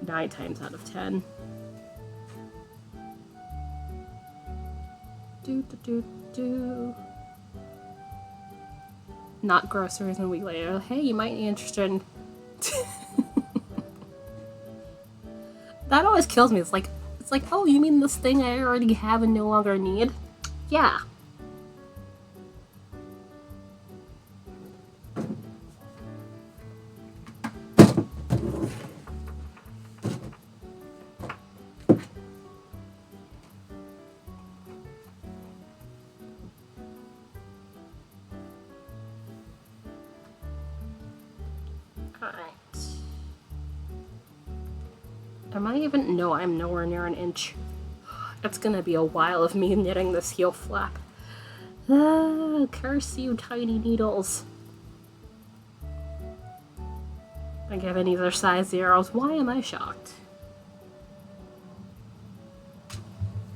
9 times out of 10. Do. Not groceries a week later. Hey, you might be interested in... That always kills me. It's like, oh, you mean this thing I already have and no longer need? Yeah. Am I even? No, I'm nowhere near an inch. It's gonna be a while of me knitting this heel flap. Ah, curse you, tiny needles. I given either size zeros. Why am I shocked?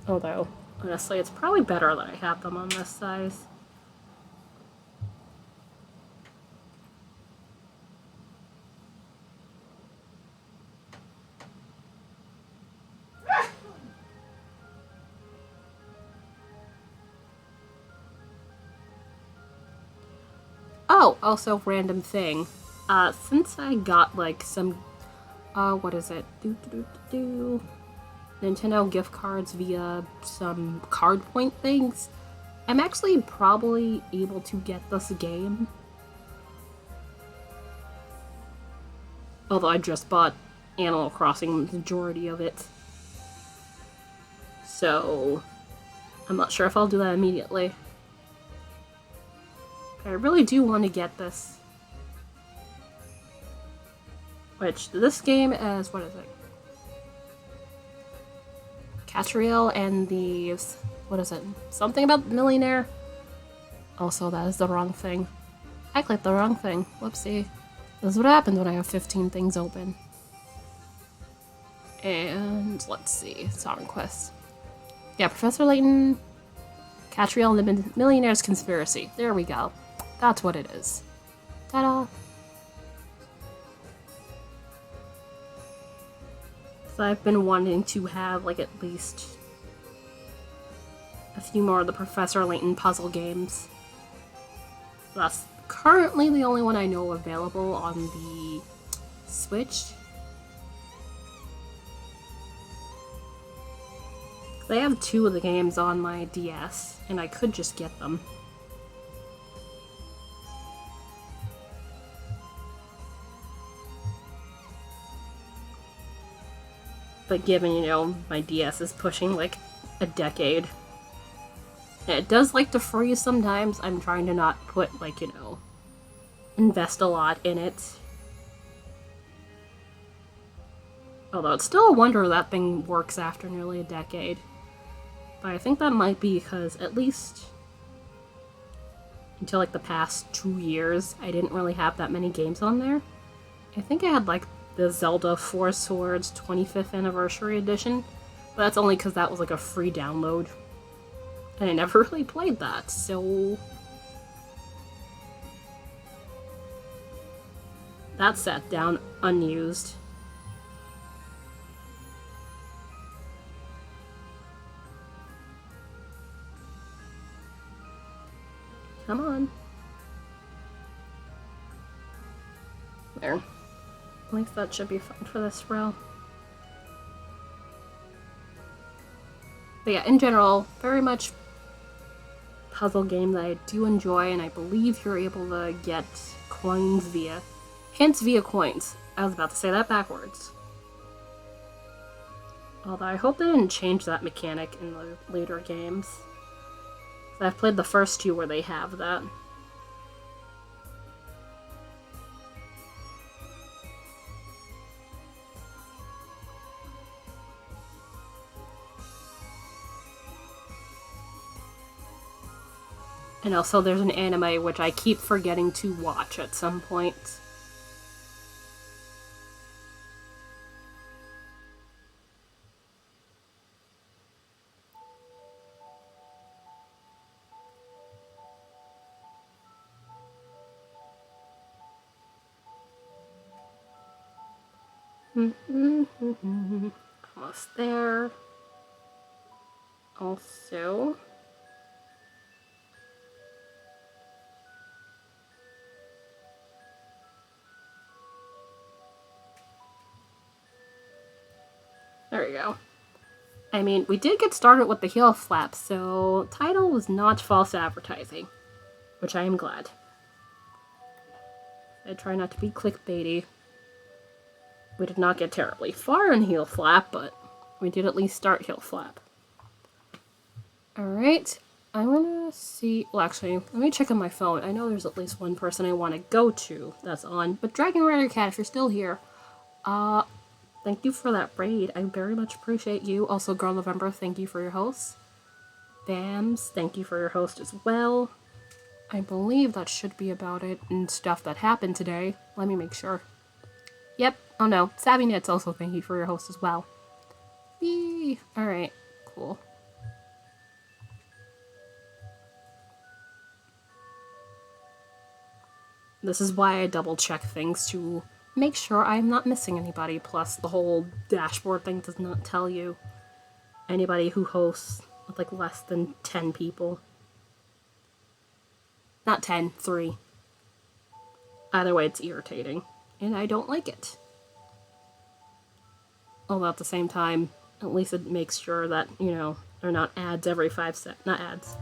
Although, honestly, it's probably better that I have them on this size. Oh, also random thing. Since I got like some, what is it? Nintendo gift cards via some card point things, I'm actually probably able to get this game. Although I just bought Animal Crossing, the majority of it. So, I'm not sure if I'll do that immediately. I really do want to get this. Which, this game is, what is it? Catriel and the, what is it? Something about millionaire? Also, that is the wrong thing. I clicked the wrong thing. Whoopsie. This is what happens when I have 15 things open. And, let's see, Sovereign Quest. Yeah, Professor Layton, Catriel and the Millionaire's Conspiracy. There we go. That's what it is. Ta-da! So I've been wanting to have, like, at least a few more of the Professor Layton puzzle games. That's currently the only one I know available on the Switch. I have 2 of the games on my DS, and I could just get them. But given, you know, my DS is pushing like a decade, and it does like to freeze sometimes, I'm trying to not put, like, you know, invest a lot in it. Although it's still a wonder that thing works after nearly a decade. But I think that might be because, at least until like the past 2 years, I didn't really have that many games on there. I think I had like the Zelda Four Swords 25th Anniversary Edition, but that's only because that was like a free download. And I never really played that, so that sat down unused. Come on. There. At least that should be fun for this row. But yeah, in general, very much puzzle game that I do enjoy, and I believe you're able to get coins via... hints via coins. I was about to say that backwards. Although I hope they didn't change that mechanic in the later games. I've played the first 2 where they have that. And also there's an anime which I keep forgetting to watch at some point. Almost there. Also, there we go. I mean, we did get started with the heel flap, so title was not false advertising, which I am glad. I try not to be clickbaity. We did not get terribly far in heel flap, but we did at least start heel flap. Alright, I'm gonna see... well, actually, let me check on my phone. I know there's at least one person I want to go to that's on, but Dragon Rider Cat, if you're still here, thank you for that raid. I very much appreciate you. Also, Girl November, thank you for your host. Bams, thank you for your host as well. I believe that should be about it and stuff that happened today. Let me make sure. Yep. Oh no. Savvy Knits also thank you for your host as well. Yee. Alright. Cool. This is why I double check things to make sure I'm not missing anybody. Plus, the whole dashboard thing does not tell you anybody who hosts with like less than 10 people. Not 10, 3. Either way, it's irritating, and I don't like it. Although at the same time, at least it makes sure that, you know, they're not ads every 5 seconds. Not ads.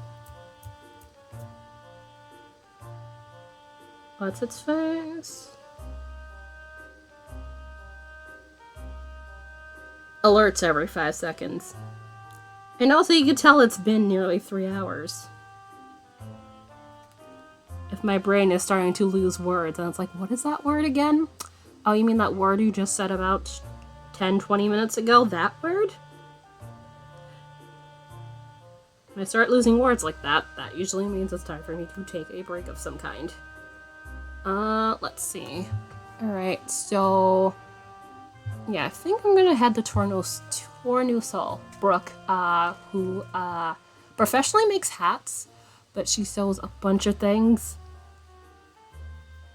What's its face? alerts every 5 seconds. And also you can tell it's been nearly 3 hours. If my brain is starting to lose words and it's like, what is that word again? Oh, you mean that word you just said about 10-20 minutes ago? That word? When I start losing words like that, that usually means it's time for me to take a break of some kind. Let's see. Alright, so... yeah, I think I'm gonna head to Tornusol Brooke, who, professionally makes hats, but she sews a bunch of things.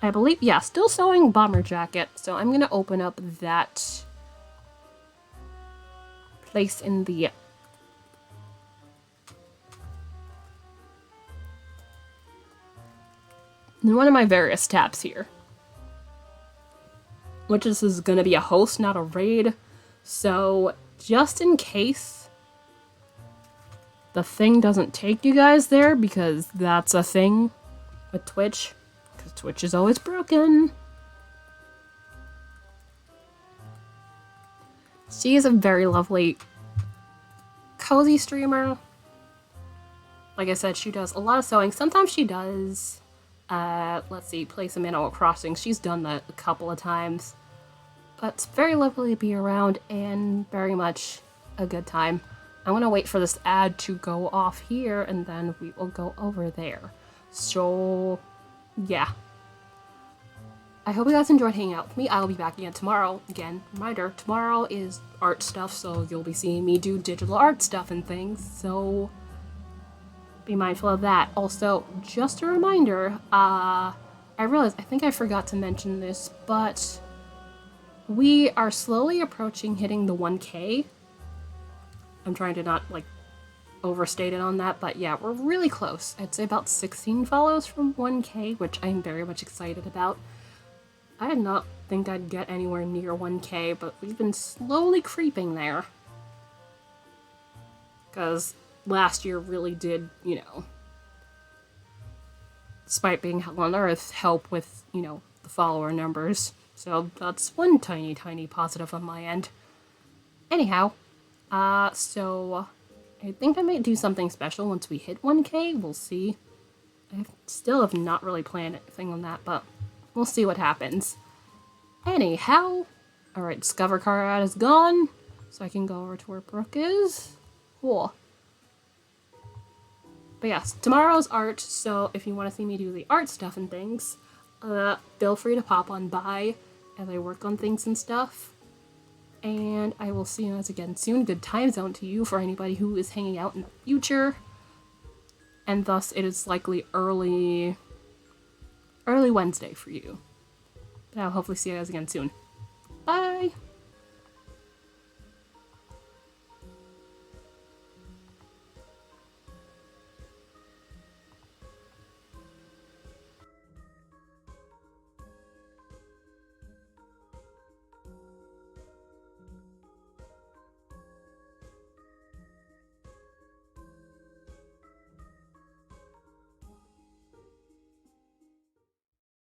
I believe, yeah, still sewing bomber jacket, so I'm gonna open up that place in the in one of my various tabs here. Which is gonna be a host, not a raid. So, just in case the thing doesn't take you guys there, because that's a thing with Twitch, because Twitch is always broken. She is a very lovely, cozy streamer. Like I said, she does a lot of sewing. Sometimes she does, let's see, play some Animal Crossing. She's done that a couple of times. But it's very lovely to be around and very much a good time. I'm gonna wait for this ad to go off here and then we will go over there. So, yeah. I hope you guys enjoyed hanging out with me. I'll be back again tomorrow. Again, reminder, tomorrow is art stuff, so you'll be seeing me do digital art stuff and things, so be mindful of that. Also, just a reminder, I realized, I think I forgot to mention this, but we are slowly approaching hitting the 1K. I'm trying to not, like, overstate it on that, but yeah, we're really close. I'd say about 16 follows from 1K, which I'm very much excited about. I did not think I'd get anywhere near 1K, but we've been slowly creeping there. Because last year really did, you know, despite being hell on earth, help with, you know, the follower numbers. So that's one tiny, tiny positive on my end. Anyhow, so I think I might do something special once we hit 1K. We'll see. I still have not really planned anything on that, but we'll see what happens. Anyhow, alright, Discover Car ad is gone, so I can go over to where Brooke is. Cool. But yes, tomorrow's art, so if you want to see me do the art stuff and things, feel free to pop on by as I work on things and stuff. And I will see you guys again soon. Good time zone to you for anybody who is hanging out in the future. And thus, it is likely early Wednesday for you. But I'll hopefully see you guys again soon. Bye!